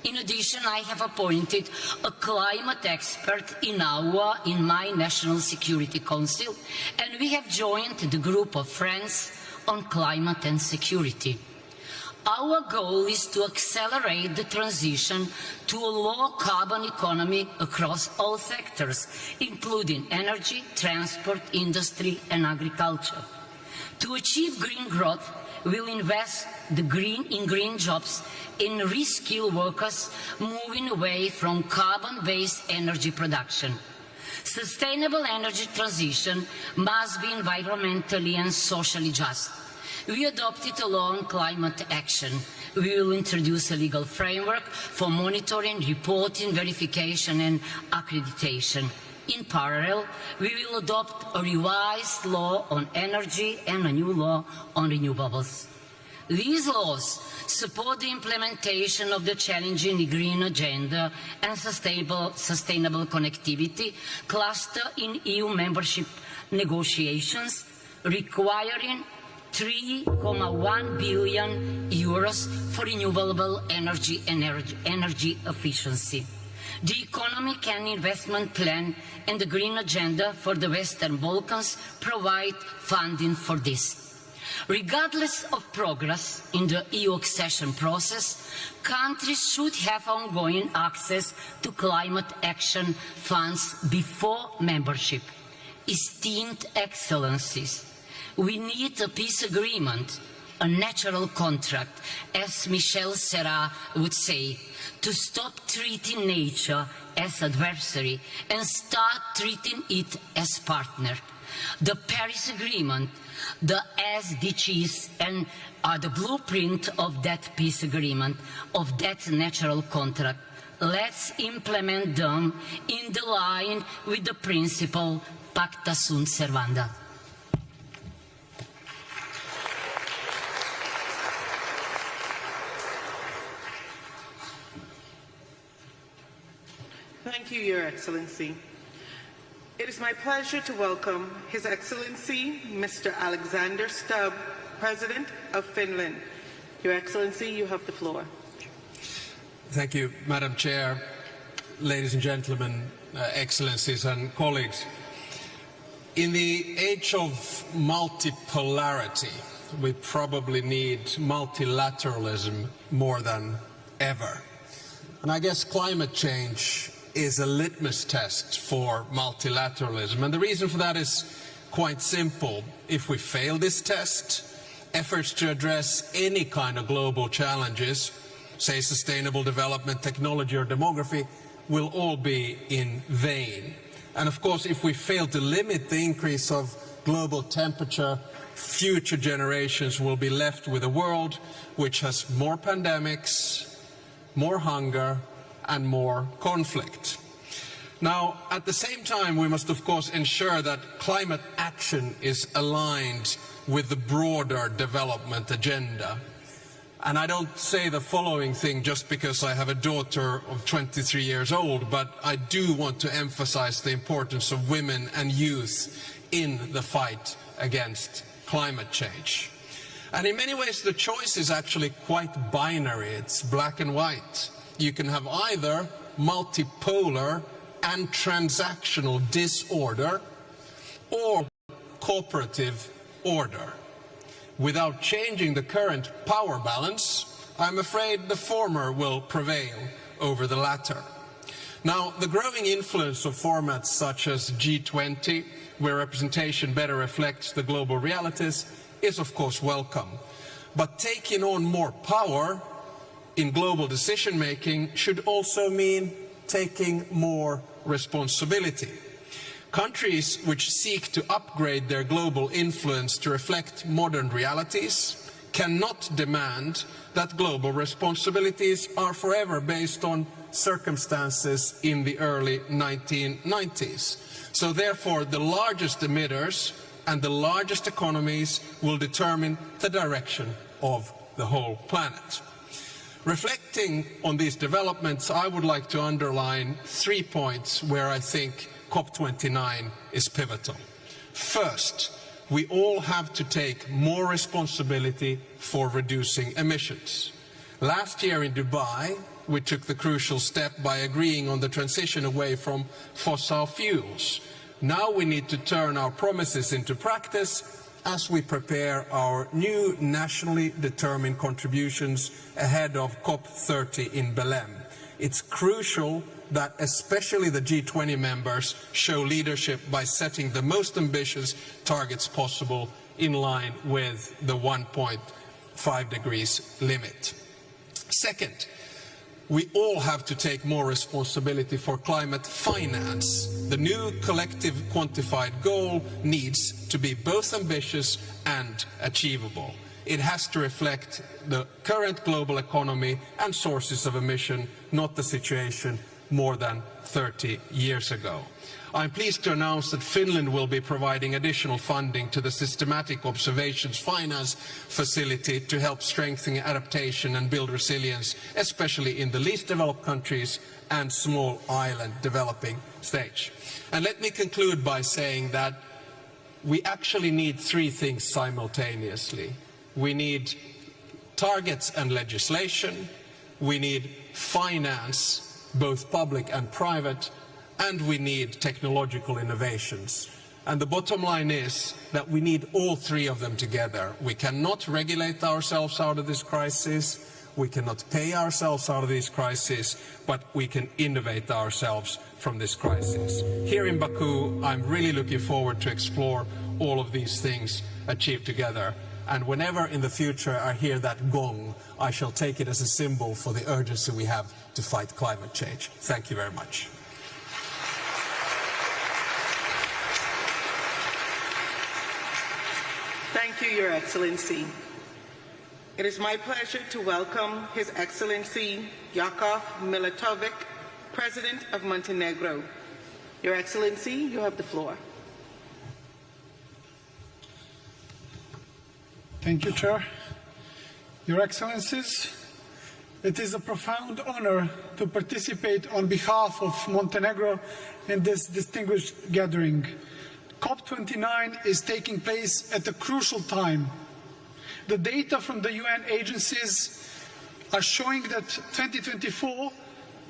In addition, I have appointed a climate expert in my National Security Council, and we have joined the group of friends on climate and security. Our goal is to accelerate the transition to a low-carbon economy across all sectors, including energy, transport, industry and agriculture. To achieve green growth, we will invest in green jobs, in reskill workers, moving away from carbon-based energy production. Sustainable energy transition must be environmentally and socially just. We adopted a long climate action. We will introduce a legal framework for monitoring, reporting, verification and accreditation. In parallel, we will adopt a revised law on energy and a new law on renewables. These laws support the implementation of the challenging green agenda and sustainable connectivity cluster in EU membership negotiations, requiring €3.1 billion for renewable energy and energy efficiency. The economic and investment plan and the green agenda for the Western Balkans provide funding for this. Regardless of progress in the EU accession process, countries should have ongoing access to climate action funds before membership. Esteemed Excellencies, we need a peace agreement, a natural contract, as Michel Serra would say, to stop treating nature as adversary and start treating it as partner. The Paris Agreement, the SDGs, and are the blueprint of that peace agreement, of that natural contract. Let's implement them in the line with the principle Pacta sunt servanda. Thank you, Your Excellency. It is my pleasure to welcome His Excellency, Mr. Alexander Stubb, President of Finland. Your Excellency, you have the floor. Thank you, Madam Chair, ladies and gentlemen, Excellencies and colleagues. In the age of multipolarity, we probably need multilateralism more than ever. And I guess climate change is a litmus test for multilateralism. And the reason for that is quite simple. If we fail this test, efforts to address any kind of global challenges, say sustainable development, technology or demography, will all be in vain. And of course, if we fail to limit the increase of global temperature, future generations will be left with a world which has more pandemics, more hunger and more conflict. Now, at the same time, we must of course ensure that climate action is aligned with the broader development agenda. And I don't say the following thing just because I have a daughter of 23 years old, but I do want to emphasize the importance of women and youth in the fight against climate change. And in many ways, the choice is actually quite binary. It's black and white. You can have either multipolar and transactional disorder or cooperative order. Without changing the current power balance, I'm afraid the former will prevail over the latter. Now, the growing influence of formats such as G20, where representation better reflects the global realities, is of course welcome. But taking on more power in global decision-making should also mean taking more responsibility. Countries which seek to upgrade their global influence to reflect modern realities cannot demand that global responsibilities are forever based on circumstances in the early 1990s. So therefore, the largest emitters and the largest economies will determine the direction of the whole planet. Reflecting on these developments, I would like to underline 3 points where I think COP29 is pivotal. First, we all have to take more responsibility for reducing emissions. Last year in Dubai, we took the crucial step by agreeing on the transition away from fossil fuels. Now we need to turn our promises into practice as we prepare our new nationally determined contributions ahead of COP30 in Belém. It's crucial that especially the G20 members show leadership by setting the most ambitious targets possible in line with the 1.5 degrees limit. Second, we all have to take more responsibility for climate finance. The new collective quantified goal needs to be both ambitious and achievable. It has to reflect the current global economy and sources of emission, not the situation more than 30 years ago. I'm pleased to announce that Finland will be providing additional funding to the Systematic Observations Finance Facility to help strengthen adaptation and build resilience, especially in the least developed countries and small island developing stage. And let me conclude by saying that we actually need 3 things simultaneously. We need targets and legislation, we need finance, both public and private, and we need technological innovations. And the bottom line is that we need all 3 of them together. We cannot regulate ourselves out of this crisis, we cannot pay ourselves out of this crisis, but we can innovate ourselves from this crisis. Here in Baku, I'm really looking forward to explore all of these things achieved together. And whenever in the future I hear that gong, I shall take it as a symbol for the urgency we have to fight climate change. Thank you very much. Thank you, Your Excellency. It is my pleasure to welcome His Excellency Jakov Milatovic, President of Montenegro. Your Excellency, you have the floor. Thank you, Chair. Your Excellencies, it is a profound honor to participate on behalf of Montenegro in this distinguished gathering. COP29 is taking place at a crucial time. The data from the UN agencies are showing that 2024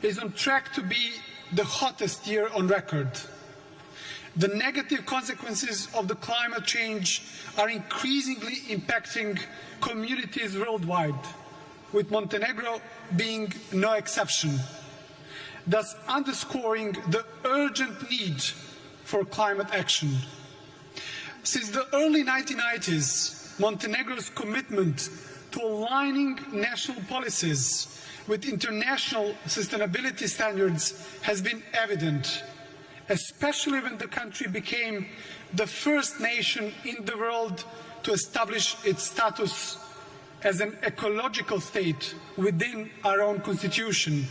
is on track to be the hottest year on record. The negative consequences of the climate change are increasingly impacting communities worldwide, with Montenegro being no exception. thus underscoring the urgent need for climate action. Since the early 1990s, Montenegro's commitment to aligning national policies with international sustainability standards has been evident, especially when the country became the first nation in the world to establish its status as an ecological state within our own constitution,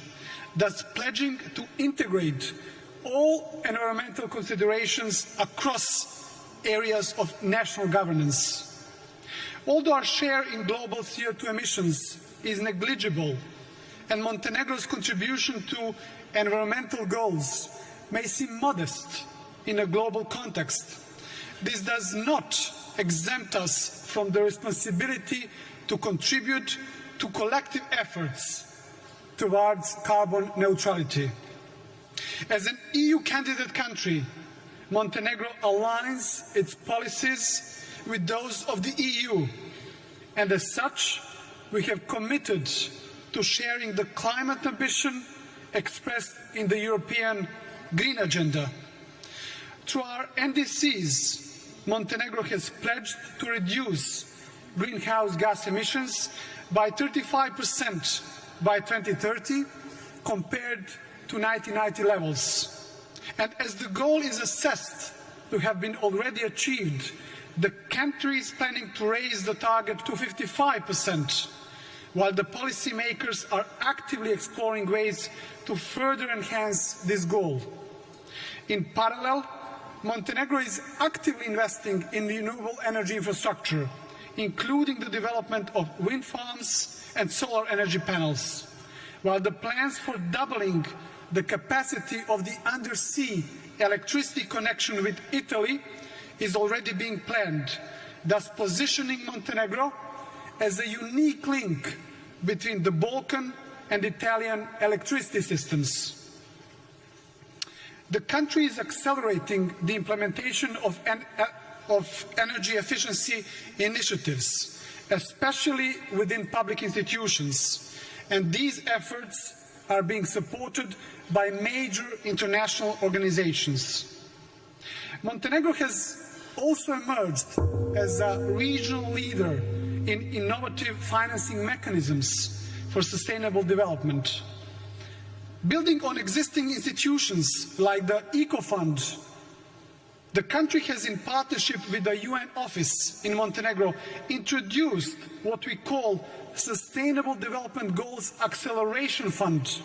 thus pledging to integrate all environmental considerations across areas of national governance. Although our share in global CO2 emissions is negligible, and Montenegro's contribution to environmental goals may seem modest in a global context, this does not exempt us from the responsibility to contribute to collective efforts towards carbon neutrality. As an EU candidate country, Montenegro aligns its policies with those of the EU, and as such, we have committed to sharing the climate ambition expressed in the European Green Agenda. Through our NDCs, Montenegro has pledged to reduce greenhouse gas emissions by 35% by 2030 compared to 1990 levels. And as the goal is assessed to have been already achieved, the country is planning to raise the target to 55%, while the policymakers are actively exploring ways to further enhance this goal. In parallel, Montenegro is actively investing in renewable energy infrastructure, including the development of wind farms and solar energy panels, while the plans for doubling the capacity of the undersea electricity connection with Italy is already being planned, thus positioning Montenegro as a unique link between the Balkan and Italian electricity systems. The country is accelerating the implementation of energy efficiency initiatives, especially within public institutions, and these efforts are being supported by major international organizations. Montenegro has also emerged as a regional leader in innovative financing mechanisms for sustainable development. Building on existing institutions like the Eco Fund, the country has, in partnership with the UN office in Montenegro, introduced what we call Sustainable Development Goals Acceleration Fund,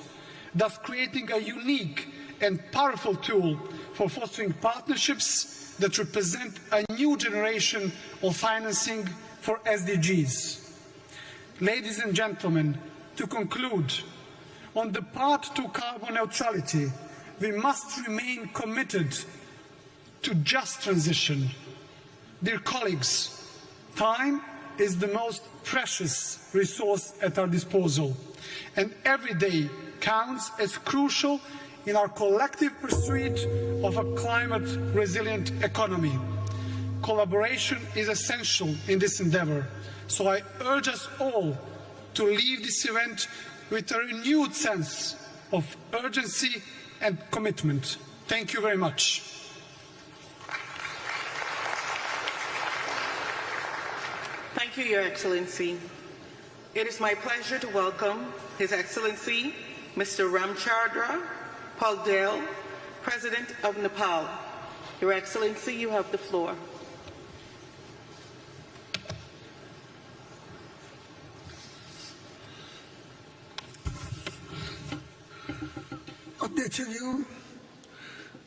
thus creating a unique and powerful tool for fostering partnerships that represent a new generation of financing for SDGs. Ladies and gentlemen, to conclude, on the path to carbon neutrality, we must remain committed to just transition. Dear colleagues, time is the most precious resource at our disposal, and every day counts as crucial in our collective pursuit of a climate-resilient economy. Collaboration is essential in this endeavor, so I urge us all to leave this event with a renewed sense of urgency and commitment. Thank you very much. Thank you, Your Excellency. It is my pleasure to welcome His Excellency, Mr. Ramchandra Paldel, President of Nepal. Your Excellency, you have the floor.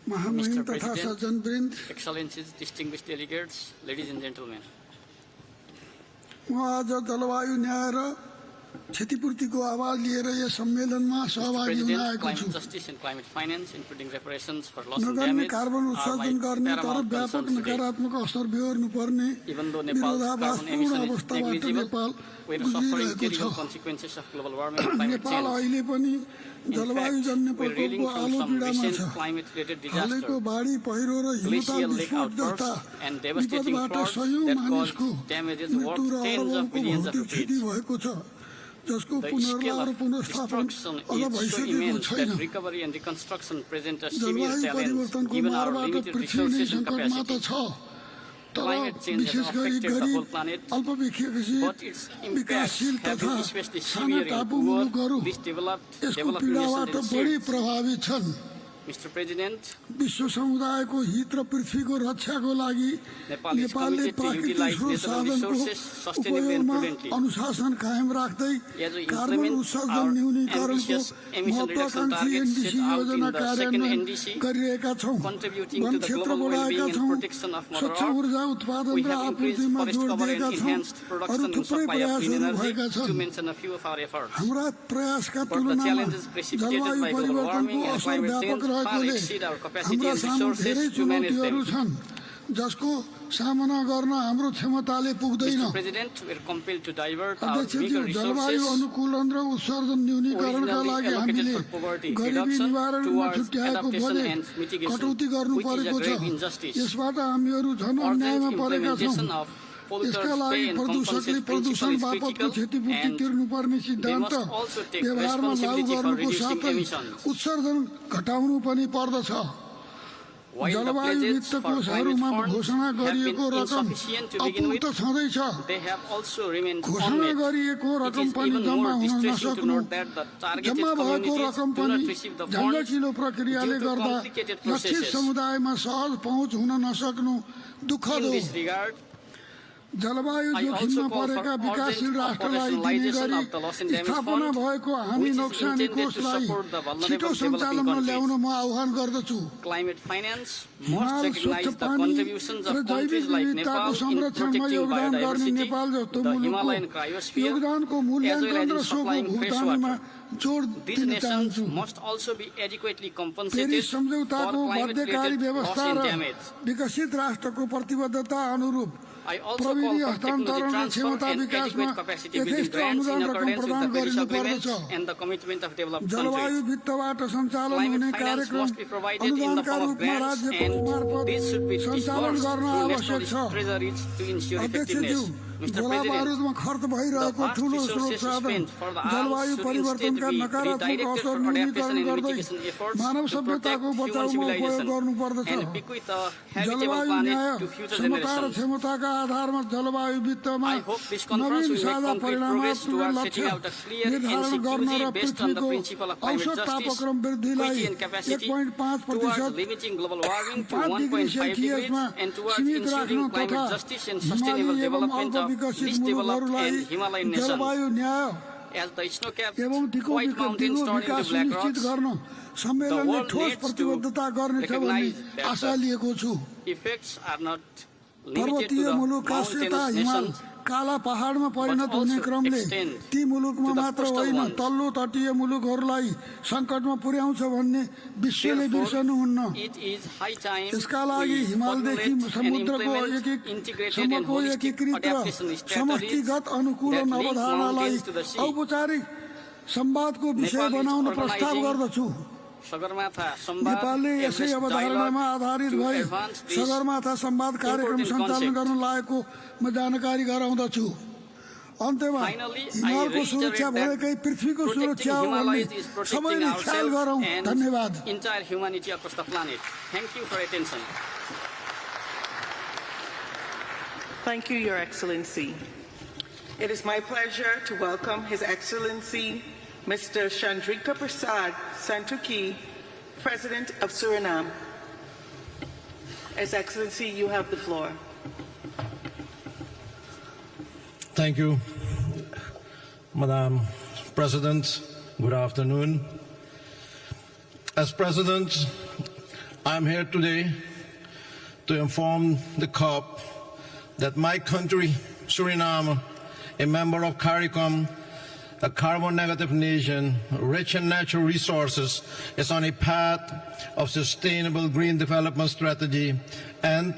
Mr. President, Excellencies, distinguished delegates, ladies and gentlemen. Mr. President, climate justice and climate finance, including reparations for loss and damage, are my paramount concerns today. Even though Nepal's carbon emission is negligible, we are suffering terrible consequences of global warming and climate change. In fact, we are reeling from some recent climate-related disasters, glacial lake outbursts, and devastating floods that caused damages worth tens of billions of rupees. The scale of destruction is so immense that recovery and reconstruction present a severe challenge given our limited resources and capacity. Climate change has affected the whole planet, but its impacts have been especially severe in poor, least developed, developing nations and Mr. President, विश्व समुदायको हित र पृथ्वीको रक्षाको लागि नेपालले प्राकृतिक स्रोत साधनको उपयोगमा अनुशासन कायम राख्दै कार्बन उत्सर्जन न्यूनीकरणको महत्त्वाकांक्षी एनडीसी योजना कार्यान्वयन गरिरहेका छौं। वन क्षेत्र बढाएका छौं, स्वच्छ ऊर्जा उत्पादन र आपूर्तिमा जोड दिएका छौं। अरु थुप्रै प्रयासहरू भएका छन्। हाम्रा प्रयासका तुलनामा जलवायु परिवर्तनको असर व्यापक रहेकोले हाम्रा सामु धेरै चुनौतीहरू छन् जसको सामना गर्न हाम्रो क्षमताले पुग्दैन। अध्यक्षज्यू, जलवायु अनुकूलन र उत्सर्जन न्यूनीकरणका लागि हामीले गरिबी निवारणमा छुट्याएको बजेट कटौती गर्नु परेको छ। यसबाट हामीहरू झन् अन्यायमा परेका छौं। यसका लागि प्रदूषकले प्रदूषण बापतको क्षतिपूर्ति तिर्नुपर्ने सिद्धान्त व्यवहारमा लागू गर्नुको साथै उत्सर्जन घटाउनु पनि पर्दछ। जलवायु वित्त कोषहरूमा घोषणा गरिएको रकम अपूर्त छँदैछ। घोषणा गरिएको रकम पनि जम्मा हुन नसक्नु, जम्मा भएको रकम पनि झन्डचिलो प्रक्रियाले गर्दा लक्षित समुदायमा सहज पहुँच हुन नसक्नु दुःखद हो। जलवायु जोखिममा परेका विकासशील राष्ट्रलाई दिने गरी स्थापना भएको हानि नोक्सानी कोषलाई छिटो सञ्चालनमा ल्याउन म आह्वान गर्दछु। हिमाल, स्वच्छ पानी र जैविक विविधताको संरक्षणमा योगदान गर्ने नेपाल जस्तो मुलुकको योगदानको मूल्याङ्कन र सोको भुक्तानीमा जोड दिन चाहन्छु। पेरिस सम्झौताको बाध्यकारी व्यवस्था र विकसित राष्ट्रको प्रतिबद्धता अनुरूप प्रविधि हस्तान्तरण र क्षमता विकासमा यथेष्ट अनुदान रकम प्रदान गरिनु पर्दछ। जलवायु वित्तबाट सञ्चालन हुने कार्यक्रम अनुदानका रूपमा राज्यको मार्फत सञ्चालन गर्न आवश्यक छ। अध्यक्षज्यू, गोला बारुदमा खर्च भइरहेको ठूलो स्रोत साधन जलवायु परिवर्तनका नकारात्मक असर न्यूनीकरण गर्दै मानव सभ्यताको बचाउमा उपयोग गर्नुपर्दछ। जलवायु न्याय, समता र क्षमताका आधारमा जलवायु वित्तमा नवीन साझा परिणामात्मक लक्ष्य निर्धारण गर्न र पृथ्वीको औसत तापक्रम वृद्धिलाई 1.5%, 5 डिग्री सेल्सियसमा सीमित राख्न तथा हिमाली एवं अल्प विकसित मुलुकहरूलाई जलवायु न्याय एवं दिगो विकास सुनिश्चित गर्न सम्मेलनले ठोस प्रतिबद्धता गर्नेछ भन्ने आशा लिएको छु। पर्वतीय मुलुक काश्यता हिमाल काला पहाडमा परिणत हुने क्रमले ती मुलुकमा मात्र होइन तल्लो तटीय मुलुकहरूलाई सङ्कटमा पुर्याउँछ भन्ने विश्वले बिर्सनुहुन्न। यसका लागि हिमालदेखि समुद्रको सम्मको एकीकृत र समष्टिगत अनुकूलन अवधारणालाई औपचारिक संवादको विषय बनाउन प्रस्ताव गर्दछु। नेपालले यसै अवधारणामा आधारित भई सगरमाथा संवाद कार्यक्रम सञ्चालन गर्न लागेको म जानकारी गराउँदछु। अन्त्यमा हिमालको सुरक्षा भनेकै पृथ्वीको सुरक्षा हो भन्ने सबैले ख्याल गरौँ। धन्यवाद। Thank you, Your Excellency. It is my pleasure to welcome His Excellency Mr. Chandrika Prasad Santokhi, President of Suriname. His Excellency, you have the floor. Thank you, Madam President. Good afternoon. As President, I'm here today to inform the COP that my country, Suriname, a member of CARICOM, a carbon-negative nation, rich in natural resources, is on a path of sustainable green development strategy and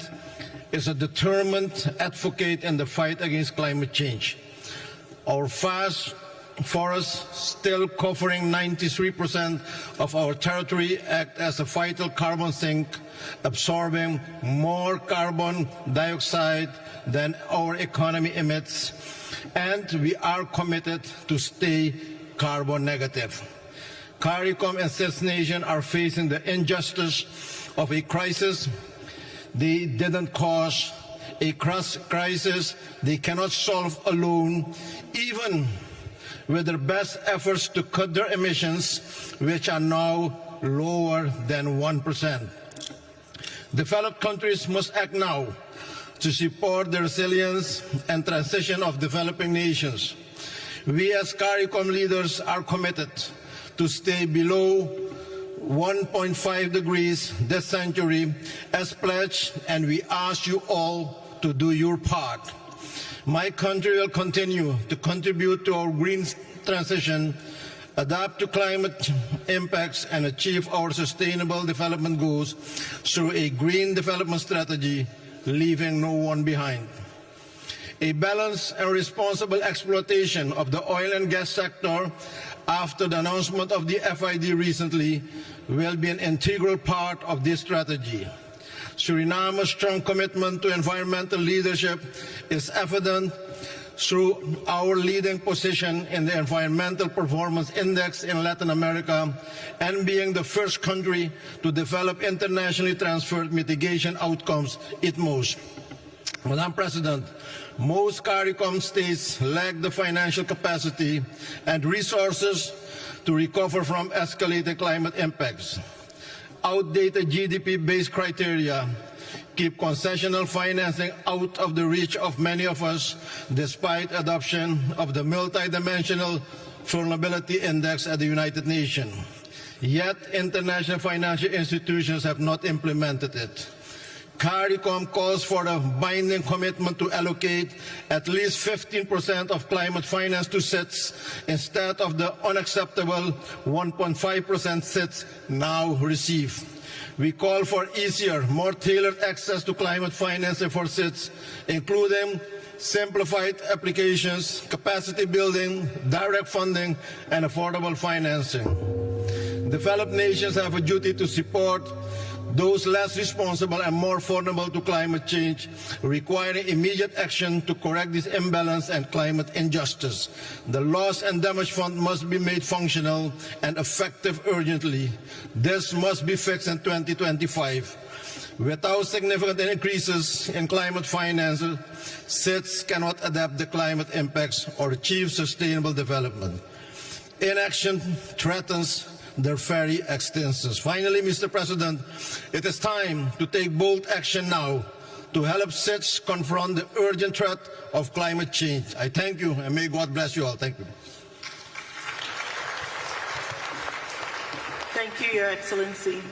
is a determined advocate in the fight against climate change. Our fast forests, still covering 93% of our territory, act as a vital carbon sink, absorbing more carbon dioxide than our economy emits, and we are committed to stay carbon negative. CARICOM and 6 nations are facing the injustice of a crisis they didn't cause, a crisis they cannot solve alone, even with their best efforts to cut their emissions, which are now lower than 1%. Developed countries must act now to support the resilience and transition of developing nations. We as CARICOM leaders are committed to stay below 1.5 degrees this century as pledged, and we ask you all to do your part. My country will continue to contribute to our green transition, adapt to climate impacts, and achieve our sustainable development goals through a green development strategy, leaving no one behind. A balanced and responsible exploitation of the oil and gas sector after the announcement of the FID recently will be an integral part of this strategy. Suriname's strong commitment to environmental leadership is evident through our leading position in the Environmental Performance Index in Latin America and being the first country to develop internationally transferred mitigation outcomes ITMOs. Madam President, most CARICOM states lack the financial capacity and resources to recover from escalating climate impacts. Outdated GDP-based criteria keep concessional financing out of the reach of many of us, despite adoption of the multidimensional vulnerability index at the United Nations. Yet international financial institutions have not implemented it. CARICOM calls for a binding commitment to allocate at least 15% of climate finance to SITs instead of the unacceptable 1.5% SITs now receive. We call for easier, more tailored access to climate financing for SITs, including simplified applications, capacity building, direct funding, and affordable financing. Developed nations have a duty to support those less responsible and more vulnerable to climate change, requiring immediate action to correct this imbalance and climate injustice. The Loss and Damage Fund must be made functional and effective urgently. This must be fixed in 2025. Without significant increases in climate finance, SITs cannot adapt the climate impacts or achieve sustainable development. Inaction threatens their very existence. Finally, Mr. President, it is time to take bold action now to help SITs confront the urgent threat of climate change. I thank you, and may God bless you all. Thank you. Thank you, Your Excellency.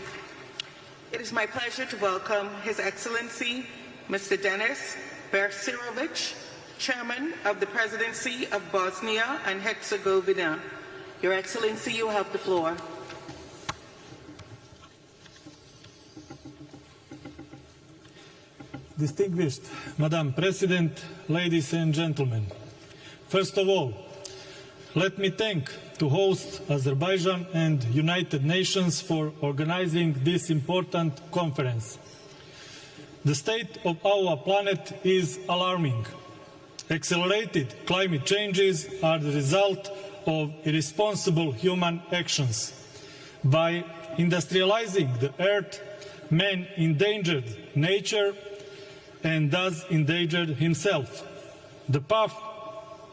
It is my pleasure to welcome His Excellency, Mr. Denis Bersirovic, Chairman of the Presidency of Bosnia and Herzegovina. Your Excellency, you have the floor. Distinguished Madam President, ladies and gentlemen, first of all, let me thank to host Azerbaijan and United Nations for organizing this important conference. The state of our planet is alarming. Accelerated climate changes are the result of irresponsible human actions. By industrializing the earth, man endangered nature and thus endangered himself. The path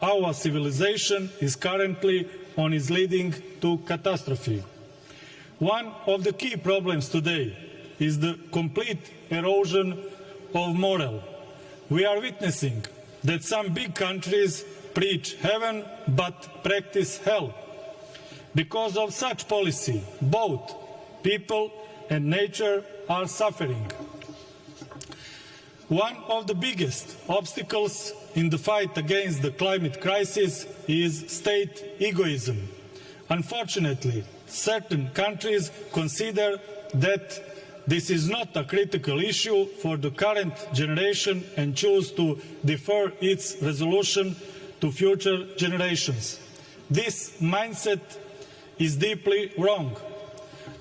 our civilization is currently on is leading to catastrophe. One of the key problems today is the complete erosion of moral. We are witnessing that some big countries preach heaven but practice hell. Because of such policy, both people and nature are suffering. One of the biggest obstacles in the fight against the climate crisis is state egoism. Unfortunately, certain countries consider that this is not a critical issue for the current generation and choose to defer its resolution to future generations. This mindset is deeply wrong.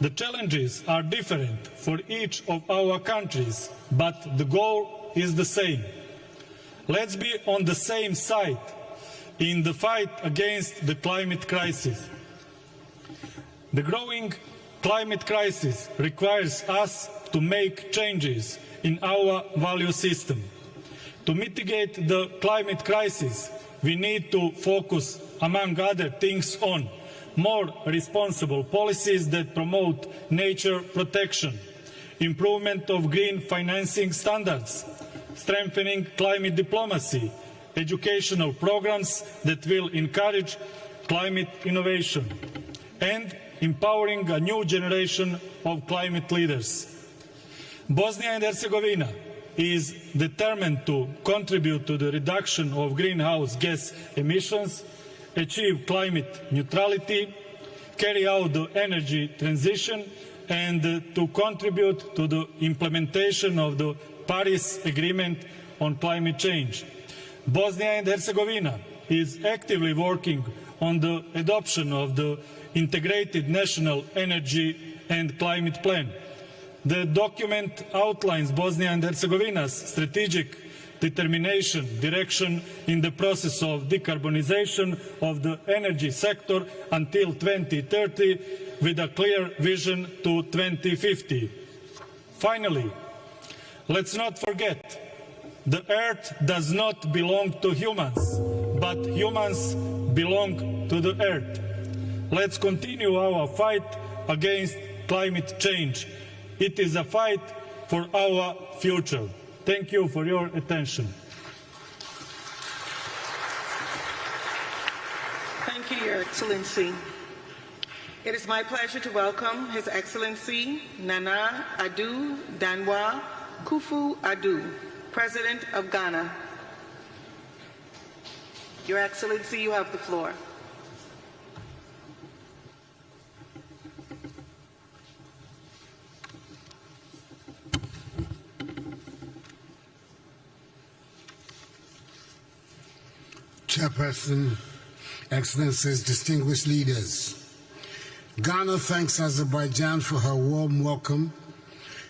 The challenges are different for each of our countries, but the goal is the same. Let's be on the same side in the fight against the climate crisis. The growing climate crisis requires us to make changes in our value system. To mitigate the climate crisis, we need to focus, among other things, on more responsible policies that promote nature protection, improvement of green financing standards, strengthening climate diplomacy, educational programs that will encourage climate innovation, and empowering a new generation of climate leaders. Bosnia and Herzegovina is determined to contribute to the reduction of greenhouse gas emissions, achieve climate neutrality, carry out the energy transition, and to contribute to the implementation of the Paris Agreement on climate change. Bosnia and Herzegovina is actively working on the adoption of the Integrated National Energy and Climate Plan. The document outlines Bosnia and Herzegovina's strategic determination, direction in the process of decarbonization of the energy sector until 2030, with a clear vision to 2050. Finally, let's not forget, the earth does not belong to humans, but humans belong to the earth. Let's continue our fight against climate change. It is a fight for our future. Thank you for your attention. Thank you, Your Excellency. It is my pleasure to welcome His Excellency Nana Addo Danwa Kufu-Addo, President of Ghana. Your Excellency, you have the floor. Chairperson, Excellencies, distinguished leaders, Ghana thanks Azerbaijan for her warm welcome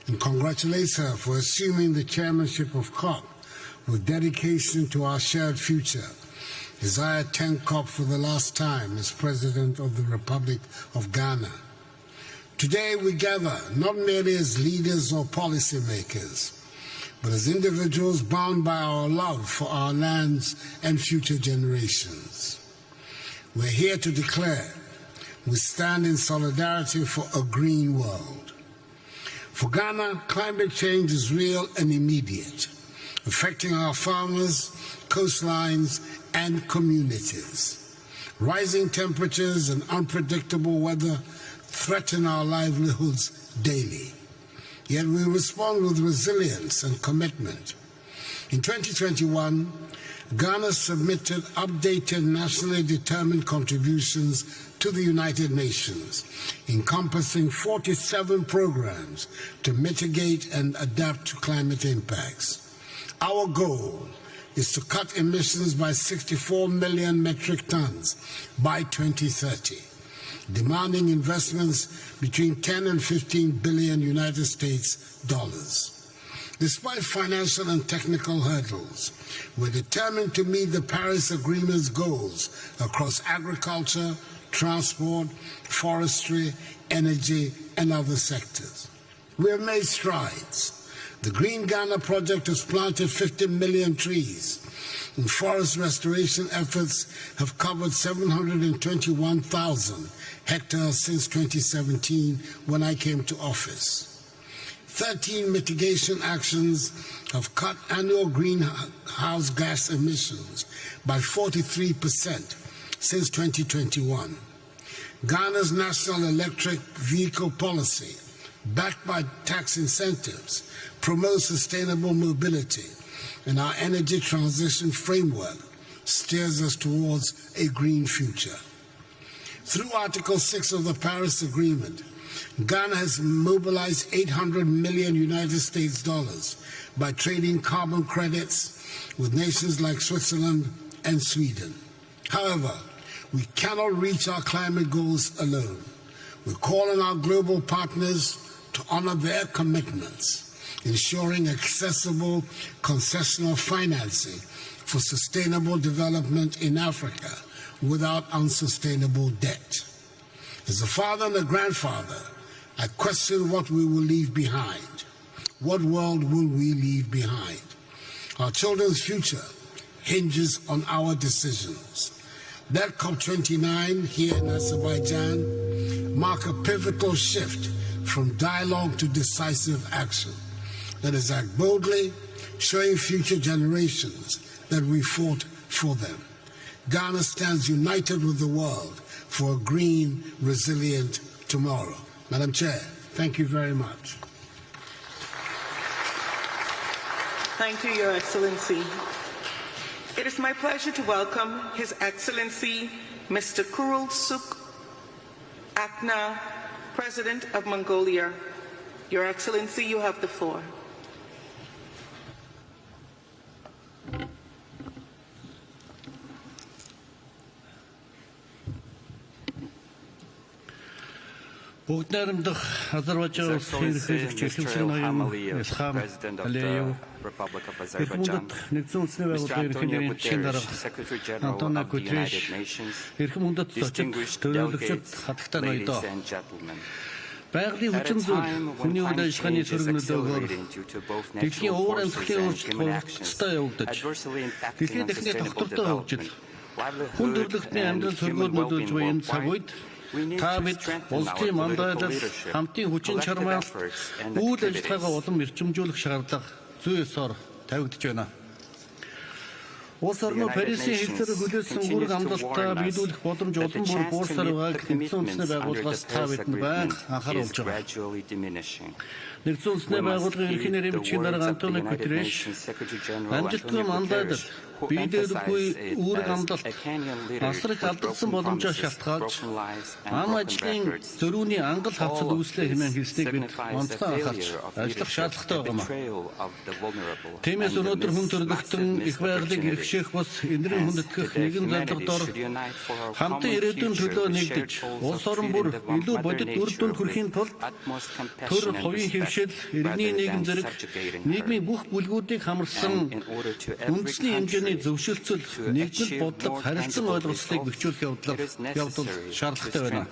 and congratulates her for assuming the chairmanship of COP with dedication to our shared future, as I attend COP for the last time as President of the Republic of Ghana. Today we gather not merely as leaders or policymakers, but as individuals bound by our love for our lands and future generations. We're here to declare we stand in solidarity for a green world. For Ghana, climate change is real and immediate, affecting our farmers, coastlines, and communities. Rising temperatures and unpredictable weather threaten our livelihoods daily. Yet we respond with resilience and commitment. In 2021, Ghana submitted updated nationally determined contributions to the United Nations, encompassing 47 programs to mitigate and adapt to climate impacts. Our goal is to cut emissions by 64 million metric tons by 2030. Demanding investments between 10 and 15 billion United States dollars. Despite financial and technical hurdles, we're determined to meet the Paris Agreement's goals across agriculture, transport, forestry, energy, and other sectors. We have made strides. The Green Ghana project has planted 50 million trees, and forest restoration efforts have covered 721,000 hectares since 2017 when I came to office. 13 mitigation actions have cut annual greenhouse gas emissions by 43% since 2021. Ghana's national electric vehicle policy, backed by tax incentives, promotes sustainable mobility, and our energy transition framework steers us towards a green future. Through Article 6 of the Paris Agreement, Ghana has mobilized 800 million United States dollars by trading carbon credits with nations like Switzerland and Sweden. However, We cannot reach our climate goals alone. We call on our global partners to honor their commitments, ensuring accessible concessional financing for sustainable development in Africa without unsustainable debt. As a father and a grandfather, I question what we will leave behind. What world will we leave behind? Our children's future hinges on our decisions. That COP29 here in Azerbaijan mark a pivotal shift from dialogue to decisive action. Let us act boldly, showing future generations that we fought for them. Ghana stands united with the world for a green, resilient tomorrow. Madam Chair, thank you very much. Thank you, Your Excellency. It is my pleasure to welcome His Excellency Mr. Kurul Suk Akna, President of Mongolia. Your Excellency, you have the floor. Бүгд найрамдах Азербайджан улсын ерөнхийлөгч Элхэмсрийн ноён Илхам Алиев, Эрхэмүндэт нэгдсэн үндэсний байгууллагын ерөнхий нэрийн дарга Антонио Гутерриш, Эрхэмүндэт зочин төлөөлөгчид хатагтай ноёдоо. Байгалийн хүчин зүйл хүний үйл ажиллагааны цэрэг нөлөөгөөр дэлхийн уур амьсгалын өөрчлөлт хурцтай явагдаж, дэлхийн техникийн тогтвортой хөгжил, хүн төрөлхтний амьдрал цэргүүд нөлөөлж буй энэ цаг үед та бид улсын мандатаар хамтын хүчин чармаал үйл ажиллагаагаа улам эрчимжүүлэх шаардлага зүй ёсоор тавигдж байна. Улс орны Парисын хэлцээр хүлээсэн үүрэг амлалтаа биелүүлэх боломж улам бүр буурсаар байгааг нэгдсэн үндэсний байгууллагаас та бидэнд байнга анхааруулж байгаа. Нэгдсэн үндэсний байгууллагын ерөнхий нэрийн бичгийн дарга Антонио Гутерриш амжилтгүй мандатаар биелүүлэхгүй үүрэг амлалт асар их алдагдсан боломжоо шалтгаалж ам ажлын зөрүүний ангал хавцад үүслэх хэмээн хэлснийг бид онцгой анхаарч ажиллах шаардлагатай байна. Тиймээс өнөөдөр хүн төрөлхтөн их байгалыг эрхшээх бас энэрийн хүндэтгэх нэгэн зорилгодоор хамтан ирээдүйн төлөө нэгдэж улс орон бүр илүү бодит үр дүнд хүрэхийн тулд төр хувийн хөвшил, иргэний нийгэм зэрэг нийгмийн бүх бүлгүүдийг хамарсан үндэсний хэмжээний зөвшөлтсөл нэгдэл бодлого харилцан ойлголцлыг бэхжүүлэх явдал шаардлагатай байна.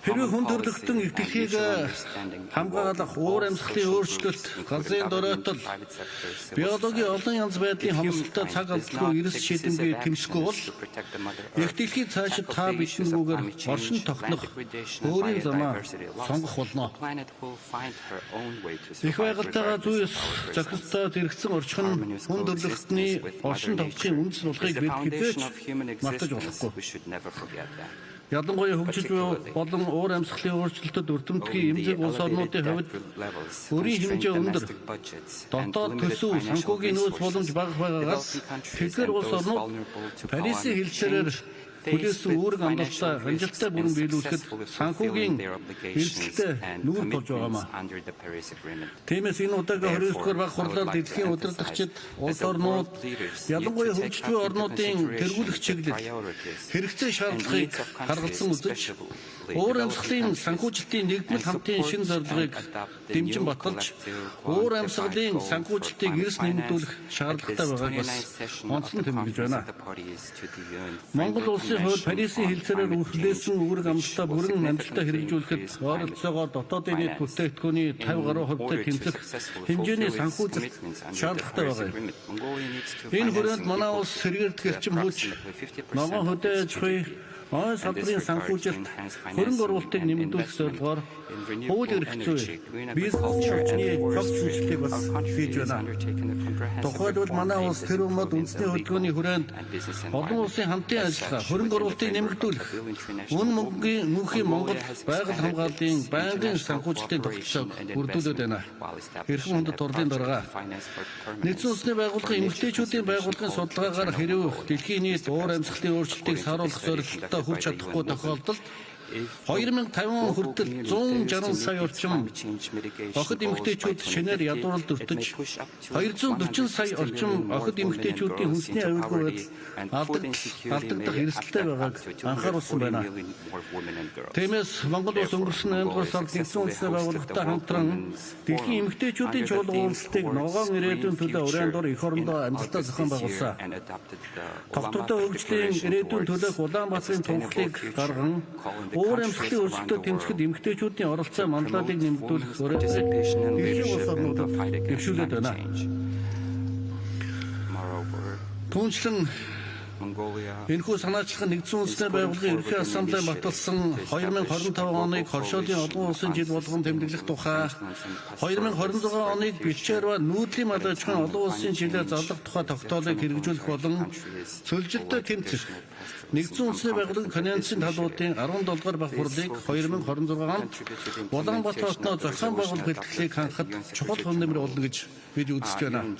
Хэрвээ хүн төрөлхтөн их дэлхийг хамгаалах уур амьсгалын өөрчлөлт, газрын доройтол, биологийн олон янз байдлын хомсдолтой цаг алдалгүй эрс шийдэмгүй тэмцэхгүй бол их дэлхий цаашид та биднийгүүгээр оршин тогтнох өөрийн замаа сонгох болно. Их байгальтайгаа зүйс зохистой зэрэгцэн орчих нь хүн төрөлхтний оршин тогтохын үндэс болгыг бид хизээч мартаж болохгүй. Ялангуяа хөгжиж буй болон уур амьсгалын өөрчлөлтөд өртөмтгий эмзэг улс орнуудын хувьд өөрийн хэмжээ өндөр дотоод төсөв санхүүгийн нөөц боломж бага байгаагаас тэдгээр улс орнууд Парисын хэлцээрээр хүлээсэн үүрэг амлалтаа амжилттай бүрэн биелүүлэхэд санхүүгийн эрсдэлтэй нүүр тулж байгаамаа. Тиймээс энэ удаагийн 29-р баг хурлаар дэлхийн удирдагчид, улс орнууд, ялангуяа хөгжиж буй орнуудын тэргүүлэх чиглэл хэрэгцээ шаардлагыг харгалзан үзэж, уур амьсгалын санхүүжилтийн нэгдмэл хамтын шинэ зорилгыг дэмжин баталж, уур амьсгалын санхүүжилтийг эрс нэмэгдүүлэх шаардлагатай байгааг бас онцлон тэмдэглэж байна. Монгол улсын хувьд Парисын хэлцээрээр хүлээсэн үүрэг амлалтаа бүрэн амжилттай хэрэгжүүлэхэд ойролцоогоор дотоодын нийт бүтээгдэхүүний 50% тэмцэх хэмжээний санхүүжилт шаардлагатай байгаа юм. Энэ хүрээнд манай улс сэргээлт гэрчим хүч, ногоон хөдөө аж ахуй, ой салбарын санхүүжилт, хөрөнгө оруулалтыг нэмэгдүүлэх зорилгоор хууль эрх зүй, бизнес чөлөөний зохицуулалтыг бас хийж байна. Тухайлбал манай улс тэр мод үндэсний хөдөлгөөний хүрээнд олон улсын хамтын ажиллагаа, хөрөнгө оруулалтыг нэмэгдүүлэх, үнэ мөнхийн Монгол байгаль хамгааллын байнгын санхүүжилтийн тогтолцоог бүрдүүлээд байна. Эрхэм хүндэт урлын дарга нэгдсэн үндэсний байгууллагын эмэгтэйчүүдийн байгууллагын судалгаагаар хэрв дэлхийн нийт уур амьсгалын өөрчлөлтийг сааруулах зорилготой хүрч чадахгүй тохиолдолд 2050 он хүртэл 160 сая орчим охид эмэгтэйчүүд шинээр ядууралд өртөж 240 сая орчим охид эмэгтэйчүүдийн хүнсний аюулгүй алдагдах эрсдэлтэй байгааг анхааруулсан байна. Тиймээс Монгол улс өнгөрсөн 8 дугаар сард нэгдсэн үндэсний байгууллагатай хамтран дэлхийн эмэгтэйчүүдийн чуулга уулзалтыг ногоон ирээдүйн төлөө уран дор эх орондоо амжилттай зохион байгуулсан. Тогтвортой хөгжлийн ирээдүйн төлөөх Улаанбаатарын тунхлыг гарган уур амьсгалын өрсөлдөд тэмцэхэд эмэгтэйчүүдийн оролцоо манлайлалыг нэмэгдүүлэх эрхлэг улс орнуудад дэвшүүлээд байна. Түүнчлэн энэхүү санаачлах нэгдсэн үндэсний байгууллагын ерөнхий ассамблеийн баталсан 2025 оныг хоршоолын олон улсын жил болгон тэмдэглэх тухай 2026 оныг бичээр ба нүүдлийн мал аж ахуйн олон улсын жилээр зарлах тухай тогтоолыг хэрэгжүүлэх болон цөлжилтөд тэмцэх нэгдсэн үндэсний байгууллагын конвенцийн талуудын 17 дугаар баг хурлыг 2026 онд Улаанбаатар хотноо зохион байгуулах бэлтгэлийг хангахад чухал хувь нэмэр болно гэж бид үзэж байна.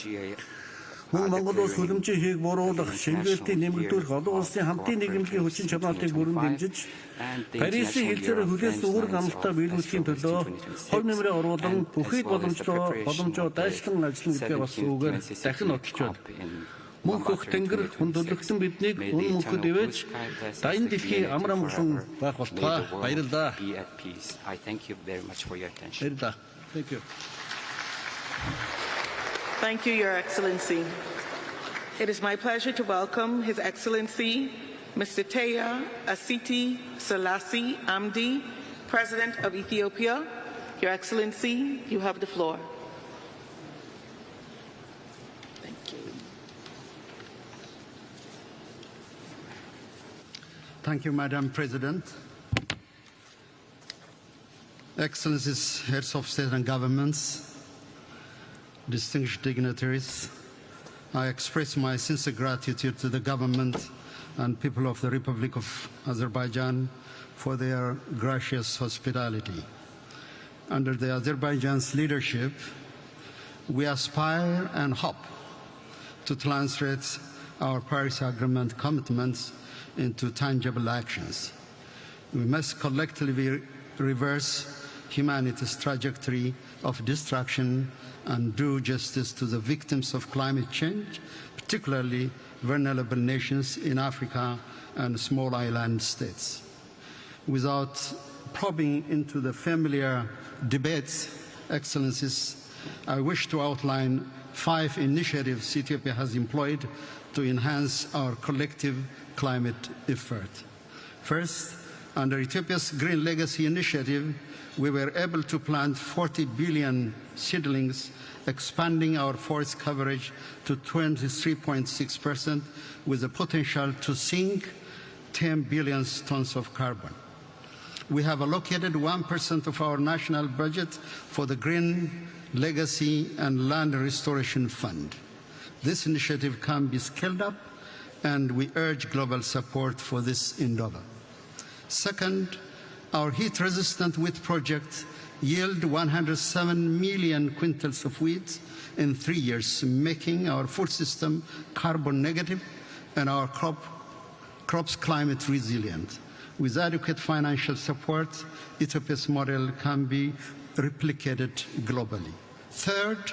Мөн Монгол улс хөлөмжийн хийг бууруулах, шингээлтийг нэмэгдүүлэх, олон улсын хамтын нийгэмлэгийн хүчин чармаатыг бүрэн дэмжиж, Парисын хилцээр хүлээс үүрэг амлалтаа биелүүлэхийн төлөө хувь нэмрээ оруулан бүхийд боломжоо дайшлан ажиллана гэдгээ бас үгээр дахин нотолж байна. Мөнх өх тэнгэр хүндлэгтэн биднийг үн мөнхөд ивэж, дайны дэлхийн амар амгалан байх болтугай. Баярлалаа. Баярлалаа. Thank you. Thank you, Your Excellency. It is my pleasure to welcome His Excellency, Mr. Taya Asiti Selassie Amdi, President of Ethiopia. Your Excellency, you have the floor. Thank you. Thank you, Madam President. Excellencies, heads of state and governments, distinguished dignitaries, I express my sincere gratitude to the government and people of the Republic of Azerbaijan for their gracious hospitality. Under the Azerbaijan's leadership, we aspire and hope to translate our Paris Agreement commitments into tangible actions. We must collectively reverse humanity's trajectory of destruction and do justice to the victims of climate change, particularly vulnerable nations in Africa and small island states. Without probing into the familiar debates, Excellencies, I wish to outline 5 initiatives Ethiopia has employed to enhance our collective climate effort. First, under Ethiopia's Green Legacy Initiative, we were able to plant 40 billion seedlings, expanding our forest coverage to 23.6% with the potential to sink 10 billion tons of carbon. We have allocated 1% of our national budget for the Green Legacy and Land Restoration Fund. This initiative can be scaled up, and we urge global support for this endeavor. Second, our heat-resistant wheat project yield 107 million quintals of wheat in 3 years, making our food system carbon negative and our crops climate resilient. With adequate financial support, Ethiopia's model can be replicated globally. Third,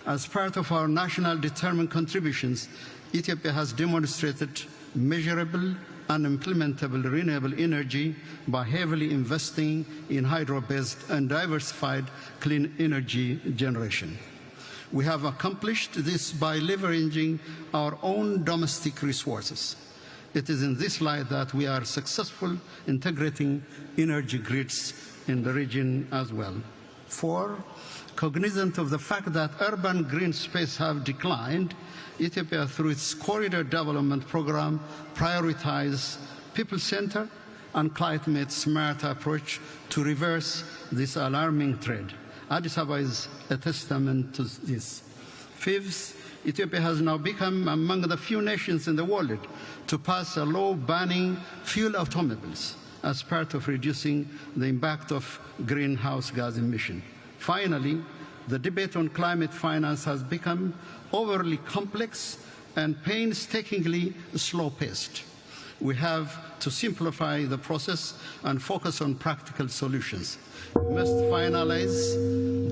as part of our national determined contributions, Ethiopia has demonstrated measurable and implementable renewable energy by heavily investing in hydro-based and diversified clean energy generation. We have accomplished this by leveraging our own domestic resources. It is in this light that we are successful integrating energy grids in the region as well. 4, cognizant of the fact that urban green space have declined, Ethiopia, through its corridor development program, prioritizes people-centered and climate-smart approach to reverse this alarming trend. Addis Ababa is a testament to this. 5th, Ethiopia has now become among the few nations in the world to pass a law banning fuel automobiles as part of reducing the impact of greenhouse gas emission. Finally, the debate on climate finance has become overly complex and painstakingly slow-paced. we have to simplify the process and focus on practical solutions. We must finalize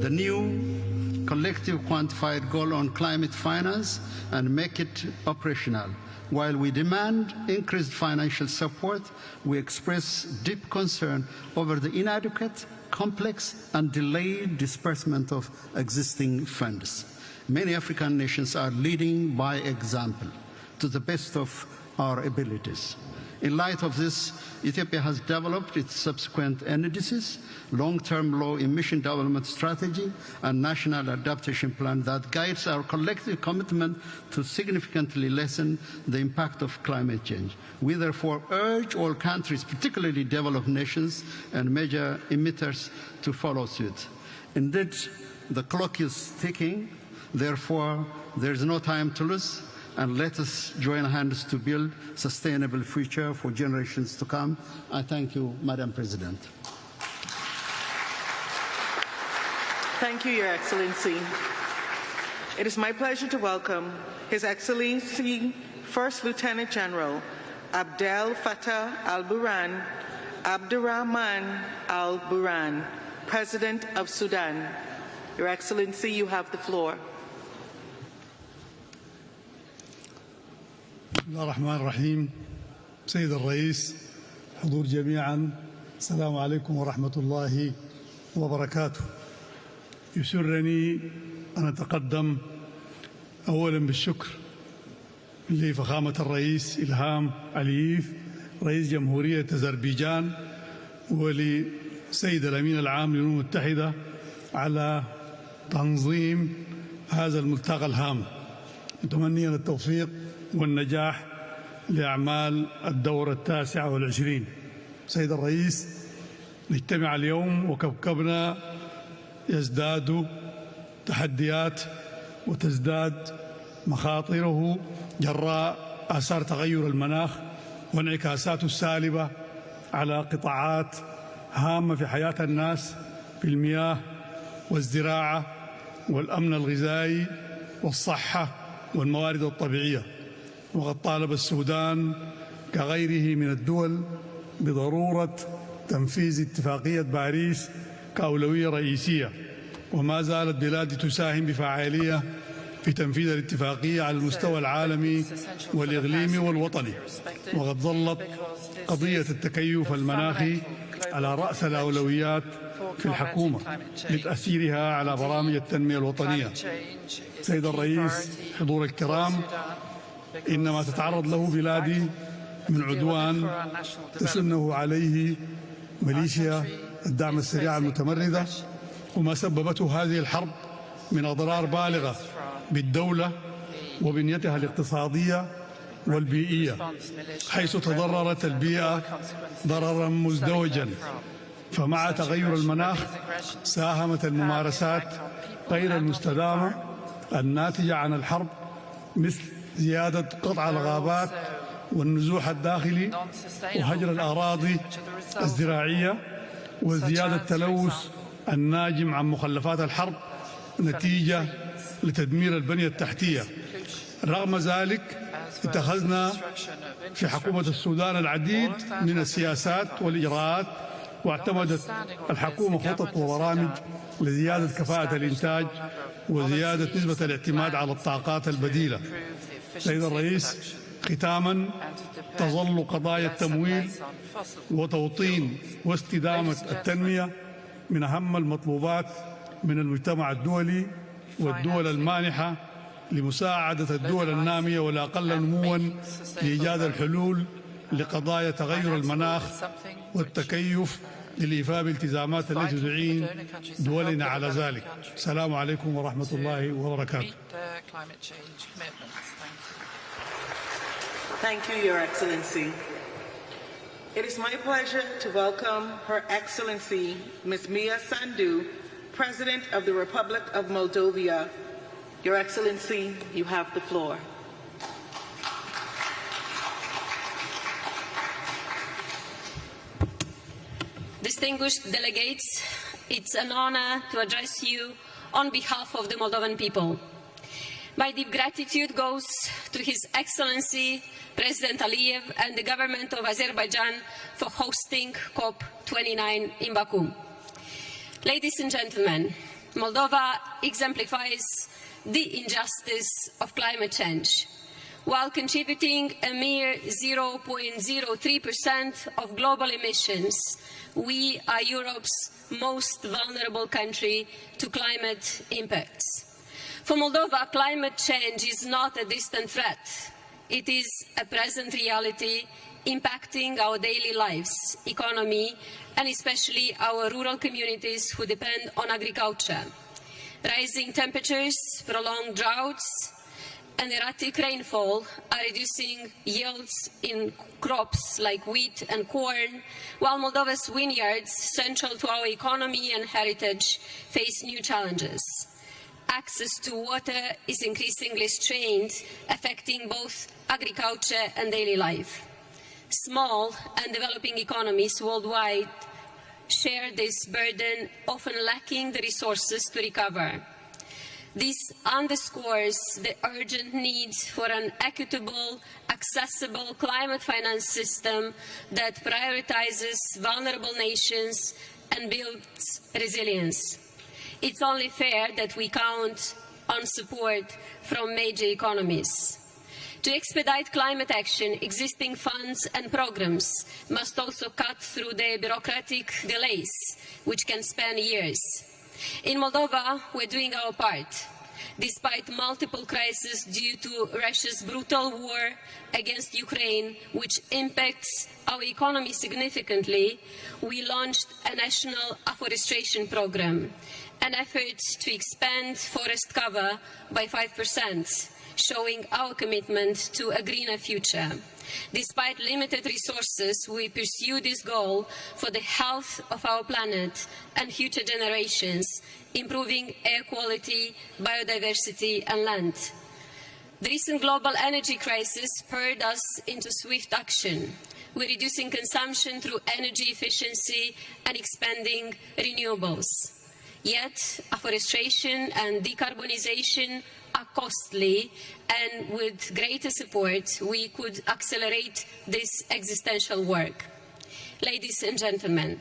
the new collective quantified goal on climate finance and make it operational. While we demand increased financial support, we express deep concern over the inadequate, complex and delayed disbursement of existing funds. Many African nations are leading by example to the best of our abilities. In light of this, Ethiopia has developed its subsequent NDCs, long-term low emission development strategy, and national adaptation plan that guides our collective commitment to significantly lessen the impact of climate change. We therefore urge all countries, particularly developed nations and major emitters, to follow suit. Indeed, the clock is ticking. Therefore, there is no time to lose, and let us join hands to build a sustainable future for generations to come. I thank you, Madam President. Thank you, Your Excellency. It is my pleasure to welcome His Excellency First Lieutenant General Abdel Fattah al-Burhan, Abdurrahman al-Burhan, President of Sudan. Your Excellency, you have the floor. بسم الله الرحمن الرحيم. سيد الرئيس، حضور جميعا، السلام عليكم ورحمة الله وبركاته. يسرني أن أتقدم أولا بالشكر لفخامة الرئيس إلهام علييف رئيس جمهورية أذربيجان ولسيد الأمين العام للأمم المتحدة على تنظيم هذا الملتقى الهام، متمنيا التوفيق والنجاح لأعمال الدورة 29. سيد الرئيس، نجتمع اليوم وكوكبنا يزداد تحديات وتزداد مخاطره جراء آثار تغير المناخ وانعكاساته السالبة على قطاعات هامة في حياة الناس في المياه والزراعة والأمن الغذائي والصحة والموارد الطبيعية. وقد طالب السودان كغيره من الدول بضرورة تنفيذ اتفاقية باريس كأولوية رئيسية، وما زالت بلادي تساهم بفعالية في تنفيذ الاتفاقية على المستوى العالمي والإقليمي والوطني. وقد ظلت قضية التكيف المناخي على رأس الأولويات في الحكومة لتأثيرها على برامج التنمية الوطنية. سيد الرئيس، حضور الكرام، إنما تتعرض له بلادي من عدوان تشنه عليه ميليشيا الدعم السريع المتمردة، وما سببته هذه الحرب من أضرار بالغة بالدولة وبنيتها الاقتصادية والبيئية، حيث تضررت البيئة ضررا مزدوجا. فمع تغير المناخ ساهمت الممارسات غير المستدامة الناتجة عن الحرب مثل زيادة قطع الغابات والنزوح الداخلي وهجر الأراضي الزراعية وزيادة التلوث الناجم عن مخلفات الحرب نتيجة لتدمير البنية التحتية. رغم ذلك اتخذنا في حكومة السودان العديد من السياسات والإجراءات، واعتمدت الحكومة خطط وبرامج لزيادة كفاءة الإنتاج وزيادة نسبة الاعتماد على الطاقات البديلة. سيد الرئيس، ختاما، تظل قضايا التمويل وتوطين واستدامة التنمية من أهم المطلوبات من المجتمع الدولي والدول المانحة لمساعدة الدول النامية والأقل نمواً لإيجاد الحلول لقضايا تغير المناخ والتكيف للإيفاء بالالتزامات التي تعين دولنا على ذلك. السلام عليكم ورحمة الله وبركاته. Thank you, Your Excellency. It is my pleasure to welcome Her Excellency Ms. Mia Sandu, President of the Republic of Moldova. Your Excellency, you have the floor. Distinguished delegates, it's an honor to address you on behalf of the Moldovan people. My deep gratitude goes to His Excellency President Aliyev and the government of Azerbaijan for hosting COP29 in Baku. Ladies and gentlemen, Moldova exemplifies the injustice of climate change. While contributing a mere 0.03% of global emissions, we are Europe's most vulnerable country to climate impacts. For Moldova, climate change is not a distant threat. It is a present reality impacting our daily lives, economy, and especially our rural communities who depend on agriculture. Rising temperatures, prolonged droughts, and erratic rainfall are reducing yields in crops like wheat and corn, while Moldova's vineyards, central to our economy and heritage, face new challenges. Access to water is increasingly strained, affecting both agriculture and daily life. Small and developing economies worldwide share this burden, often lacking the resources to recover. This underscores the urgent need for an equitable, accessible climate finance system that prioritizes vulnerable nations and builds resilience. It's only fair that we count on support from major economies. To expedite climate action, existing funds and programs must also cut through the bureaucratic delays, which can span years. In Moldova, we're doing our part. Despite multiple crises due to Russia's brutal war against Ukraine, which impacts our economy significantly, we launched a national afforestation program, an effort to expand forest cover by 5%, showing our commitment to a greener future. Despite limited resources, we pursue this goal for the health of our planet and future generations, improving air quality, biodiversity and land. The recent global energy crisis spurred us into swift action. We're reducing consumption through energy efficiency and expanding renewables. Yet, afforestation and decarbonization are costly, and with greater support, we could accelerate this existential work. Ladies and gentlemen,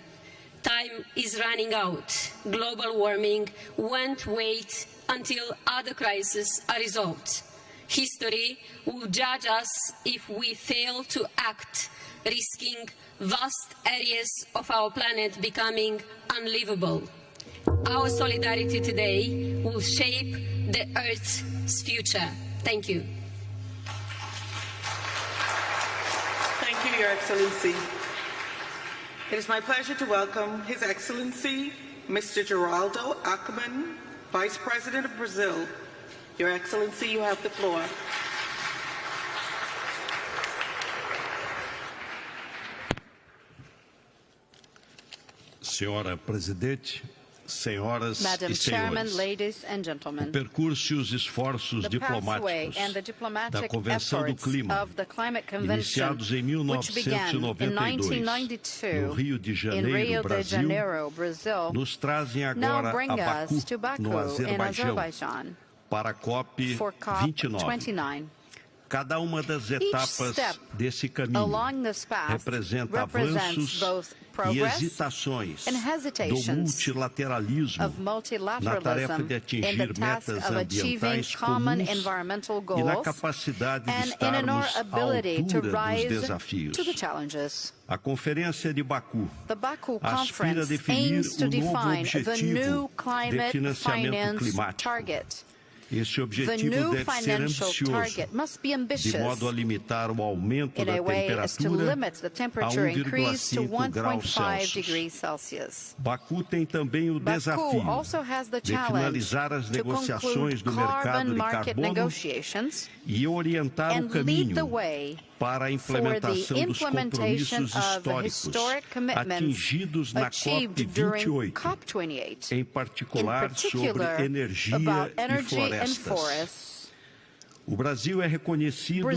time is running out. Global warming won't wait until other crises are resolved. History will judge us if we fail to act, risking vast areas of our planet becoming unlivable. Our solidarity today will shape the Earth's future. Thank you. Thank you, Your Excellency. It is my pleasure to welcome His Excellency, Mr. Geraldo Alckmin, Vice President of Brazil. Your Excellency, you have the floor. Senhora Presidente, senhoras Madam e Chairman, senhores, ladies and gentlemen, o percurso e os esforços diplomáticos da Convenção do Clima, iniciados em 1992 no Rio de Janeiro, Brasil, nos trazem agora a Baku, no Azerbaijão, para a COP29. Cada uma das etapas desse caminho representa avanços e hesitações do multilateralismo na tarefa de atingir metas ambientais comuns e na capacidade de estarmos à altura dos desafios. A Conferência de Baku aspira a definir o novo objetivo de financiamento climático. Esse objetivo deve ser ambicioso, de modo a limitar o aumento da temperatura a 1,5 graus Celsius. Baku tem também o desafio de finalizar as negociações do mercado de carbono e orientar o caminho para a implementação dos compromissos históricos atingidos na COP28, em particular sobre energia e florestas. O Brasil é reconhecido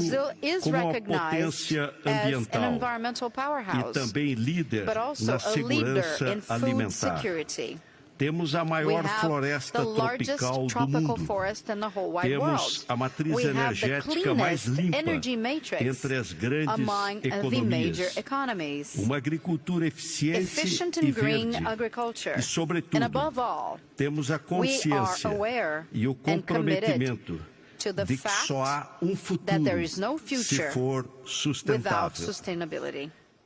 como uma potência ambiental e também líder na segurança alimentar. Temos a maior floresta tropical do mundo. Temos a matriz energética mais limpa entre as grandes economias. Uma agricultura eficiente e verde. E, sobretudo, temos a consciência e o comprometimento de que só há um futuro se for sustentável.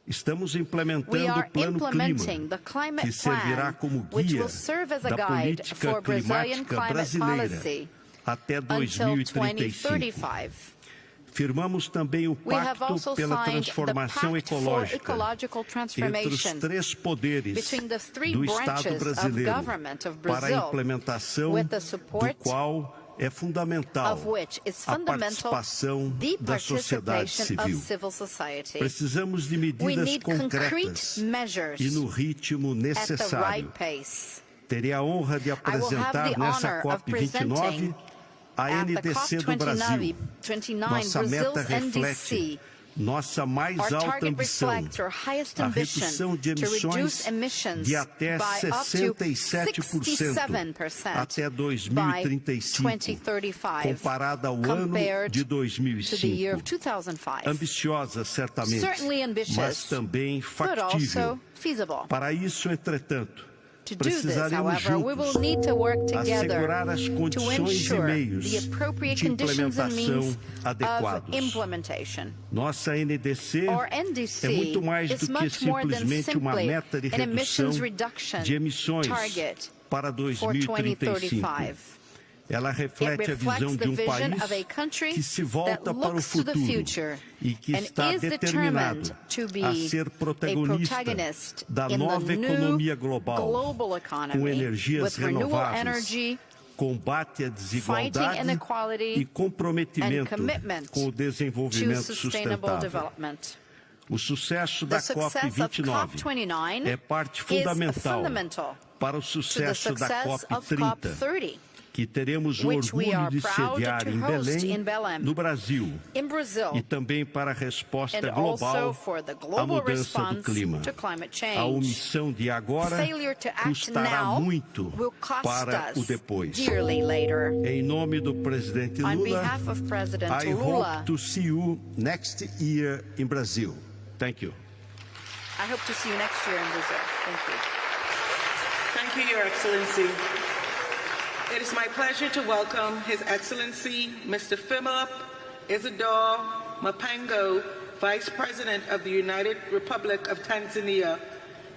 Estamos implementando o Plano Clima, que servirá como guia da política climática brasileira até 2035. Firmamos também o Pacto pela Transformação Ecológica entre os 3 poderes do Estado brasileiro para a implementação do qual é fundamental a participação da sociedade civil. Precisamos de medidas concretas e no ritmo necessário. Terei a honra de apresentar nessa COP29 a NDC do Brasil. Nossa meta reflete nossa mais alta ambição, a redução de emissões de até 67% até 2035, comparada ao ano de 2005. Ambiciosa, certamente, mas também factível. Para isso, entretanto, precisaremos juntos assegurar as condições e meios de implementação adequados. Nossa NDC é muito mais do que simplesmente uma meta de redução de emissões para 2035. Ela reflete a visão de um país que se volta para o futuro e que está determinado a ser protagonista da nova economia global, com energias renováveis, combate à desigualdade e comprometimento com o desenvolvimento sustentável. O sucesso da COP29 é parte fundamental para o sucesso da COP30, que teremos o orgulho de sediar em Belém, no Brasil, e também para a resposta global à mudança do clima. A omissão de agora custará muito para o depois. Em nome do presidente Lula, I hope to see you next year in Brazil. Thank you. I hope to see you next year in Brazil. Thank you. Thank you, Your Excellency. It is my pleasure to welcome His Excellency Mr. Philip Isidore Mapango, Vice President of the United Republic of Tanzania.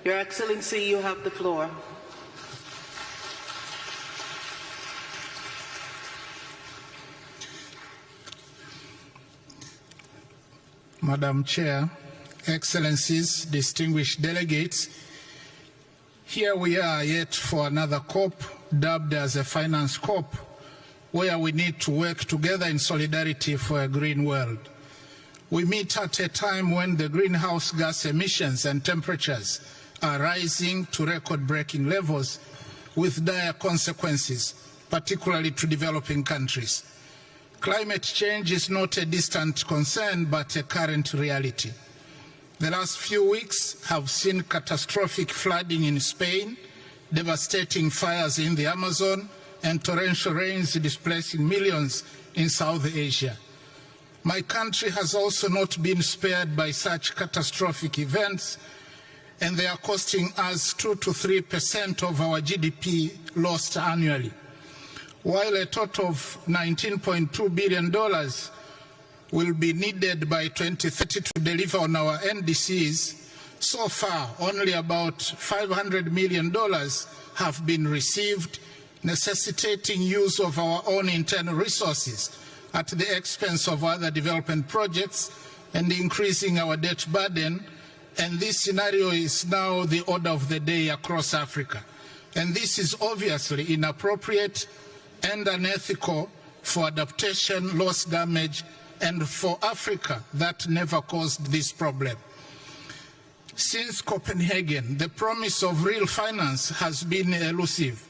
Your Excellency, you have the floor. Madam Chair, Excellencies, distinguished delegates, here we are yet for another COP, dubbed as a finance COP, where we need to work together in solidarity for a green world. We meet at a time when the greenhouse gas emissions and temperatures are rising to record-breaking levels with dire consequences, particularly to developing countries. Climate change is not a distant concern, but a current reality. The last few weeks have seen catastrophic flooding in Spain, devastating fires in the Amazon, and torrential rains displacing millions in South Asia. My country has also not been spared by such catastrophic events, and they are costing us 2 to 3% of our GDP lost annually. While a total of $19.2 billion will be needed by 2030 to deliver on our NDCs, so far only about $500 million have been received, necessitating use of our own internal resources at the expense of other development projects and increasing our debt burden. And this scenario is now the order of the day across Africa. And this is obviously inappropriate and unethical for adaptation, loss damage, and for Africa that never caused this problem. Since Copenhagen, the promise of real finance has been elusive.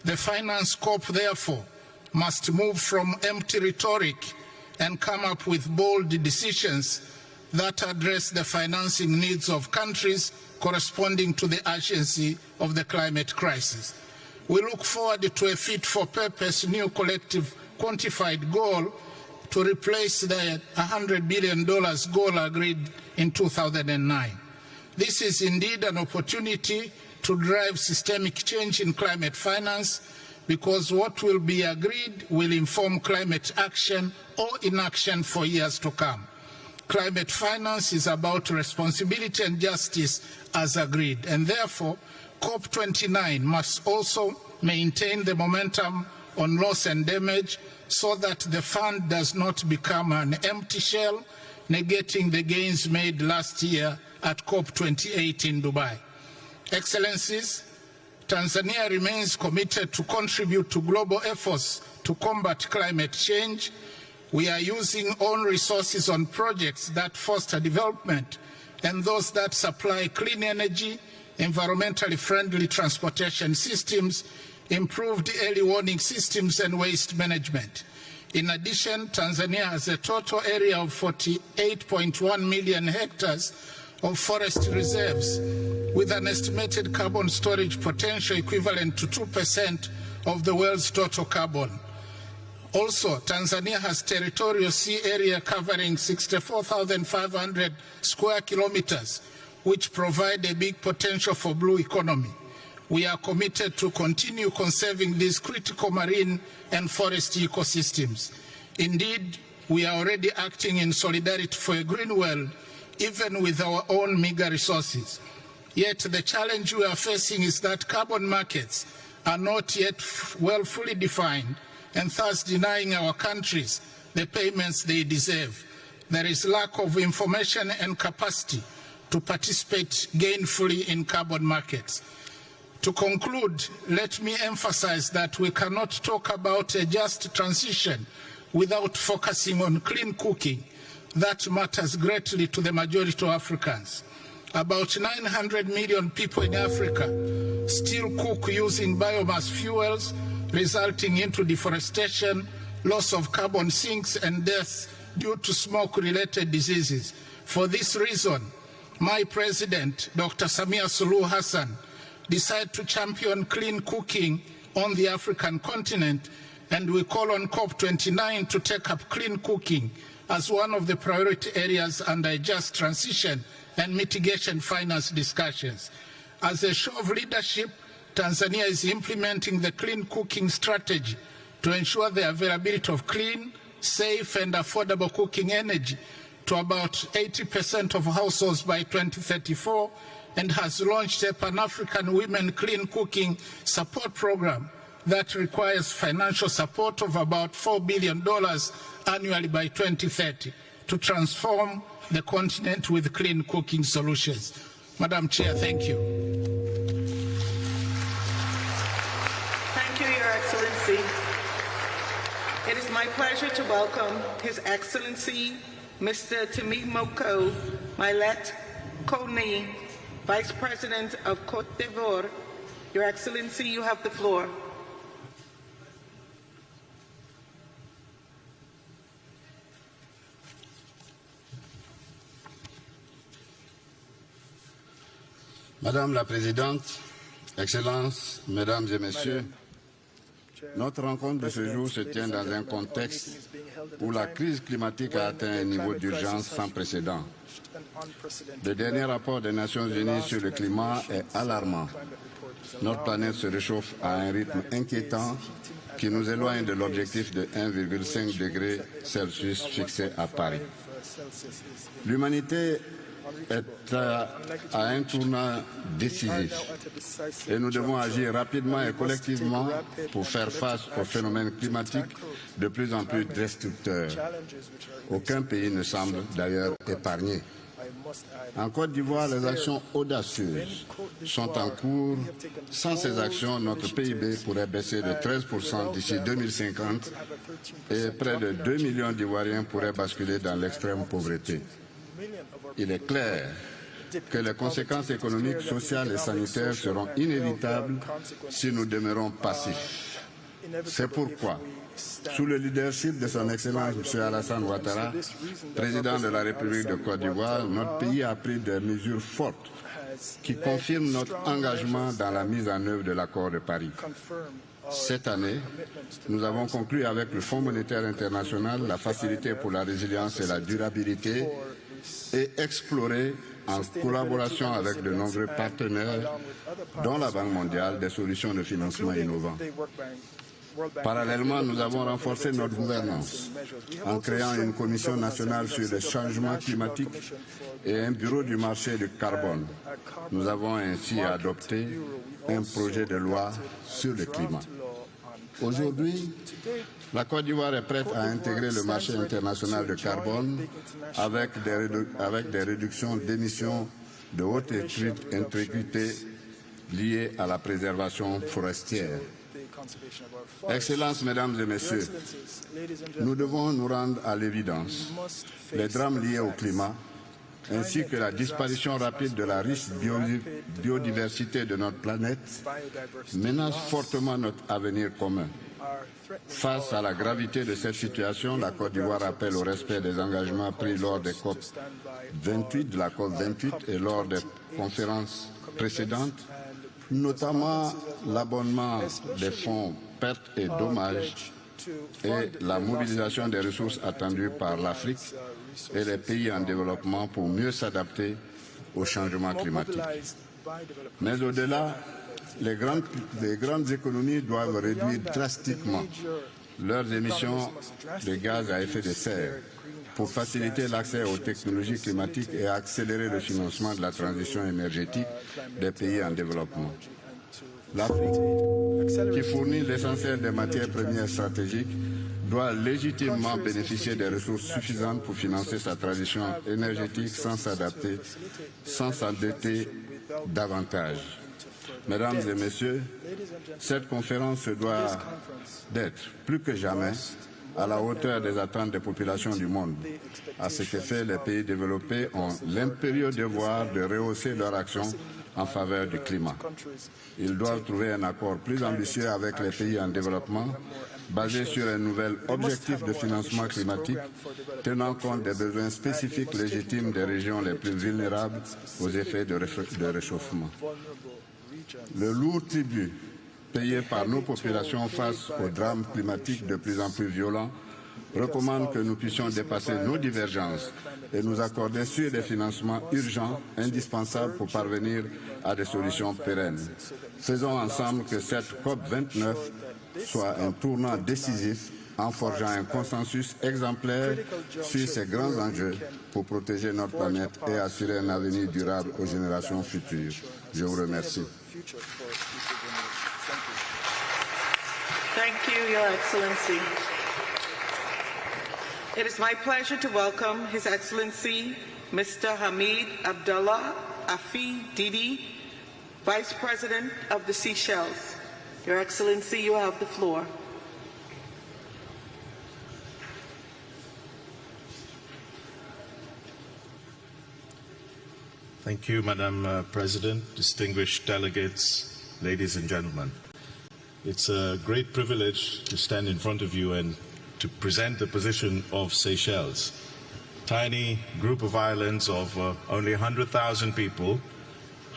The finance COP, therefore, must move from empty rhetoric and come up with bold decisions that address the financing needs of countries corresponding to the urgency of the climate crisis. We look forward to a fit-for-purpose new collective quantified goal to replace the $100 billion goal agreed in 2009. This is indeed an opportunity to drive systemic change in climate finance, because what will be agreed will inform climate action or inaction for years to come. Climate finance is about responsibility and justice as agreed, and therefore COP29 must also maintain the momentum on loss and damage so that the fund does not become an empty shell, negating the gains made last year at COP28 in Dubai. Excellencies, Tanzania remains committed to contribute to global efforts to combat climate change. We are using own resources on projects that foster development and those that supply clean energy, environmentally friendly transportation systems, improved early warning systems, and waste management. In addition, Tanzania has a total area of 48.1 million hectares of forest reserves, with an estimated carbon storage potential equivalent to 2% of the world's total carbon. Also, Tanzania has territorial sea area covering 64,500 square kilometers, which provide a big potential for blue economy. We are committed to continue conserving these critical marine and forest ecosystems. Indeed, we are already acting in solidarity for a green world, even with our own meager resources. Yet the challenge we are facing is that carbon markets are not yet fully defined, and thus denying our countries the payments they deserve. There is lack of information and capacity to participate gainfully in carbon markets. To conclude, let me emphasize that we cannot talk about a just transition without focusing on clean cooking. That matters greatly to the majority of Africans. About 900 million people in Africa still cook using biomass fuels, resulting into deforestation, loss of carbon sinks, and deaths due to smoke-related diseases. For this reason, my president, Dr. Samia Suluhu Hassan, decided to champion clean cooking on the African continent, and we call on COP29 to take up clean cooking as one of the priority areas under a just transition and mitigation finance discussions. As a show of leadership, Tanzania is implementing the clean cooking strategy to ensure the availability of clean, safe, and affordable cooking energy to about 80% of households by 2034, and has launched a Pan-African Women Clean Cooking Support Program that requires financial support of about $4 billion annually by 2030 to transform the continent with clean cooking solutions. Madam Chair, thank you. Thank you, Your Excellency. It is my pleasure to welcome His Excellency Mr. Temimoko Mailet Kone, Vice President of Côte d'Ivoire. Your Excellency, you have the floor. Madame la Présidente, Excellences, Mesdames et Messieurs, notre rencontre de ce jour se tient dans un contexte où la crise climatique a atteint un niveau d'urgence sans précédent. Le dernier rapport des Nations Unies sur le climat est alarmant. Notre planète se réchauffe à un rythme inquiétant qui nous éloigne de l'objectif de 1,5 degré Celsius fixé à Paris. L'humanité est à un tournant décisif et nous devons agir rapidement et collectivement pour faire face aux phénomènes climatiques de plus en plus destructeurs. Aucun pays ne semble d'ailleurs épargné. En Côte d'Ivoire, les actions audacieuses sont en cours. Sans ces actions, notre PIB pourrait baisser de 13% d'ici 2050 et près de 2 millions d'Ivoiriens pourraient basculer dans l'extrême pauvreté. Il est clair que les conséquences économiques, sociales et sanitaires seront inévitables si nous demeurons passifs. C'est pourquoi, sous le leadership de son Excellence M. Alassane Ouattara, président de la République de Côte d'Ivoire, notre pays a pris des mesures fortes qui confirme notre engagement dans la mise en œuvre de l'Accord de Paris. Cette année, nous avons conclu avec le Fonds monétaire international la facilité pour la résilience et la durabilité et exploré, en collaboration avec de nombreux partenaires, dont la Banque mondiale, des solutions de financement innovantes. Parallèlement, nous avons renforcé notre gouvernance en créant une commission nationale sur le changement climatique et un bureau du marché du carbone. Nous avons ainsi adopté un projet de loi sur le climat. Aujourd'hui, la Côte d'Ivoire est prête à intégrer le marché international de carbone avec des réductions d'émissions de haute intégrité liées à la préservation forestière. Excellences, Mesdames et Messieurs, nous devons nous rendre à l'évidence. Les drames liés au climat, ainsi que la disparition rapide de la riche biodiversité de notre planète, menacent fortement notre avenir commun. Face à la gravité de cette situation, la Côte d'Ivoire appelle au respect des engagements pris lors des de la COP28 et lors des conférences précédentes, notamment l'abonnement des fonds pertes et dommages et la mobilisation des ressources attendues par l'Afrique et les pays en développement pour mieux s'adapter au changement climatique. Mais au-delà, les grandes économies doivent réduire drastiquement leurs émissions de gaz à effet de serre pour faciliter l'accès aux technologies climatiques et accélérer le financement de la transition énergétique des pays en développement. L'Afrique, qui fournit l'essentiel des matières premières stratégiques, doit légitimement bénéficier des ressources suffisantes pour financer sa transition énergétique sans s'endetter davantage. Mesdames et Messieurs, cette conférence se doit d'être, plus que jamais, à la hauteur des attentes des populations du monde. À cet effet, les pays développés ont l'impérieux devoir de rehausser leur action en faveur du climat. Ils doivent trouver un accord plus ambitieux avec les pays en développement, basé sur un nouvel objectif de financement climatique, tenant compte des besoins spécifiques légitimes des régions les plus vulnérables aux effets de réchauffement. Le lourd tribut payé par nos populations face aux drames climatiques de plus en plus violents recommande que nous puissions dépasser nos divergences et nous accorder sur des financements urgents, indispensables pour parvenir à des solutions pérennes. Faisons ensemble que cette COP29 soit un tournant décisif en forgeant un consensus exemplaire sur ces grands enjeux pour protéger notre planète et assurer un avenir durable aux générations futures. Je vous remercie. Thank you, Your Excellency. It is my pleasure to welcome His Excellency Mr. Hamid Abdullah Afi Didi, Vice President of the Seychelles. Your Excellency, you have the floor. Thank you, Madam President, distinguished delegates, ladies and gentlemen. It's a great privilege to stand in front of you and to present the position of Seychelles. Tiny group of islands of only 100,000 people,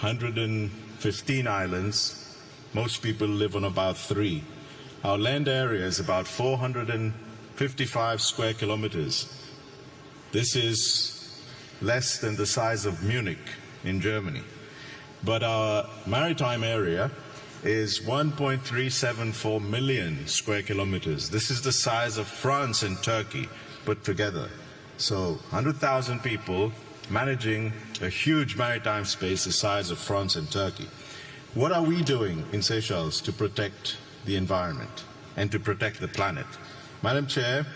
115 islands. Most people live on about 3. Our land area is about 455 square kilometers. This is less than the size of Munich in Germany. But our maritime area is 1.374 million square kilometers. This is the size of France and Turkey put together. So 100,000 people managing a huge maritime space the size of France and Turkey. What are we doing in Seychelles to protect the environment and to protect the planet? Madam Chair,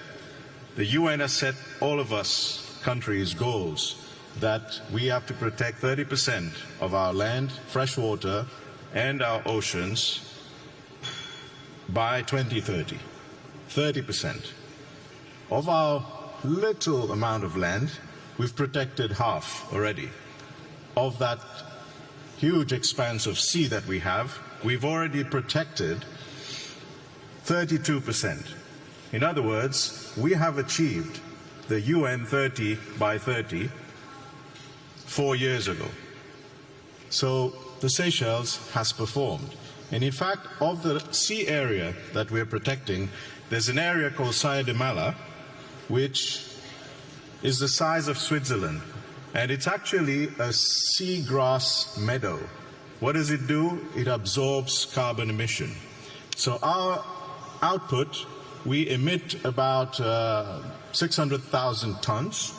the UN has set all of us countries goals that we have to protect 30% of our land, fresh water, and our oceans by 2030. 30%. Of our little amount of land, we've protected half already. Of that huge expanse of sea that we have, we've already protected 32%. In other words, we have achieved the UN 30 by 30 4 years ago. So the Seychelles has performed. And in fact, of the sea area that we're protecting, there's an area called Saya de Mala, which is the size of Switzerland. And it's actually a seagrass meadow. What does it do? It absorbs carbon emission. So our output, we emit about 600,000 tons,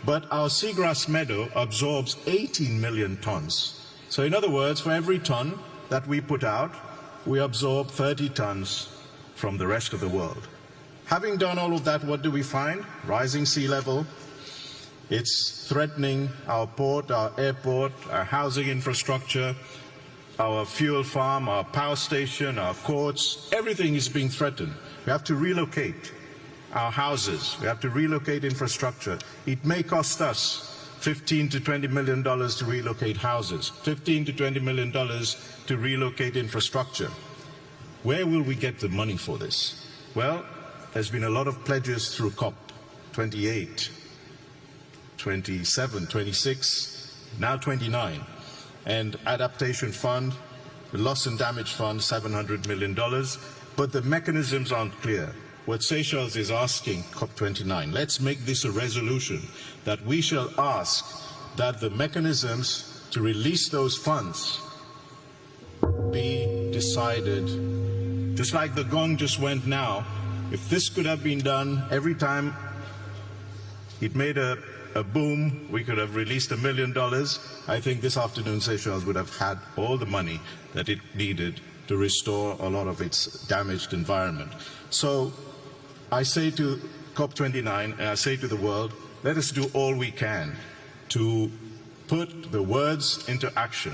but our seagrass meadow absorbs 18 million tons. So in other words, for every ton that we put out, we absorb 30 tons from the rest of the world. Having done all of that, what do we find? Rising sea level. It's threatening our port, our airport, our housing infrastructure, our fuel farm, our power station, our courts. Everything is being threatened. We have to relocate our houses. We have to relocate infrastructure. It may cost us $15 to $20 million to relocate houses, $15 to $20 million to relocate infrastructure. Where will we get the money for this? Well, there's been a lot of pledges through COP28, 27, 26, now 29. And adaptation fund, the loss and damage fund, $700 million. But the mechanisms aren't clear. What Seychelles is asking COP29, let's make this a resolution that we shall ask that the mechanisms to release those funds be decided. Just like the gong just went now, if this could have been done every time it made a boom, we could have released $1 million. I think this afternoon Seychelles would have had all the money that it needed to restore a lot of its damaged environment. So I say to COP29, and I say to the world, let us do all we can to put the words into action.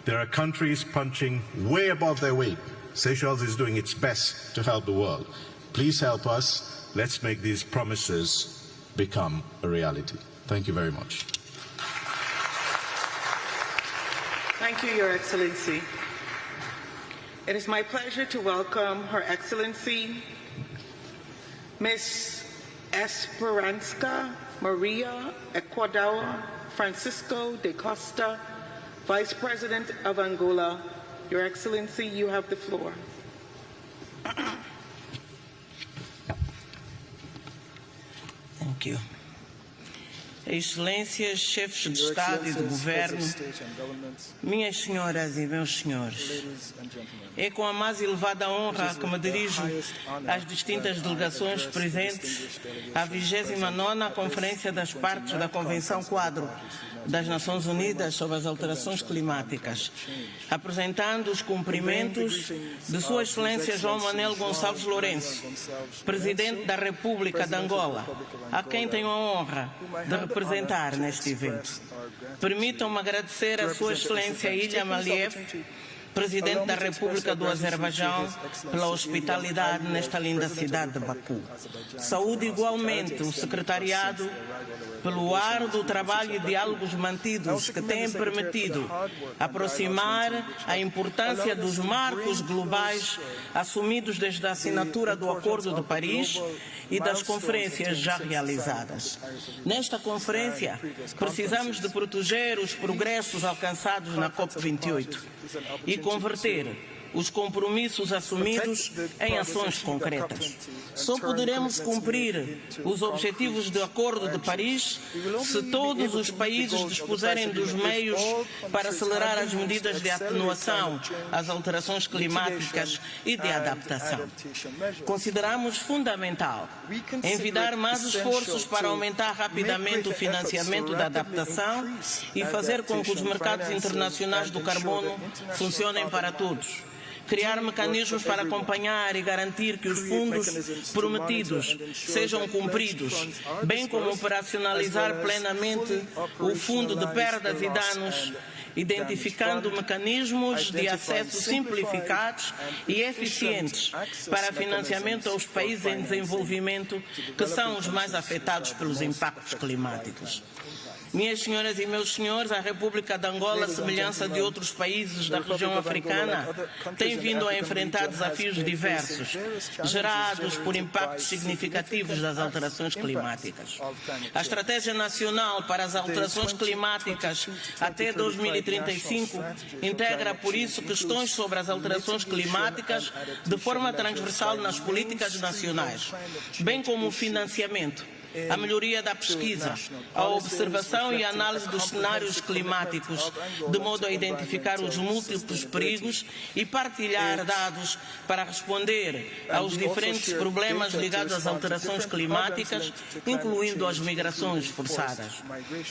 There are countries punching way above their weight. Seychelles is doing its best to help the world. Please help us. Let's make these promises become a reality. Thank you very much. Thank you, Your Excellency. It is my pleasure to welcome Her Excellency, Ms. Esperanza Maria Ecuador Francisco de Costa, Vice President of Angola. Your Excellency, you have the floor. Thank you. Excelências, chefes de Estado e de Governo, minhas senhoras e meus senhores, é com a mais elevada honra que me dirijo às distintas delegações presentes à 29ª Conferência das Partes da Convenção Quadro das Nações Unidas sobre as Alterações Climáticas, apresentando os cumprimentos de Sua Excelência João Manuel Gonçalves Lourenço, Presidente da República de Angola, a quem tenho a honra de representar neste evento. Permitam-me agradecer a Sua Excelência Ilham Aliyev, Presidente da República do Azerbaijão, pela hospitalidade nesta linda cidade de Bakú. Saúde igualmente o Secretariado pelo árduo trabalho e diálogos mantidos que têm permitido aproximar a importância dos marcos globais assumidos desde a assinatura do Acordo de París e das conferências já realizadas. Nesta conferência, precisamos de proteger os progressos alcançados na COP28 e converter os compromissos assumidos em ações concretas. Só poderemos cumprir os objetivos do Acordo de Paris se todos os países dispuserem dos meios para acelerar as medidas de atenuação às alterações climáticas e de adaptação. Consideramos fundamental envidar mais esforços para aumentar rapidamente o financiamento da adaptação e fazer com que os mercados internacionais do carbono funcionem para todos. Criar mecanismos para acompanhar e garantir que os fundos prometidos sejam cumpridos, bem como operacionalizar plenamente o Fundo de Perdas e Danos, identificando mecanismos de acesso simplificados e eficientes para financiamento aos países em desenvolvimento, que são os mais afetados pelos impactos climáticos. Minhas senhoras e meus senhores, a República de Angola, à semelhança de outros países da região africana, tem vindo a enfrentar desafios diversos, gerados por impactos significativos das alterações climáticas. A Estratégia Nacional para as Alterações Climáticas até 2035 integra, por isso, questões sobre as alterações climáticas de forma transversal nas políticas nacionais, bem como o financiamento, a melhoria da pesquisa, a observação e a análise dos cenários climáticos, de modo a identificar os múltiplos perigos e partilhar dados para responder aos diferentes problemas ligados às alterações climáticas, incluindo as migrações forçadas.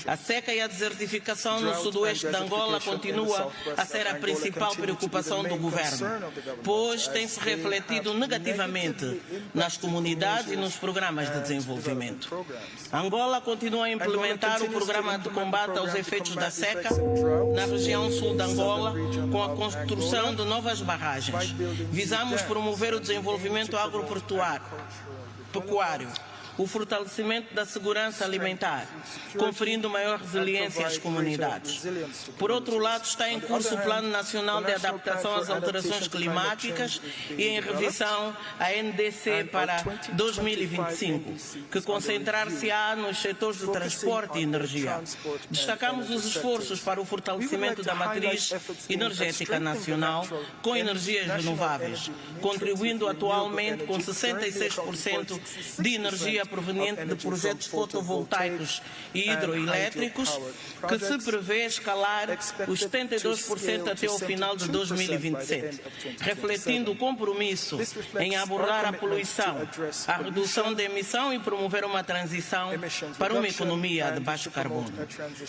A seca e a desertificação no sudoeste de Angola continua a ser a principal preocupação do governo, pois tem-se refletido negativamente nas comunidades e nos programas de desenvolvimento. Angola continua a implementar o programa de combate aos efeitos da seca na região sul de Angola, com a construção de novas barragens. Visamos promover o desenvolvimento agropecuário, o fortalecimento da segurança alimentar, conferindo maior resiliência às comunidades. Por outro lado, está em curso o Plano Nacional de Adaptação às Alterações Climáticas e em revisão a NDC para 2025, que concentrar-se-á nos setores de transporte e energia. Destacamos os esforços para o fortalecimento da matriz energética nacional com energias renováveis, contribuindo atualmente com 66% de energia proveniente de projetos fotovoltaicos e hidroelétricos, que se prevê escalar os 72% até o final de 2027, refletindo o compromisso em abordar a poluição, a redução da emissão e promover uma transição para uma economia de baixo carbono.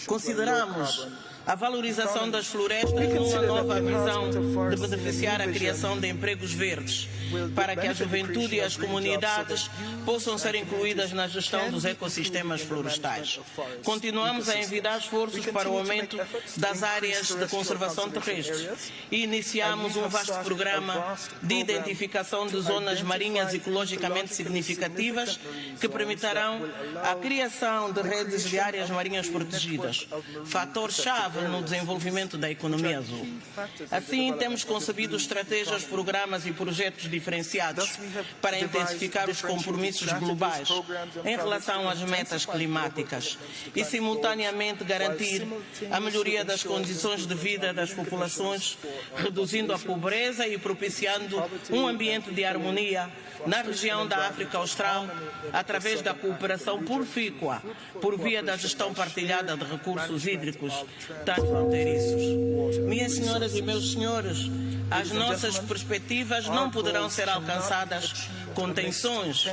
Consideramos a valorização das florestas numa nova visão de beneficiar a criação de empregos verdes, para que a juventude e as comunidades possam ser incluídas na gestão dos ecossistemas florestais. Continuamos a envidar esforços para o aumento das áreas de conservação terrestre e iniciamos um vasto programa de identificação de zonas marinhas ecologicamente significativas que permitirão a criação de redes de áreas marinhas protegidas, fator-chave no desenvolvimento da economia azul. Assim, temos concebido estratégias, programas e projetos diferenciados para intensificar os compromissos globais em relação às metas climáticas e, simultaneamente, garantir a melhoria das condições de vida das populações, reduzindo a pobreza e propiciando um ambiente de harmonia na região da África Austral, através da cooperação profícua por via da gestão partilhada de recursos hídricos transfronteiriços. Minhas senhoras e meus senhores, as nossas perspectivas não poderão ser alcançadas com tensões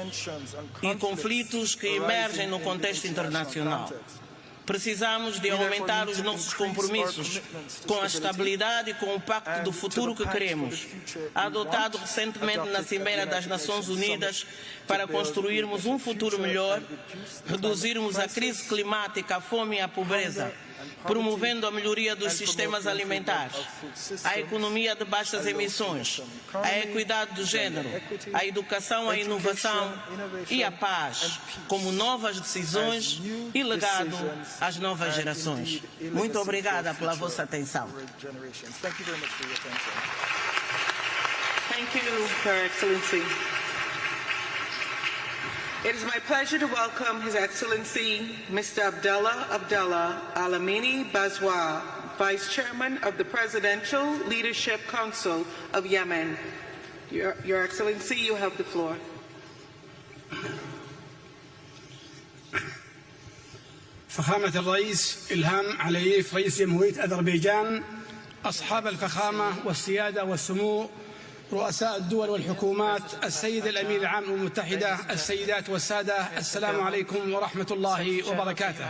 e conflitos que emergem no contexto internacional. Precisamos de aumentar os nossos compromissos com a estabilidade e com o Pacto do Futuro que queremos, adotado recentemente na Cimeira das Nações Unidas, para construirmos um futuro melhor, reduzirmos a crise climática, a fome e a pobreza, promovendo a melhoria dos sistemas alimentares, a economia de baixas emissões, a equidade de género, a educação, a inovação e a paz, como novas decisões e legado às novas gerações. Muito obrigada pela vossa atenção. Thank you, Your Excellency. It is my pleasure to welcome His Excellency Mr. Abdallah Alamini Bazwa, Vice Chairman of the Presidential Leadership Council of Yemen. Your Excellency, you have the floor. فخامة الرئيس إلهام علييف رئيس جمهورية أذربيجان، أصحاب الفخامة والسيادة والسمو رؤساء الدول والحكومات، السيد الأمين العام للأمم المتحدة، السيدات والسادة، السلام عليكم ورحمة الله وبركاته.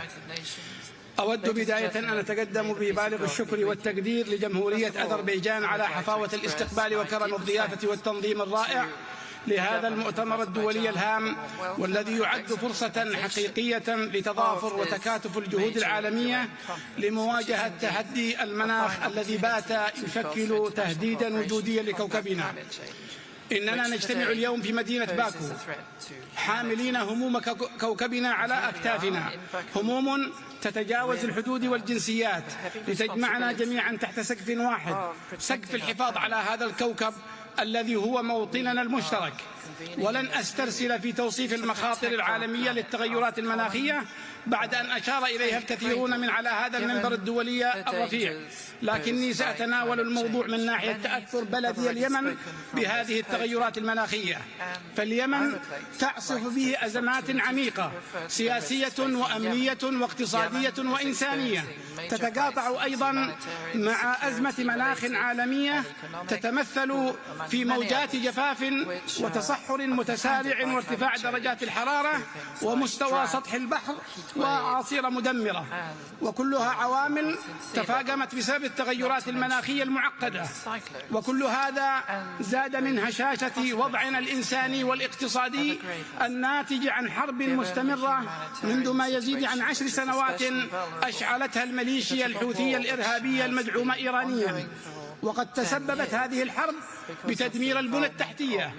أود بداية أن أتقدم ببالغ الشكر والتقدير لجمهورية أذربيجان على حفاوة الاستقبال وكرم الضيافة والتنظيم الرائع لهذا المؤتمر الدولي الهام، والذي يعد فرصة حقيقية لتضافر وتكاتف الجهود العالمية لمواجهة تحدي المناخ الذي بات يشكل تهديدا وجوديا لكوكبنا. إننا نجتمع اليوم في مدينة باكو حاملين هموم كوكبنا على أكتافنا، هموم تتجاوز الحدود والجنسيات لتجمعنا جميعا تحت سقف واحد، سقف الحفاظ على هذا الكوكب الذي هو موطننا المشترك. ولن أسترسل في توصيف المخاطر العالمية للتغيرات المناخية بعد أن أشار إليها الكثيرون من على هذا المنبر الدولي الرفيع، لكني سأتناول الموضوع من ناحية تأثر بلدي اليمن بهذه التغيرات المناخية. فاليمن تعصف به أزمات عميقة سياسية وأمنية واقتصادية وإنسانية، تتقاطع أيضا مع أزمة مناخ عالمية تتمثل في موجات جفاف وتصحر متسارع وارتفاع درجات الحرارة ومستوى سطح البحر وأعاصير مدمرة، وكلها عوامل تفاقمت بسبب التغيرات المناخية المعقدة. وكل هذا زاد من هشاشة وضعنا الإنساني والاقتصادي الناتج عن حرب مستمرة منذ ما يزيد عن 10 سنوات أشعلتها الميليشيا الحوثية الإرهابية المدعومة إيرانيا. وقد تسببت هذه الحرب بتدمير البنى التحتية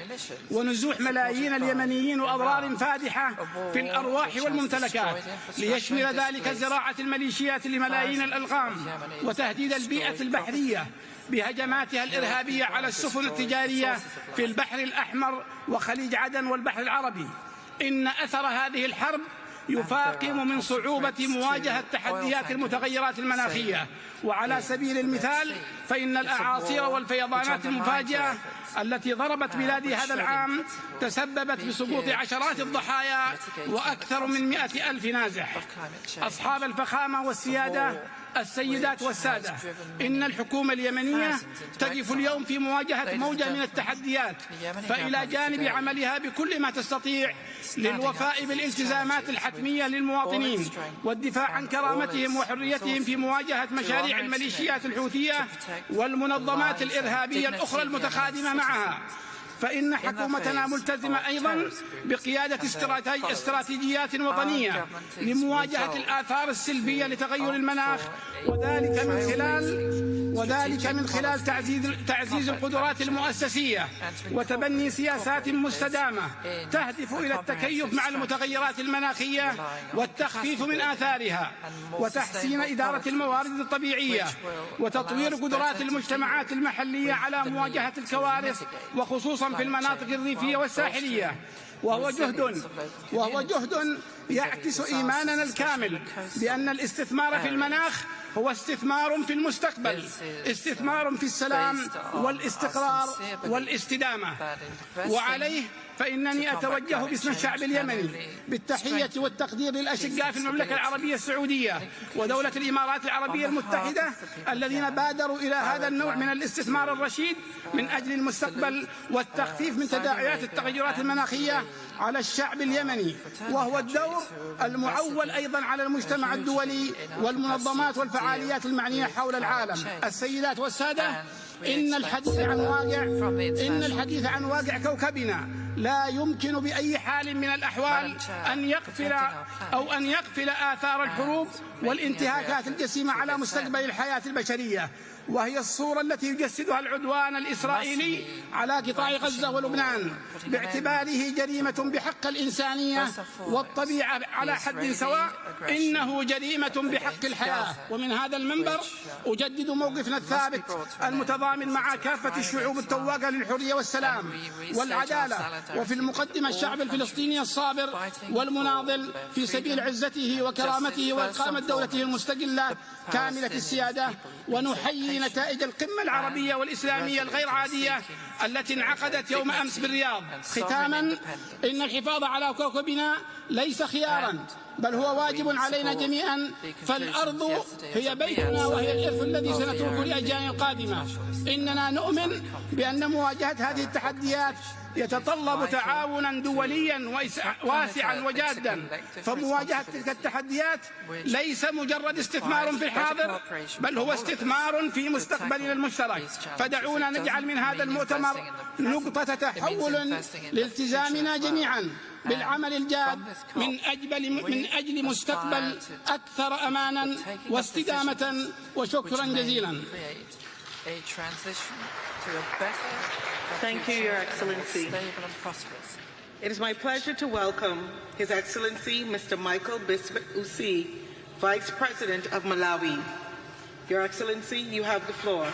ونزوح ملايين اليمنيين وأضرار فادحة في الأرواح والممتلكات، ليشمل ذلك زراعة الميليشيات لملايين الألغام وتهديد البيئة البحرية بهجماتها الإرهابية على السفن التجارية في البحر الأحمر وخليج عدن والبحر العربي. إن أثر هذه الحرب يفاقم من صعوبة مواجهة تحديات المتغيرات المناخية. وعلى سبيل المثال فإن الأعاصير والفيضانات المفاجئة التي ضربت بلادي هذا العام تسببت بسقوط عشرات الضحايا وأكثر من 100,000 نازح. أصحاب الفخامة والسيادة، السيدات والسادة، إن الحكومة اليمنية تقف اليوم في مواجهة موجة من التحديات، فإلى جانب عملها بكل ما تستطيع للوفاء بالالتزامات الحتمية للمواطنين والدفاع عن كرامتهم وحريتهم في مواجهة مشاريع الميليشيات الحوثية والمنظمات الإرهابية الأخرى المتخادمة معها، فإن حكومتنا ملتزمة أيضا بقيادة استراتيجيات وطنية لمواجهة الآثار السلبية لتغير المناخ، وذلك من خلال تعزيز القدرات المؤسسية وتبني سياسات مستدامة تهدف إلى التكيف مع المتغيرات المناخية والتخفيف من آثارها، وتحسين إدارة الموارد الطبيعية، وتطوير قدرات المجتمعات المحلية على مواجهة الكوارث وخصوصا في المناطق الريفية والساحلية. وهو جهد يعكس إيماننا الكامل بأن الاستثمار في المناخ هو استثمار في المستقبل، استثمار في السلام والاستقرار والاستدامة. وعليه فإنني أتوجه باسم الشعب اليمني بالتحية والتقدير للأشقاء في المملكة العربية السعودية ودولة الإمارات العربية المتحدة الذين بادروا إلى هذا النوع من الاستثمار الرشيد من أجل المستقبل والتخفيف من تداعيات التغيرات المناخية على الشعب اليمني. وهو الدور المعول أيضا على المجتمع الدولي والمنظمات والفعاليات المعنية حول العالم. السيدات والسادة، إن الحديث عن واقع كوكبنا لا يمكن بأي حال من الأحوال أن يغفل آثار الحروب والانتهاكات الجسيمة على مستقبل الحياة البشرية، وهي الصورة التي يجسدها العدوان الإسرائيلي على قطاع غزة ولبنان باعتباره جريمة بحق الإنسانية والطبيعة على حد سواء. إنه جريمة بحق الحياة. ومن هذا المنبر أجدد موقفنا الثابت المتضامن مع كافة الشعوب التواقة للحرية والسلام والعدالة، وفي المقدمة الشعب الفلسطيني الصابر والمناضل في سبيل عزته وكرامته وإقامة دولته المستقلة كاملة السيادة. ونحيي نتائج القمة العربية والإسلامية الغير عادية التي انعقدت يوم أمس بالرياض. ختاما، إن الحفاظ على كوكبنا ليس خيارا بل هو واجب علينا جميعا، فالأرض هي بيتنا وهي الإرث الذي سنتركه للأجيال القادمة. إننا نؤمن بأن مواجهة هذه التحديات يتطلب تعاونا دوليا واسعا وجادا، فمواجهة تلك التحديات ليس مجرد استثمار في الحاضر بل هو استثمار في مستقبلنا المشترك. فدعونا نجعل من هذا المؤتمر نقطة تحول لالتزامنا جميعا بالعمل الجاد من أجل مستقبل أكثر أمانا واستدامة. وشكرا جزيلا. a transition to a better, Thank you, Your Excellency. stable and prosperous. It is my pleasure to welcome His Excellency Mr. Michael Bisbet Usi, Vice President of Malawi. Your Excellency, you have the floor.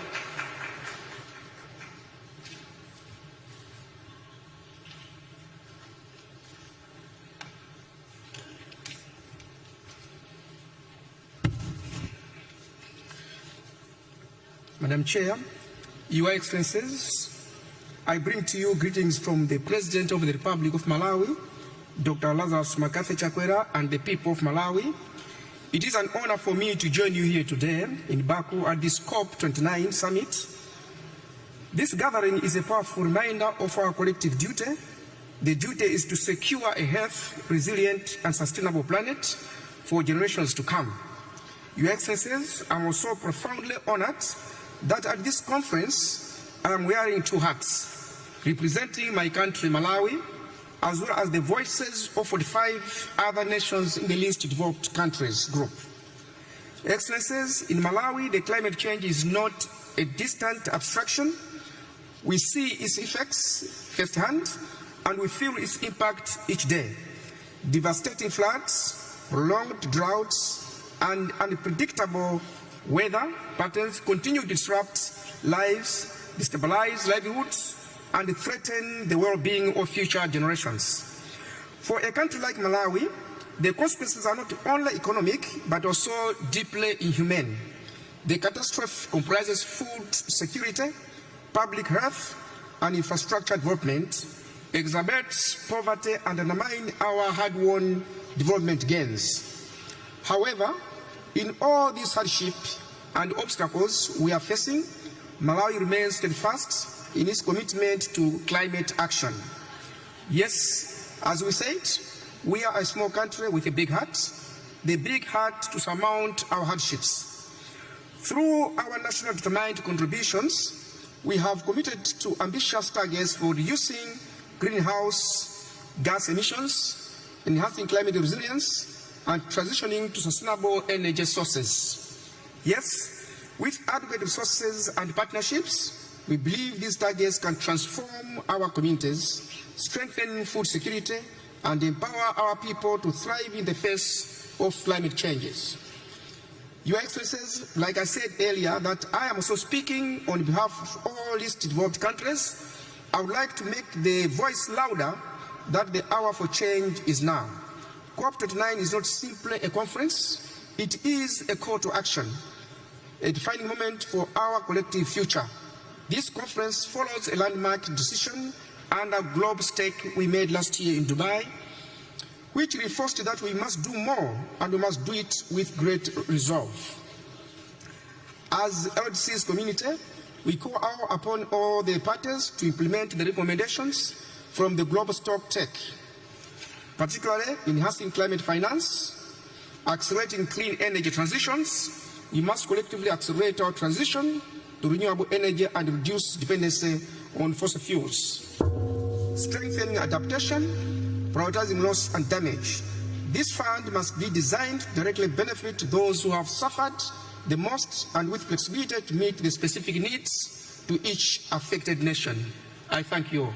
Madam Chair, Your Excellencies, I bring to you greetings from the President of the Republic of Malawi, Dr. Lazarus Makafe Chakwera, and the people of Malawi. It is an honor for me to join you here today in Baku at this COP29 summit. This gathering is a powerful reminder of our collective duty. The duty is to secure a healthy, resilient, and sustainable planet for generations to come. Your Excellencies, I'm also profoundly honored that at this conference I am wearing two hats, representing my country, Malawi, as well as the voices of 45 other nations in the least developed countries group. Excellencies, in Malawi, the climate change is not a distant abstraction. We see its effects firsthand, and we feel its impact each day. Devastating floods, prolonged droughts, and unpredictable weather patterns continue to disrupt lives, destabilize livelihoods, and threaten the well-being of future generations. For a country like Malawi, the consequences are not only economic, but also deeply inhumane. The catastrophe comprises food security, public health, and infrastructure development, exacerbates poverty, and undermines our hard-won development gains. However, in all these hardships and obstacles we are facing, Malawi remains steadfast in its commitment to climate action. Yes, as we said, we are a small country with a big heart, the big heart to surmount our hardships. Through our national determined contributions, we have committed to ambitious targets for reducing greenhouse gas emissions, enhancing climate resilience, and transitioning to sustainable energy sources. Yes, with adequate resources and partnerships, we believe these targets can transform our communities, strengthen food security, and empower our people to thrive in the face of climate changes. Your Excellencies, like I said earlier, that I am also speaking on behalf of all least developed countries, I would like to make the voice louder that the hour for change is now. COP29 is not simply a conference, it is a call to action, a defining moment for our collective future. This conference follows a landmark decision and a global stake we made last year in Dubai, which reinforced that we must do more and we must do it with great resolve. As LDC's community, we call upon all the parties to implement the recommendations from the global stock take, particularly enhancing climate finance, accelerating clean energy transitions. We must collectively accelerate our transition to renewable energy and reduce dependency on fossil fuels. Strengthening adaptation, prioritizing loss and damage. This fund must be designed to directly benefit those who have suffered the most and with flexibility to meet the specific needs to each affected nation. I thank you all.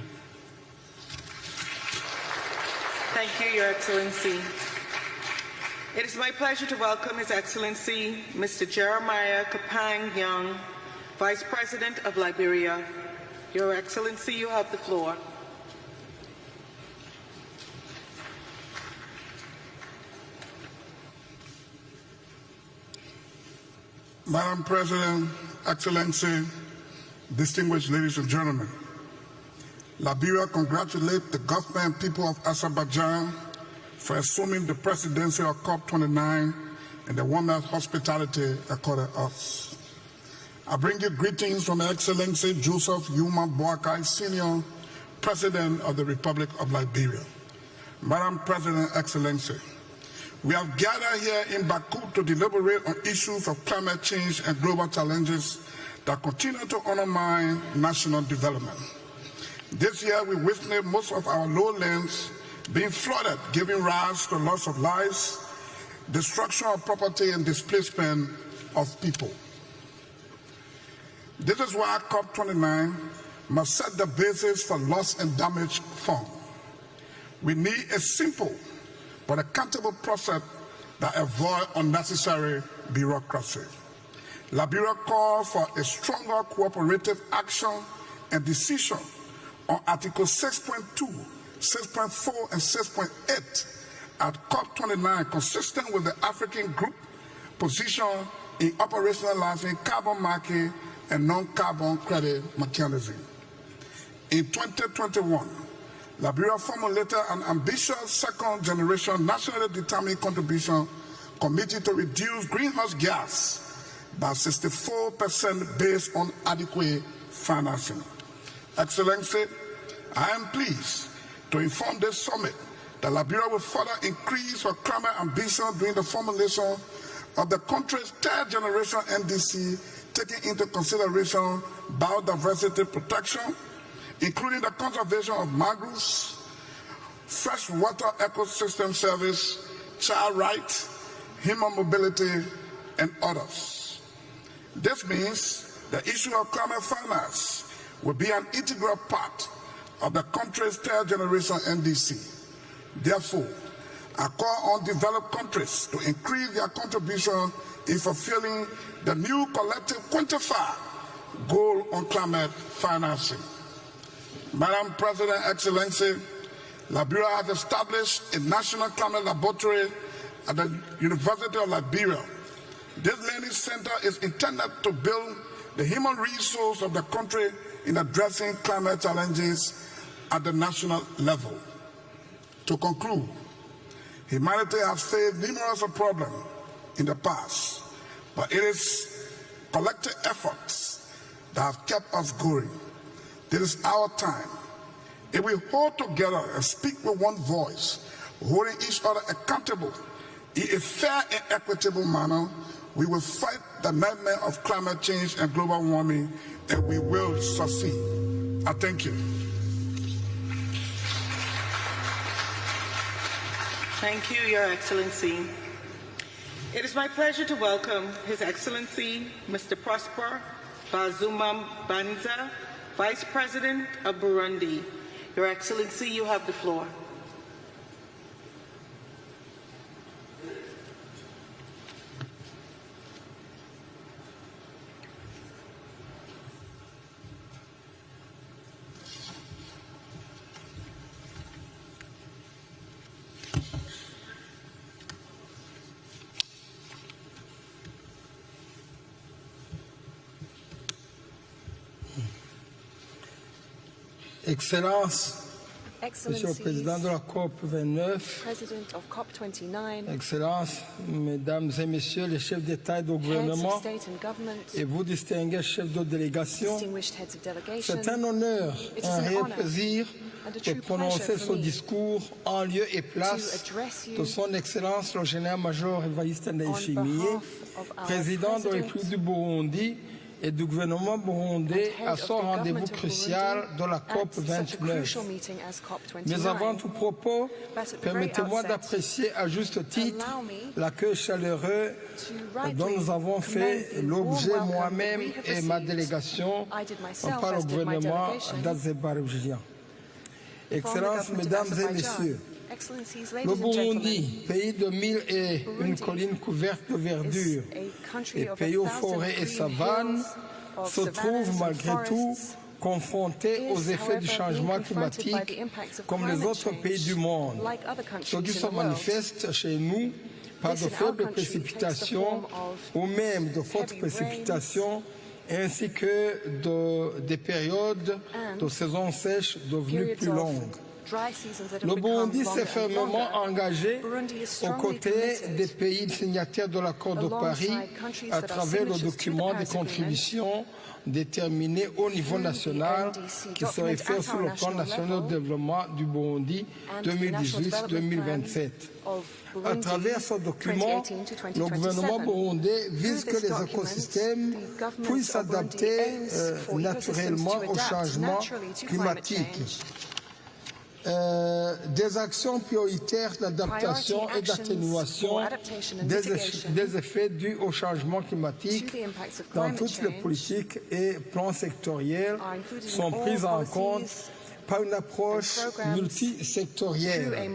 Thank you, Your Excellency. It is my pleasure to welcome His Excellency Mr. Jeremiah Kapang Young, Vice President of Liberia. Your Excellency, you have the floor. Madam President, Excellency, distinguished ladies and gentlemen, Liberia congratulates the government and people of Azerbaijan for assuming the presidency of COP29 and the warmest hospitality accorded us. I bring you greetings from Excellency Joseph Yuma Boakai, Senior President of the Republic of Liberia. Madam President, Excellency, we have gathered here in Baku to deliberate on issues of climate change and global challenges that continue to undermine national development. This year, we witnessed most of our lowlands being flooded, giving rise to loss of lives, destruction of property, and displacement of people. This is why COP29 must set the basis for loss and damage fund. We need a simple but accountable process that avoids unnecessary bureaucracy. Liberia calls for a stronger cooperative action and decision on Article 6.2, 6.4, and 6.8 at COP29, consistent with the African group position in operationalizing carbon market and non-carbon credit mechanism. In 2021, Liberia formulated an ambitious second-generation nationally determined contribution committed to reduce greenhouse gas by 64% based on adequate financing. Excellency, I am pleased to inform this summit that Liberia will further increase her climate ambition during the formulation of the country's third-generation NDC, taking into consideration biodiversity protection, including the conservation of mangroves, freshwater ecosystem service, child rights, human mobility, and others. This means the issue of climate finance will be an integral part of the country's third-generation NDC. Therefore, I call on developed countries to increase their contribution in fulfilling the new collective quantified goal on climate financing. Madam President, Excellency, Liberia has established a national climate laboratory at the University of Liberia. This learning center is intended to build the human resource of the country in addressing climate challenges at the national level. To conclude, humanity has faced numerous problems in the past, but it is collective efforts that have kept us going. This is our time. If we hold together and speak with one voice, holding each other accountable in a fair and equitable manner, we will fight the nightmare of climate change and global warming, and we will succeed. I thank you. Thank you, Your Excellency. It is my pleasure to welcome His Excellency, Mr. Prosper Bazuma Banza, Vice President of Burundi. Your Excellency, you have the floor. Excellences, Monsieur le Président de la COP29, Excellences, Mesdames et Messieurs les chefs d'État et de gouvernement, et vous distingués chefs de délégation, c'est un honneur et un réel plaisir de prononcer ce discours en lieu et place de son Excellence le général-major Evariste Ndayishimiye, président de la République du Burundi, et du gouvernement burundais à son rendez-vous crucial de la COP29. Mais avant tout propos, permettez-moi d'apprécier à juste titre l'accueil chaleureux dont nous avons fait l'objet moi-même et ma délégation par le gouvernement d'Azerbaïdjan. Excellences, Mesdames et Messieurs, le Burundi, pays de mille et une collines couvertes de verdure et pays aux forêts et savanes, se trouve malgré tout confronté aux effets du changement climatique comme les autres pays du monde, ce qui se manifeste chez nous par de faibles précipitations ou même de fortes précipitations ainsi que des périodes de saison sèche devenues plus longues. Le Burundi s'est fermement engagé aux côtés des pays signataires de l'Accord de Paris à travers le document de contribution déterminé au niveau national qui serait fait sur le plan national de développement du Burundi 2018-2027. À travers ce document, le gouvernement burundais vise que les écosystèmes puissent s'adapter naturellement au changement climatique. des actions prioritaires d'adaptation et d'atténuation des effets dus au changement climatique dans toutes les politiques et plans sectoriels sont prises en compte par une approche multisectorielle.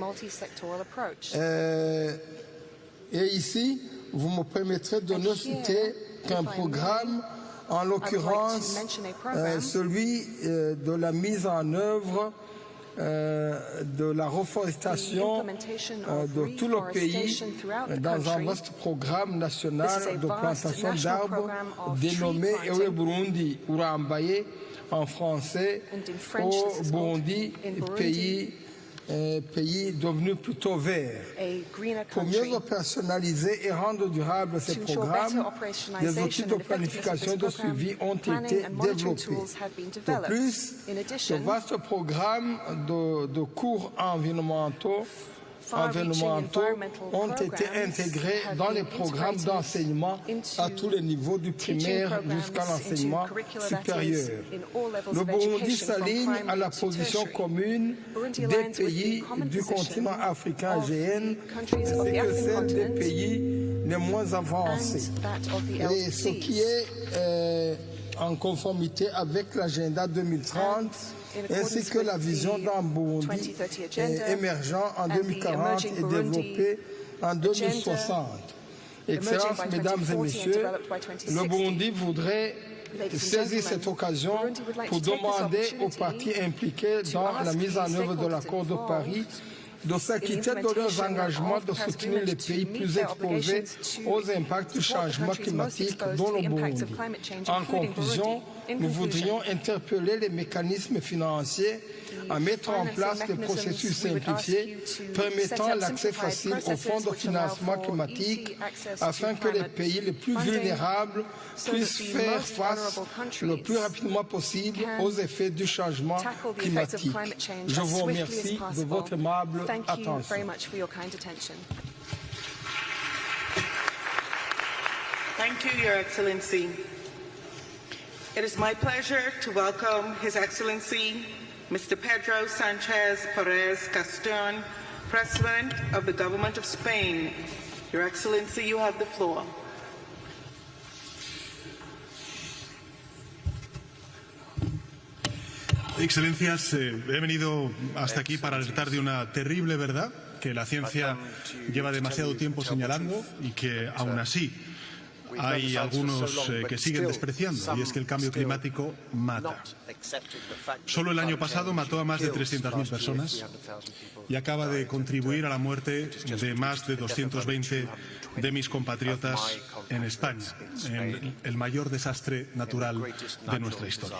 Et ici, vous me permettrez de ne citer qu'un programme, en l'occurrence celui de la mise en œuvre de la reforestation de tout le pays dans un vaste programme national de plantation d'arbres dénommé Ewe Burundi Urambaye en français, au Burundi, pays devenu plutôt vert. Pour mieux opérationnaliser et rendre durables ces programmes, des outils de planification et de suivi ont été développés. De plus, de vastes programmes de cours environnementaux ont été intégrés dans les programmes d'enseignement à tous les niveaux du primaire jusqu'à l'enseignement supérieur. Le Burundi s'aligne à la position commune des pays du continent africain AGN, c'est que celle des pays les moins avancés. Et ce qui est en conformité avec l'agenda 2030, ainsi que la vision d'un Burundi émergent en 2040 et développé en 2060. Excellences, Mesdames et Messieurs, le Burundi voudrait saisir cette occasion pour demander aux parties impliquées dans la mise en œuvre de l'Accord de Paris de s'acquitter de leurs engagements de soutenir les pays plus exposés aux impacts du changement climatique, dont le Burundi. En conclusion, nous voudrions interpeller les mécanismes financiers à mettre en place des processus simplifiés permettant l'accès facile aux fonds de financement climatique afin que les pays les plus vulnérables puissent faire face le plus rapidement possible aux effets du changement climatique. Je vous remercie de votre aimable attention. Thank you, Your Excellency. It is my pleasure to welcome His Excellency Mr. Pedro Sanchez Perez Caston, President of the Government of Spain. Your Excellency, you have the floor. Excelencias, he venido hasta aquí para alertar de una terrible verdad que la ciencia lleva demasiado tiempo señalando y que aún así hay algunos que siguen despreciando, y es que el cambio climático mata. Solo el año pasado mató a más de 300.000 personas y acaba de contribuir a la muerte de más de 220 de mis compatriotas en España, en el mayor desastre natural de nuestra historia.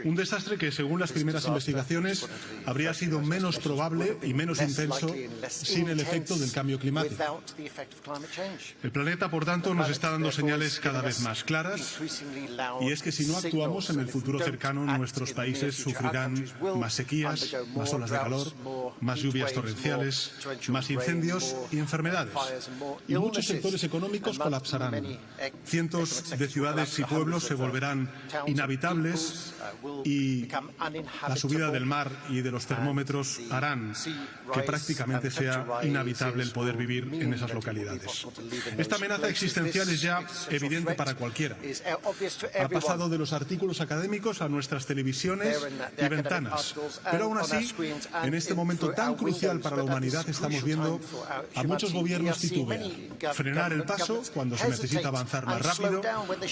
Un desastre que, según las primeras investigaciones, habría sido menos probable y menos intenso sin el efecto del cambio climático. El planeta, por tanto, nos está dando señales cada vez más claras, y es que si no actuamos en el futuro cercano, nuestros países sufrirán más sequías, más olas de calor, más lluvias torrenciales, más incendios y enfermedades. Y muchos sectores económicos colapsarán. Cientos de ciudades y pueblos se volverán inhabitables y la subida del mar y de los termómetros harán que prácticamente sea inhabitable el poder vivir en esas localidades. Esta amenaza existencial es ya evidente para cualquiera. Ha pasado de los artículos académicos a nuestras televisiones y ventanas. Pero aún así, en este momento tan crucial para la humanidad, estamos viendo a muchos gobiernos titubear, frenar el paso cuando se necesita avanzar más rápido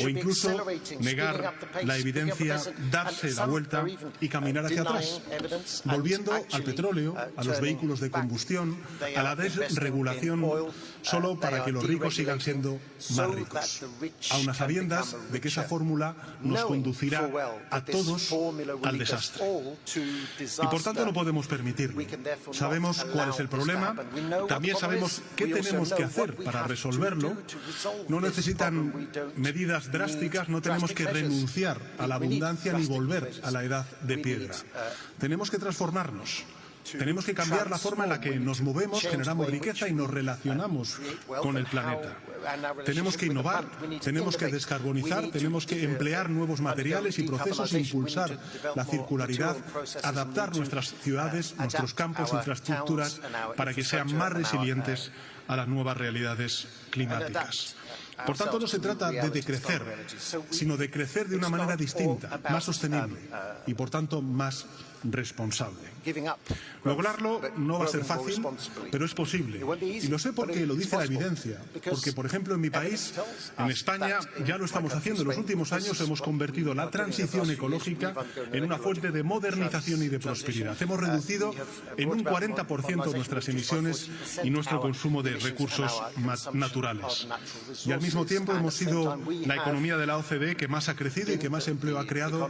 o incluso negar la evidencia, darse la vuelta y caminar hacia atrás, volviendo al petróleo, a los vehículos de combustión, a la desregulación, solo para que los ricos sigan siendo más ricos, aun a sabiendas de que esa fórmula nos conducirá a todos al desastre. Y por tanto no podemos permitirlo. Sabemos cuál es el problema, también sabemos qué tenemos que hacer para resolverlo. No necesitan medidas drásticas, no tenemos que renunciar a la abundancia ni volver a la edad de piedra. Tenemos que transformarnos, Tenemos que cambiar la forma en la que nos movemos, generamos riqueza y nos relacionamos con el planeta. Tenemos que innovar, tenemos que descarbonizar, tenemos que emplear nuevos materiales y procesos, impulsar la circularidad, adaptar nuestras ciudades, nuestros campos, infraestructuras para que sean más resilientes a las nuevas realidades climáticas. Por tanto, no se trata de decrecer, sino de crecer de una manera distinta, más sostenible y, por tanto, más responsable. Lograrlo no va a ser fácil, pero es posible. Y lo sé porque lo dice la evidencia. Porque, por ejemplo, en mi país, en España, ya lo estamos haciendo. En los últimos años hemos convertido la transición ecológica en una fuente de modernización y de prosperidad. Hemos reducido en un 40% nuestras emisiones y nuestro consumo de recursos naturales. Y al mismo tiempo hemos sido la economía de la OCDE que más ha crecido y que más empleo ha creado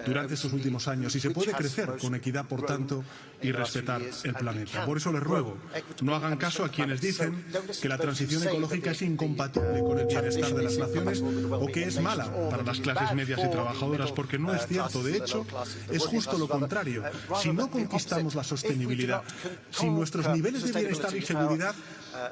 durante estos últimos años. Y se puede crecer con equidad, por tanto, y respetar el planeta. Por eso les ruego, no hagan caso a quienes dicen que la transición ecológica es incompatible con el bienestar de las naciones o que es mala para las clases medias y trabajadoras, porque no es cierto. De hecho, es justo lo contrario. Si no conquistamos la sostenibilidad, si nuestros niveles de bienestar y seguridad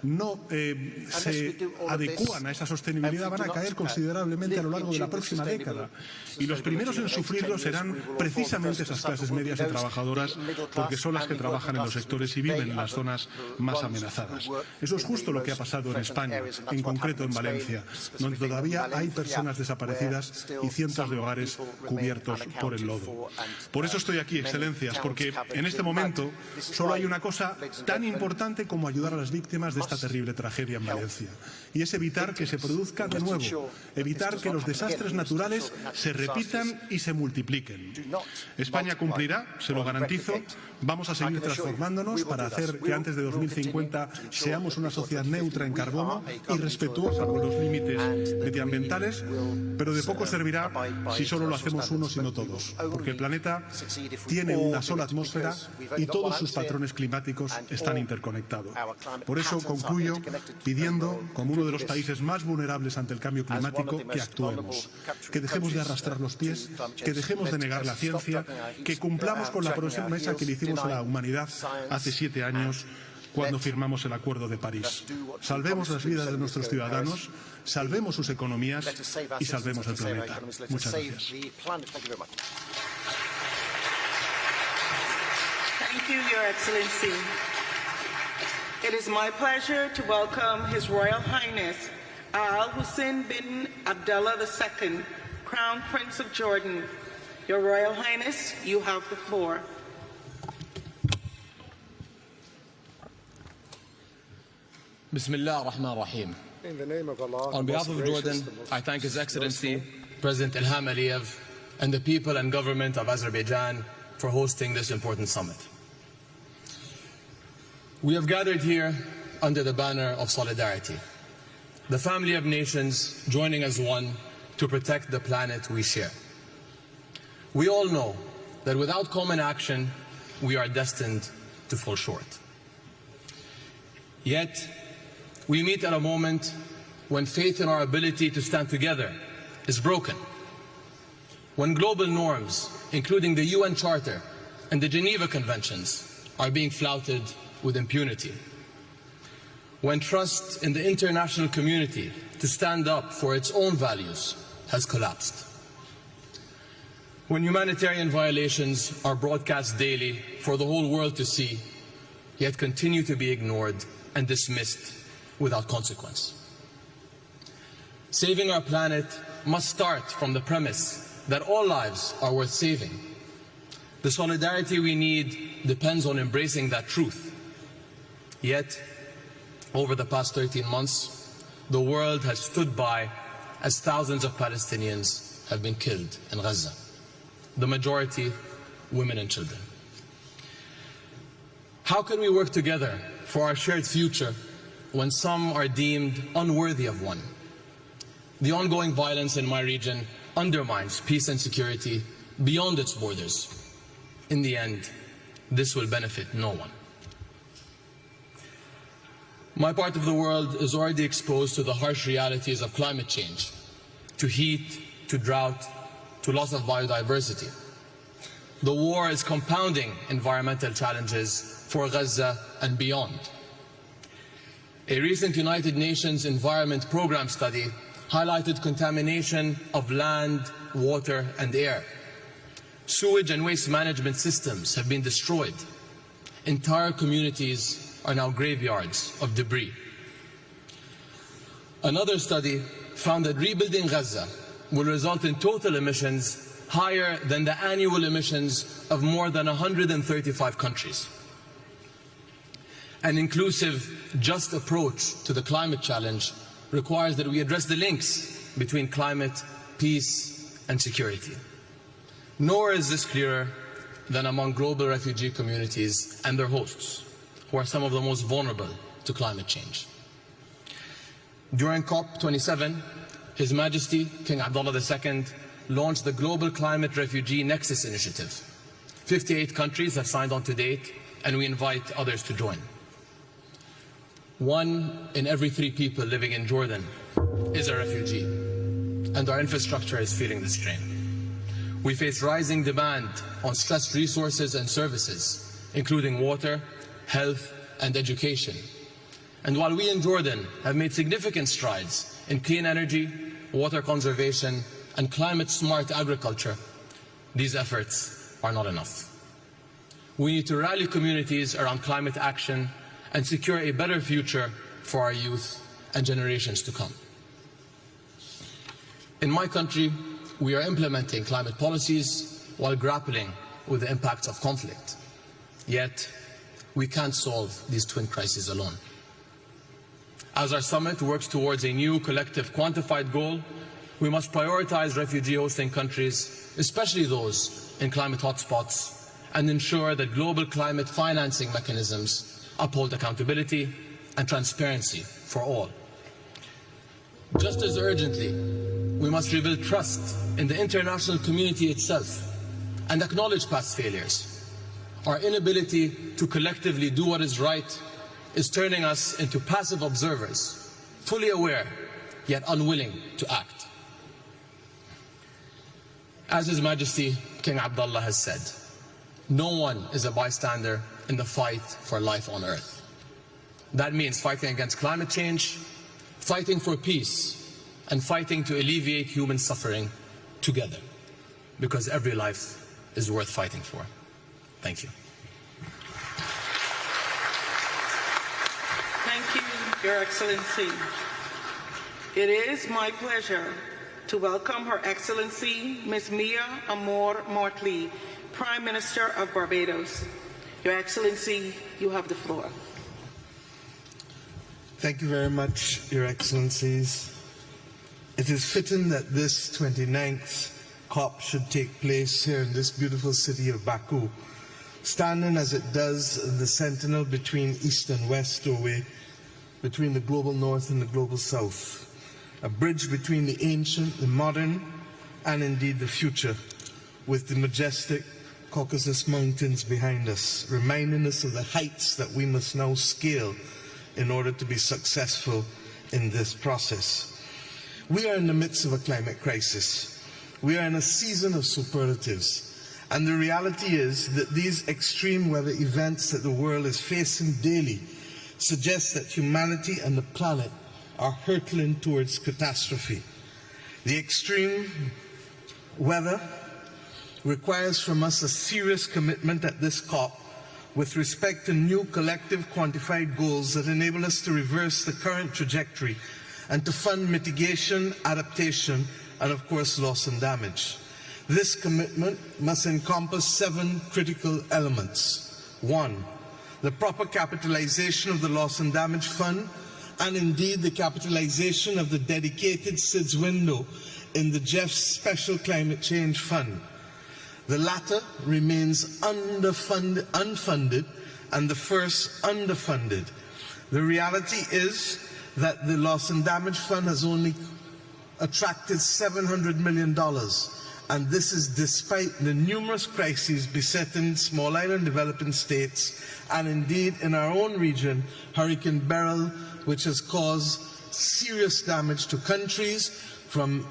no se adecúan a esa sostenibilidad, van a caer considerablemente a lo largo de la próxima década. Y los primeros en sufrirlo serán precisamente esas clases medias y trabajadoras, porque son las que trabajan en los sectores y viven en las zonas más amenazadas. Eso es justo lo que ha pasado en España, en concreto en Valencia, donde todavía hay personas desaparecidas y cientos de hogares cubiertos por el lodo. Por eso estoy aquí, Excelencias, porque en este momento solo hay una cosa tan importante como ayudar a las víctimas de esta terrible tragedia en Valencia, y es evitar que se produzca de nuevo, evitar que los desastres naturales se repitan y se multipliquen. España cumplirá, se lo garantizo. Vamos a seguir transformándonos para hacer que antes de 2050 seamos una sociedad neutra en carbono y respetuosa con los límites medioambientales, pero de poco servirá si solo lo hacemos unos y no todos, porque el planeta tiene una sola atmósfera y todos sus patrones climáticos están interconectados. Por eso concluyo pidiendo, como uno de los países más vulnerables ante el cambio climático, que actuemos, que dejemos de arrastrar los pies, que dejemos de negar la ciencia, que cumplamos con la promesa que le hicimos a la humanidad hace 7 años cuando firmamos el Acuerdo de París. Salvemos las vidas de nuestros ciudadanos, salvemos sus economías y salvemos el planeta. Muchas gracias. Thank you, Your Excellency. It is my pleasure to welcome His Royal Highness Al Hussein bin Abdullah II, Crown Prince of Jordan. Your Royal Highness, you have the floor. Bismillah ar-Rahman ar-Rahim. In the name of Allah, on behalf of Jordan, I thank His Excellency, President Ilham Aliyev, and the people and government of Azerbaijan for hosting this important summit. We have gathered here under the banner of solidarity, the family of nations joining as one to protect the planet we share. We all know that without common action, we are destined to fall short. Yet, we meet at a moment when faith in our ability to stand together is broken. When global norms, including the UN Charter and the Geneva Conventions, are being flouted with impunity. When trust in the international community to stand up for its own values has collapsed. When humanitarian violations are broadcast daily for the whole world to see, yet continue to be ignored and dismissed without consequence. Saving our planet must start from the premise that all lives are worth saving. The solidarity we need depends on embracing that truth. Yet, over the past 13 months, the world has stood by as thousands of Palestinians have been killed in Gaza, the majority women and children. How can we work together for our shared future when some are deemed unworthy of one? The ongoing violence in my region undermines peace and security beyond its borders. In the end, this will benefit no one. My part of the world is already exposed to the harsh realities of climate change, to heat, to drought, to loss of biodiversity. the war is compounding environmental challenges for Gaza and beyond. A recent United Nations Environment Programme study highlighted contamination of land, water and air. Sewage and waste management systems have been destroyed. Entire communities are now graveyards of debris. Another study found that rebuilding Gaza will result in total emissions higher than the annual emissions of more than 135 countries. An inclusive, just approach to the climate challenge requires that we address the links between climate, peace and security. Nor is this clearer than among global refugee communities and their hosts, who are some of the most vulnerable to climate change. During COP29, His Majesty King Abdullah II launched the Global Climate Refugee Nexus Initiative. 58 countries have signed on to date, and we invite others to join. 1 in every 3 people living in Jordan is a refugee, and our infrastructure is feeling the strain. We face rising demand on stressed resources and services, including water, health, and education. And while we in Jordan have made significant strides in clean energy, water conservation, and climate-smart agriculture, these efforts are not enough. We need to rally communities around climate action and secure a better future for our youth and generations to come. In my country, we are implementing climate policies while grappling with the impacts of conflict. Yet, we can't solve these twin crises alone. As our summit works towards a new collective quantified goal, we must prioritize refugee hosting countries, especially those in climate hotspots, and ensure that global climate financing mechanisms uphold accountability and transparency for all. Just as urgently, we must rebuild trust in the international community itself and acknowledge past failures. Our inability to collectively do what is right is turning us into passive observers, fully aware yet unwilling to act. As His Majesty King Abdullah has said, no one is a bystander in the fight for life on Earth. That means fighting against climate change, fighting for peace, and fighting to alleviate human suffering together, because every life is worth fighting for. Thank you. Thank you, Your Excellency. It is my pleasure to welcome Her Excellency Ms. Mia Amour Mortley, Prime Minister of Barbados. Your Excellency, you have the floor. Thank you very much, Your Excellencies. It is fitting that this 29th COP should take place here in this beautiful city of Bakú, standing as it does the sentinel between East and West, between the global North and the global South, a bridge between the ancient, the modern, and indeed the future, with the majestic Caucasus Mountains behind us, reminding us of the heights that we must now scale in order to be successful in this process. We are in the midst of a climate crisis. We are in a season of superlatives. And the reality is that these extreme weather events that the world is facing daily suggest that humanity and the planet are hurtling towards catastrophe. The extreme weather requires from us a serious commitment at this COP with respect to new collective quantified goals that enable us to reverse the current trajectory and to fund mitigation, adaptation, and of course loss and damage. This commitment must encompass 7 critical elements. 1, the proper capitalization of the Loss and Damage Fund, and indeed the capitalization of the dedicated SIDS window in the GEF's Special Climate Change Fund. The latter remains unfunded, and the first underfunded. The reality is that the Loss and Damage Fund has only attracted $700 million, and this is despite the numerous crises besetting small island developing states, and indeed in our own region, Hurricane Beryl, which has caused serious damage to countries from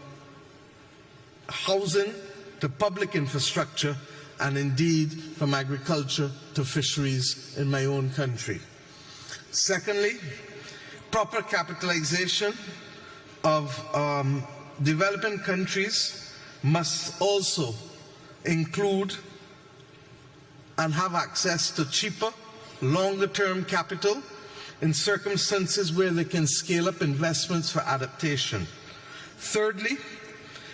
housing to public infrastructure, and indeed from agriculture to fisheries in my own country. Secondly, proper capitalization of developing countries must also include and have access to cheaper, longer-term capital in circumstances where they can scale up investments for adaptation. Thirdly,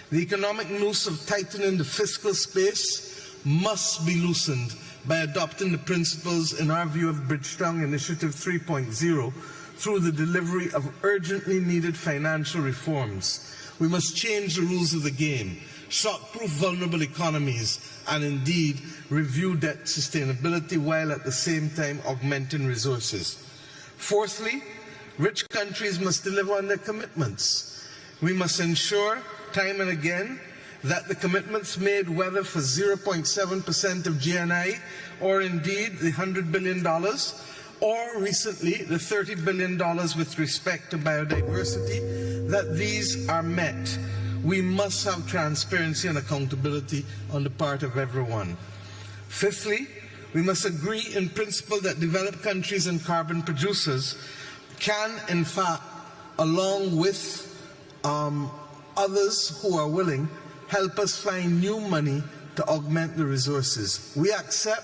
the economic noose of tightening the fiscal space must be loosened by adopting the principles, in our view, of Bridgetown Initiative 3.0 through the delivery of urgently needed financial reforms. We must change the rules of the game, shock-proof vulnerable economies, and indeed review debt sustainability while at the same time augmenting resources. Fourthly, rich countries must deliver on their commitments. We must ensure, time and again, that the commitments made, whether for 0.7% of GNI or indeed the $100 billion, or recently the $30 billion with respect to biodiversity, that these are met. We must have transparency and accountability on the part of everyone. Fifthly, we must agree in principle that developed countries and carbon producers can, in fact, along with others who are willing, help us find new money to augment the resources. We accept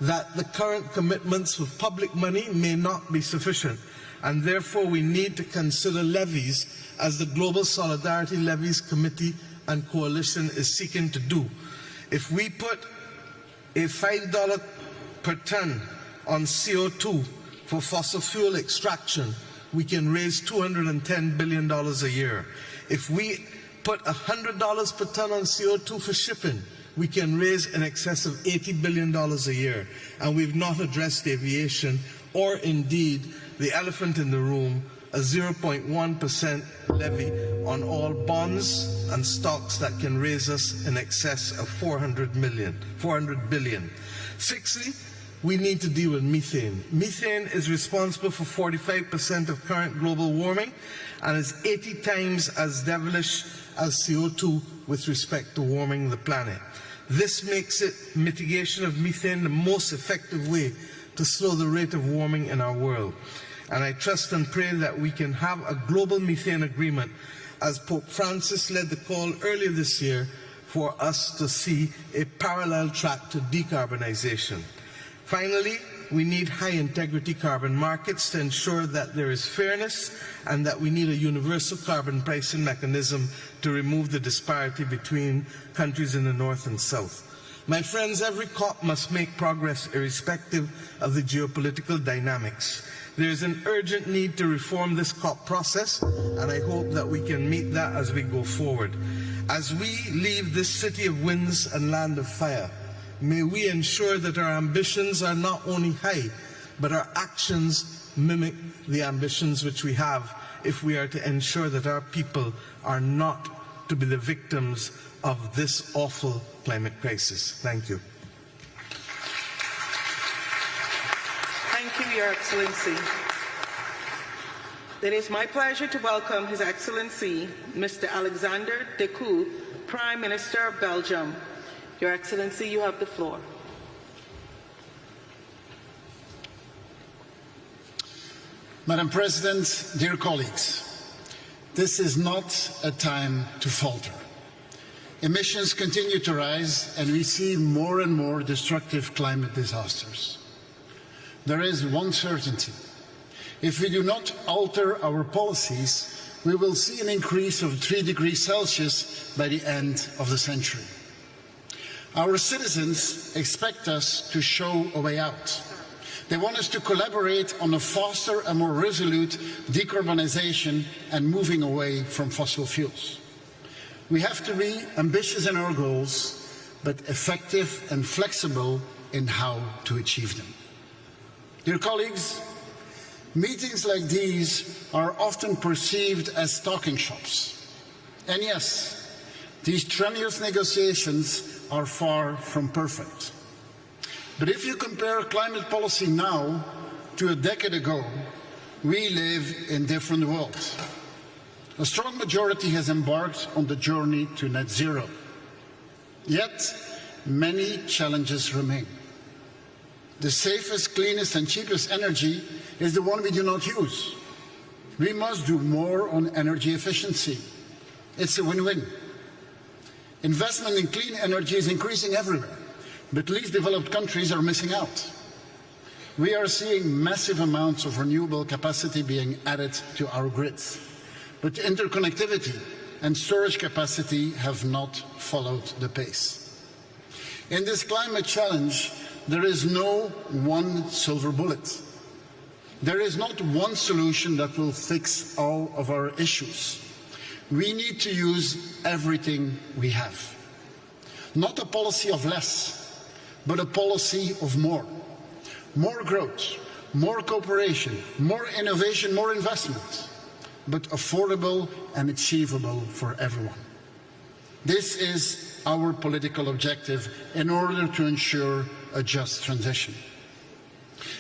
that the current commitments with public money may not be sufficient, and therefore we need to consider levies, as the Global Solidarity Levies Committee and Coalition is seeking to do. If we put a $5 per ton on CO2 for fossil fuel extraction, we can raise $210 billion a year. If we put $100 per ton on CO2 for shipping, we can raise in excess of $80 billion a year. And we've not addressed aviation or indeed the elephant in the room, a 0.1% levy on all bonds and stocks that can raise us in excess of $400 billion. Sixthly, we need to deal with methane. Methane is responsible for 45% of current global warming and is 80 times as devilish as CO2 with respect to warming the planet. This makes mitigation of methane the most effective way to slow the rate of warming in our world. And I trust and pray that we can have a global methane agreement, as Pope Francis led the call earlier this year for us to see a parallel track to decarbonization. Finally, we need high-integrity carbon markets to ensure that there is fairness, and that we need a universal carbon pricing mechanism to remove the disparity between countries in the north and south. My friends, every COP must make progress irrespective of the geopolitical dynamics. There is an urgent need to reform this COP process, and I hope that we can meet that as we go forward. As we leave this city of winds and land of fire, may we ensure that our ambitions are not only high, but our actions mimic the ambitions which we have, if we are to ensure that our people are not to be the victims of this awful climate crisis. Thank you. Thank you, Your Excellency. It is my pleasure to welcome His Excellency, Mr. Alexander De Croo, Prime Minister of Belgium. Your Excellency, you have the floor. Madam President, dear colleagues, this is not a time to falter. Emissions continue to rise, and we see more and more destructive climate disasters. There is one certainty. If we do not alter our policies, we will see an increase of 3 degrees Celsius by the end of the century. Our citizens expect us to show a way out. They want us to collaborate on a faster and more resolute decarbonization and moving away from fossil fuels. We have to be ambitious in our goals, but effective and flexible in how to achieve them. Dear colleagues, meetings like these are often perceived as talking shops. And yes, these strenuous negotiations are far from perfect. But if you compare climate policy now to a decade ago, we live in different worlds. A strong majority has embarked on the journey to net zero. Yet, many challenges remain. The safest, cleanest and cheapest energy is the one we do not use. We must do more on energy efficiency. It's a win-win. Investment in clean energy is increasing everywhere, but least developed countries are missing out. We are seeing massive amounts of renewable capacity being added to our grids, but interconnectivity and storage capacity have not followed the pace. In this climate challenge, there is no one silver bullet. There is not one solution that will fix all of our issues. We need to use everything we have. Not a policy of less, but a policy of more. More growth, more cooperation, more innovation, more investment, but affordable and achievable for everyone. This is our political objective in order to ensure a just transition.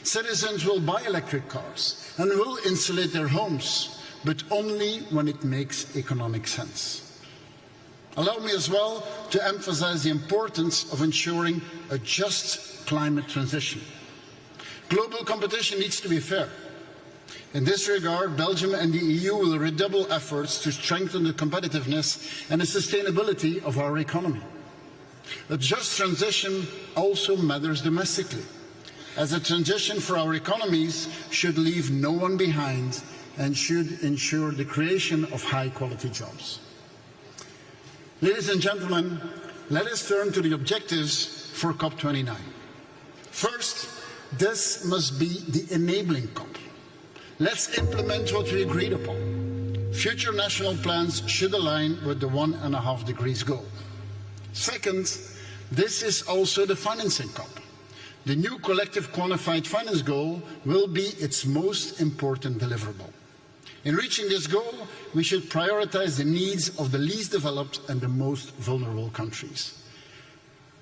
Citizens will buy electric cars and will insulate their homes, but only when it makes economic sense. Allow me as well to emphasize the importance of ensuring a just climate transition. Global competition needs to be fair. In this regard, Belgium and the EU will redouble efforts to strengthen the competitiveness and the sustainability of our economy. A just transition also matters domestically, as a transition for our economies should leave no one behind and should ensure the creation of high-quality jobs. Ladies and gentlemen, let us turn to the objectives for COP29. First, this must be the enabling COP. Let's implement what we agreed upon. Future national plans should align with the 1.5 degrees goal. Second, this is also the financing COP. The new collective quantified finance goal will be its most important deliverable. In reaching this goal, we should prioritize the needs of the least developed and the most vulnerable countries.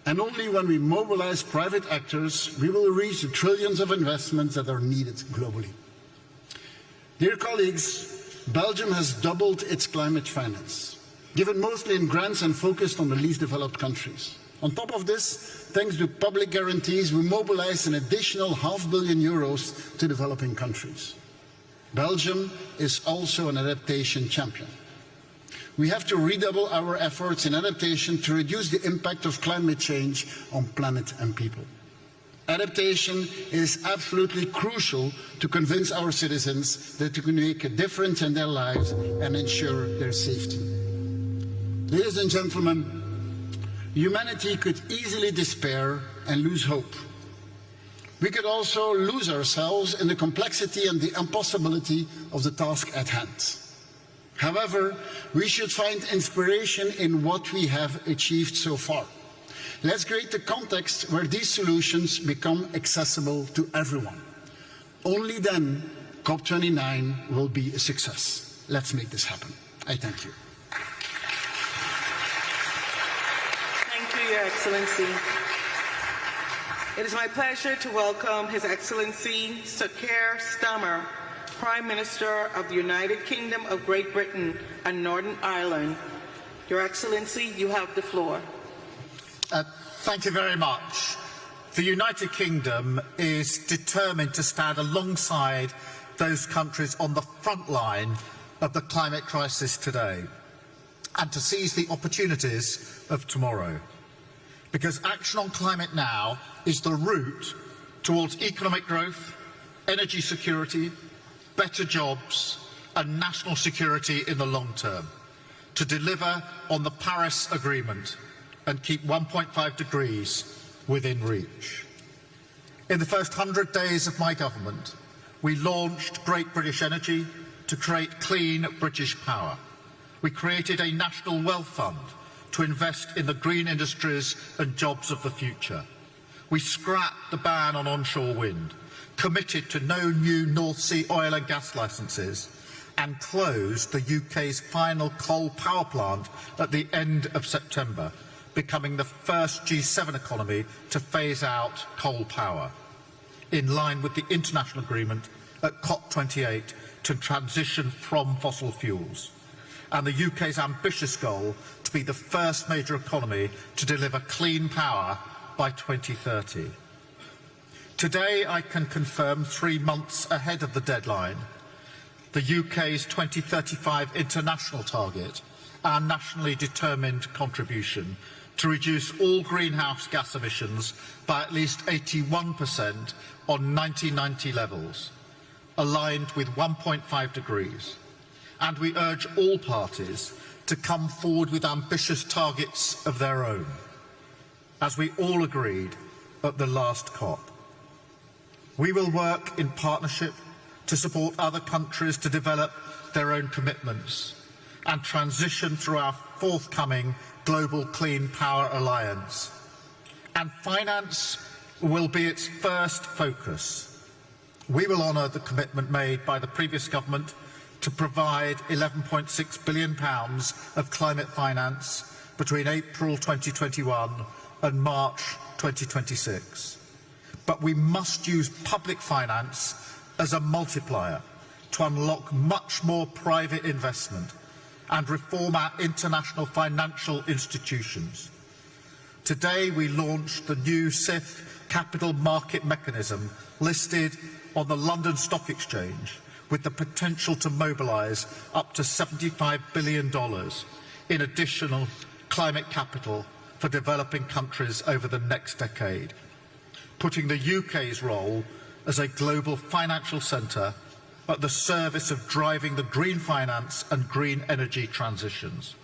And only when we mobilize private actors, we will reach the trillions of investments that are needed globally. Dear colleagues, Belgium has doubled its climate finance, given mostly in grants and focused on the least developed countries. On top of this, thanks to public guarantees, we mobilized an additional €500 million to developing countries. Belgium is also an adaptation champion. We have to redouble our efforts in adaptation to reduce the impact of climate change on planet and people. Adaptation is absolutely crucial to convince our citizens that we can make a difference in their lives and ensure their safety. Ladies and gentlemen, humanity could easily despair and lose hope. We could also lose ourselves in the complexity and the impossibility of the task at hand. However, we should find inspiration in what we have achieved so far. Let's create a context where these solutions become accessible to everyone. Only then COP29 will be a success. Let's make this happen. I thank you. Thank you, Your Excellency. It is my pleasure to welcome His Excellency Sir Keir Starmer, Prime Minister of the United Kingdom of Great Britain and Northern Ireland. Your Excellency, you have the floor. Thank you very much. The United Kingdom is determined to stand alongside those countries on the front line of the climate crisis today and to seize the opportunities of tomorrow. Because action on climate now is the route towards economic growth, energy security, better jobs and national security in the long term, to deliver on the Paris Agreement and keep 1.5 degrees within reach. In the first 100 days of my government, we launched Great British Energy to create clean British power. We created a national wealth fund to invest in the green industries and jobs of the future. We scrapped the ban on onshore wind, committed to no new North Sea oil and gas licences, and closed the UK's final coal power plant at the end of September, becoming the first G7 economy to phase out coal power, in line with the international agreement at COP28 to transition from fossil fuels. and the UK's ambitious goal to be the first major economy to deliver clean power by 2030. Today, I can confirm 3 months ahead of the deadline the UK's 2035 international target, our nationally determined contribution to reduce all greenhouse gas emissions by at least 81% on 1990 levels, aligned with 1.5 degrees. And we urge all parties to come forward with ambitious targets of their own, as we all agreed at the last COP. We will work in partnership to support other countries to develop their own commitments and transition through our forthcoming Global Clean Power Alliance. And finance will be its first focus. We will honour the commitment made by the previous government to provide £11.6 billion of climate finance between April 2021 and March 2026. But we must use public finance as a multiplier to unlock much more private investment and reform our international financial institutions. Today we launched the new CIF capital market mechanism listed on the London Stock Exchange with the potential to mobilise up to $75 billion in additional climate capital for developing countries over the next decade, putting the UK's role as a global financial centre at the service of driving the green finance and green energy transitions.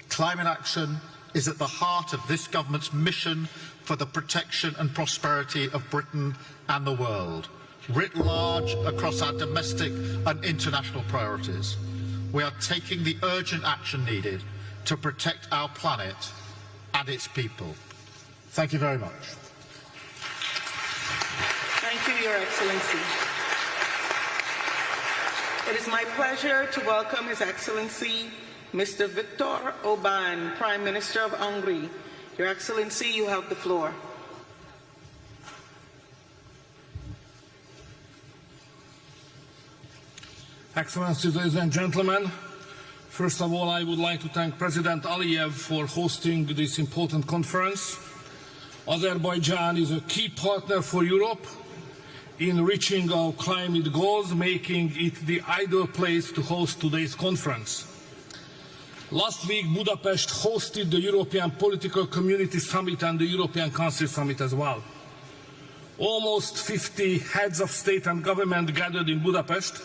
Climate action is at the heart of this government's mission for the protection and prosperity of Britain and the world, writ large across our domestic and international priorities. We are taking the urgent action needed to protect our planet and its people. Thank you very much. Thank you, Your Excellency. It is my pleasure to welcome His Excellency Mr. Viktor Orbán, Prime Minister of Hungary. Your Excellency, you have the floor. Excellencies, ladies and gentlemen, first of all, I would like to thank President Aliyev for hosting this important conference. Azerbaijan is a key partner for Europe in reaching our climate goals, making it the ideal place to host today's conference. Last week, Budapest hosted the European Political Community Summit and the European Council Summit as well. Almost 50 heads of state and government gathered in Budapest,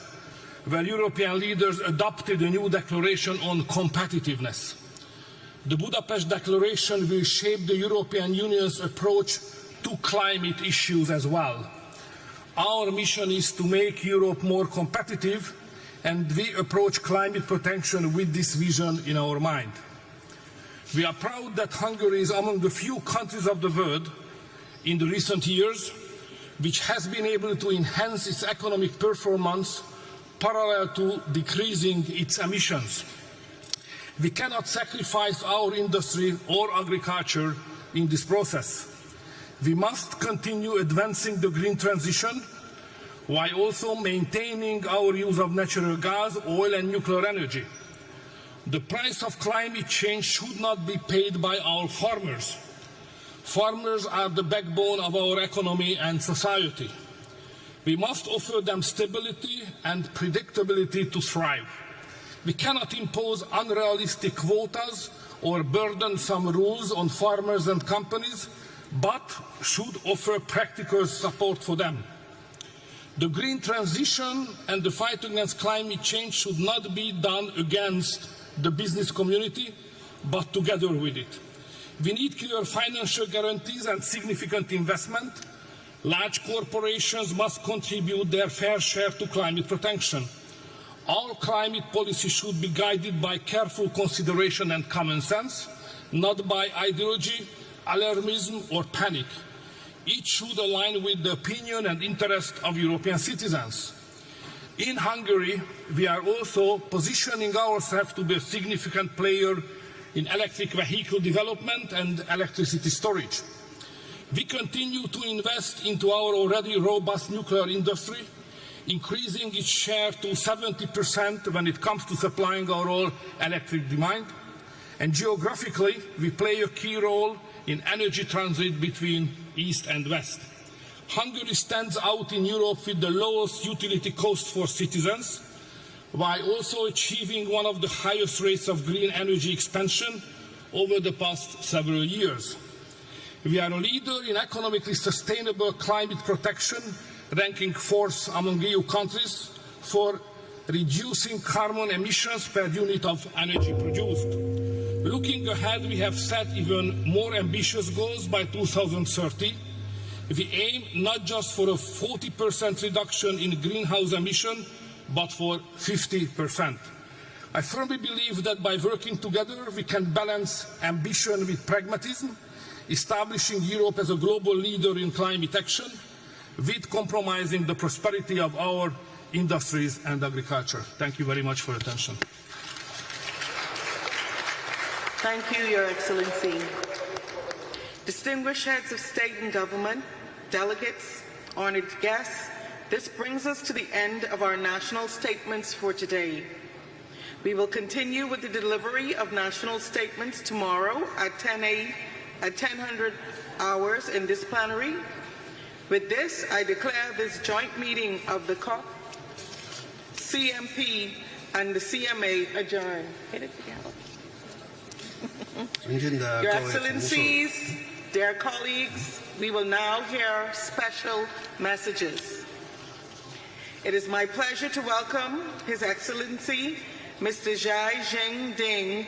where European leaders adopted a new declaration on competitiveness. The Budapest Declaration will shape the European Union's approach to climate issues as well. Our mission is to make Europe more competitive, and we approach climate protection with this vision in our mind. We are proud that Hungary is among the few countries of the world in the recent years which has been able to enhance its economic performance parallel to decreasing its emissions. We cannot sacrifice our industry or agriculture in this process. We must continue advancing the green transition while also maintaining our use of natural gas, oil and nuclear energy. The price of climate change should not be paid by our farmers. Farmers are the backbone of our economy and society. We must offer them stability and predictability to thrive. We cannot impose unrealistic quotas or burdensome rules on farmers and companies, but should offer practical support for them. The green transition and the fight against climate change should not be done against the business community, but together with it. We need clear financial guarantees and significant investment. Large corporations must contribute their fair share to climate protection. Our climate policy should be guided by careful consideration and common sense, not by ideology, alarmism or panic. It should align with the opinion and interest of European citizens. In Hungary, we are also positioning ourselves to be a significant player in electric vehicle development and electricity storage. We continue to invest into our already robust nuclear industry, increasing its share to 70% when it comes to supplying our all electric demand. And geographically, we play a key role in energy transit between East and West. Hungary stands out in Europe with the lowest utility cost for citizens, while also achieving one of the highest rates of green energy expansion over the past several years. We are a leader in economically sustainable climate protection, ranking 4th among EU countries for reducing carbon emissions per unit of energy produced. Looking ahead, we have set even more ambitious goals by 2030. We aim not just for a 40% reduction in greenhouse emission, but for 50%. I firmly believe that by working together, we can balance ambition with pragmatism, establishing Europe as a global leader in climate action, with compromising the prosperity of our industries and agriculture. Thank you very much for your attention. Thank you, Your Excellency. Distinguished heads of state and government, delegates, honored guests, this brings us to the end of our national statements for today. We will continue with the delivery of national statements tomorrow at 10:00 hours in this plenary. With this, I declare this joint meeting of the COP, CMP, and the CMA adjourned. Hit it together. Your Excellencies, dear colleagues, we will now hear special messages. It is my pleasure to welcome His Excellency, Mr. Xi Jinping,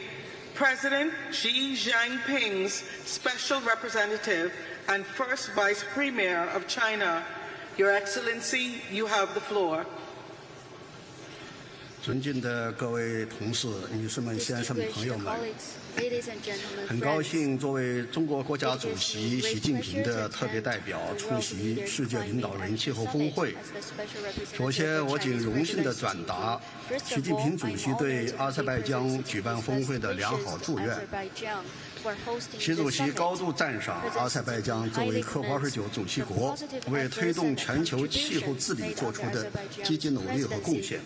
President Xi Jinping's Special Representative and First Vice Premier of China. Your Excellency, you have the floor. 尊敬的各位同事、女士们、先生们、朋友们，很高兴作为中国国家主席习近平的特别代表出席世界领导人气候峰会。首先，我谨荣幸地转达习近平主席对阿塞拜疆举办峰会的良好祝愿。习主席高度赞赏阿塞拜疆作为COP29主席国为推动全球气候治理做出的积极努力和贡献，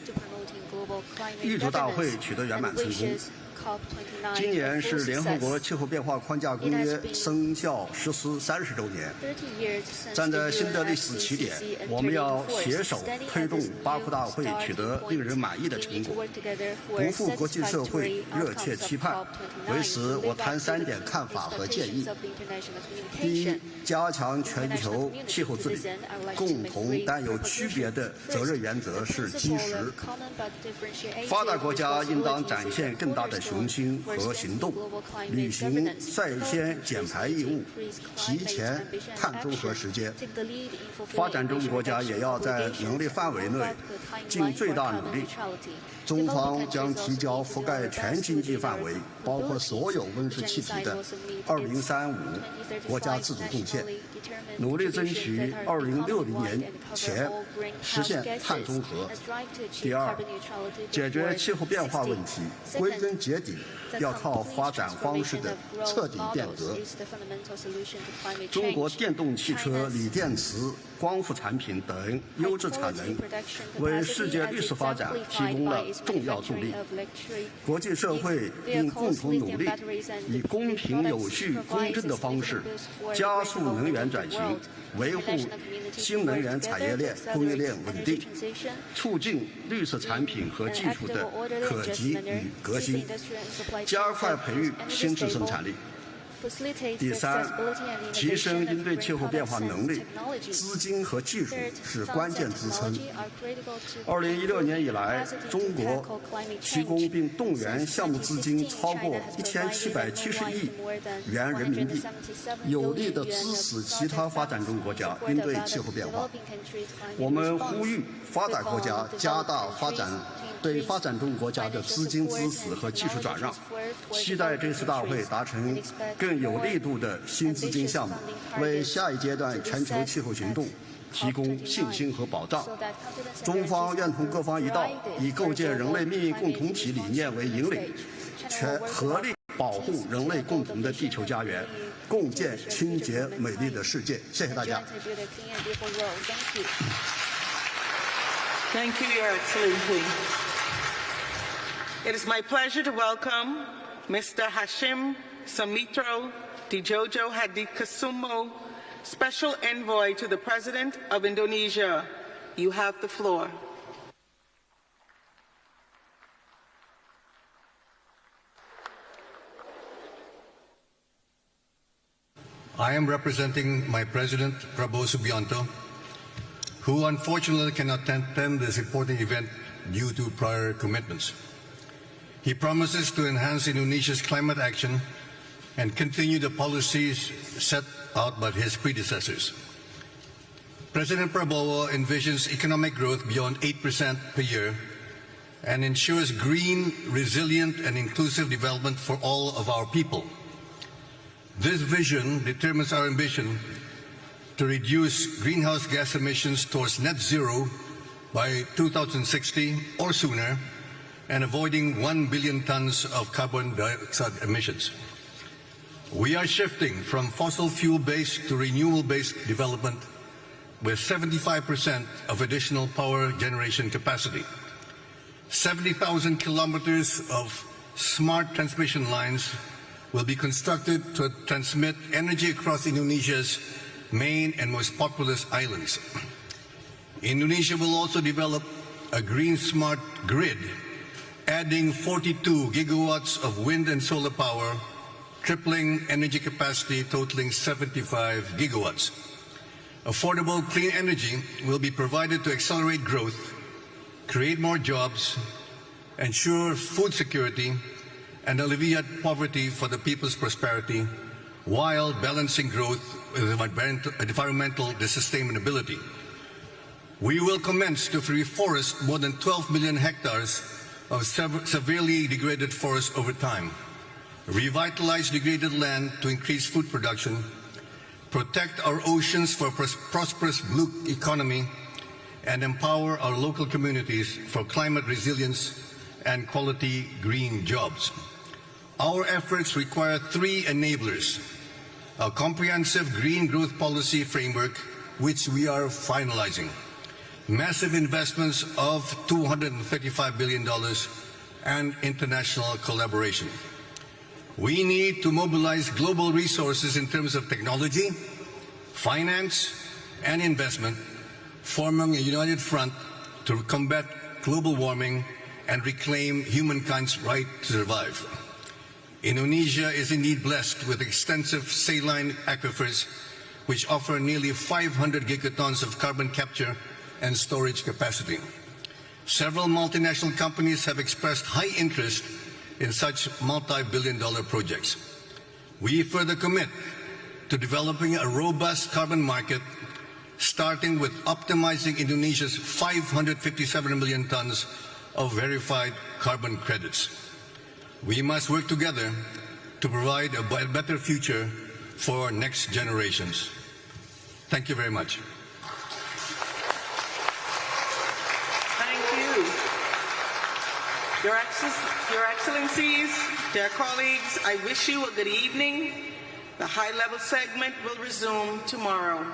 预祝大会取得圆满成功。今年是联合国气候变化框架公约生效实施30周年，站在新的历史起点，我们要携手推动巴库大会取得令人满意的成果，不负国际社会热切期盼。为此，我谈3点看法和建议。第一，加强全球气候治理，共同但有区别的责任原则是基石。发达国家应当展现更大的雄心和行动，履行率先减排义务，提前碳中和时间。发展中国家也要在能力范围内尽最大努力。中方将提交覆盖全经济范围，包括所有温室气体的2035国家自主贡献，努力争取2060年前实现碳中和。第二，解决气候变化问题，归根结底要靠发展方式的彻底变革。中国电动汽车、锂电池、光伏产品等优质产能，为世界绿色发展提供了重要助力。国际社会应共同努力，以公平、有序、公正的方式加速能源转型，维护新能源产业链、供应链稳定，促进绿色产品和技术的可及与革新，加快培育新质生产力。第三，提升应对气候变化能力，资金和技术是关键支撑。2016年以来，中国提供并动员项目资金超过1770亿元人民币，有力地支持其他发展中国家应对气候变化。我们呼吁发达国家加大对发展中国家的资金支持和技术转让，期待这次大会达成更有力度的新资金项目，为下一阶段全球气候行动提供信心和保障。中方愿同各方一道，以构建人类命运共同体理念为引领，合力保护人类共同的地球家园，共建清洁美丽的世界。谢谢大家。Thank you, Your Excellency. It is my pleasure to welcome Mr. Hashim Samitro Dijojo Hadikusumo, Special Envoy to the President of Indonesia. You have the floor. I am representing my President, Prabowo Subianto, who unfortunately cannot attend this important event due to prior commitments. He promises to enhance Indonesia's climate action and continue the policies set out by his predecessors. President Prabowo envisions economic growth beyond 8% per year and ensures green, resilient, and inclusive development for all of our people. This vision determines our ambition to reduce greenhouse gas emissions towards net zero by 2060 or sooner, and avoiding 1 billion tons of carbon dioxide emissions. We are shifting from fossil fuel-based to renewable-based development with 75% of additional power generation capacity. 70,000 kilometers of smart transmission lines will be constructed to transmit energy across Indonesia's main and most populous islands. Indonesia will also develop a green smart grid, adding 42 gigawatts of wind and solar power, tripling energy capacity totaling 75 gigawatts. Affordable clean energy will be provided to accelerate growth, create more jobs, ensure food security, and alleviate poverty for the people's prosperity, while balancing growth with environmental sustainability. We will commence to reforest more than 12 million hectares of severely degraded forests over time, revitalize degraded land to increase food production, protect our oceans for a prosperous blue economy, and empower our local communities for climate resilience and quality green jobs. Our efforts require three enablers: a comprehensive green growth policy framework, which we are finalizing, massive investments of $235 billion, and international collaboration. We need to mobilize global resources in terms of technology, finance, and investment, forming a united front to combat global warming and reclaim humankind's right to survive. Indonesia is indeed blessed with extensive saline aquifers, which offer nearly 500 gigatons of carbon capture and storage capacity. Several multinational companies have expressed high interest in such multi-billion-dollar projects. We further commit to developing a robust carbon market, starting with optimizing Indonesia's 557 million tons of verified carbon credits. We must work together to provide a better future for next generations. Thank you very much. Thank you. Your Excellencies, dear colleagues, I wish you a good evening. The high-level segment will resume tomorrow.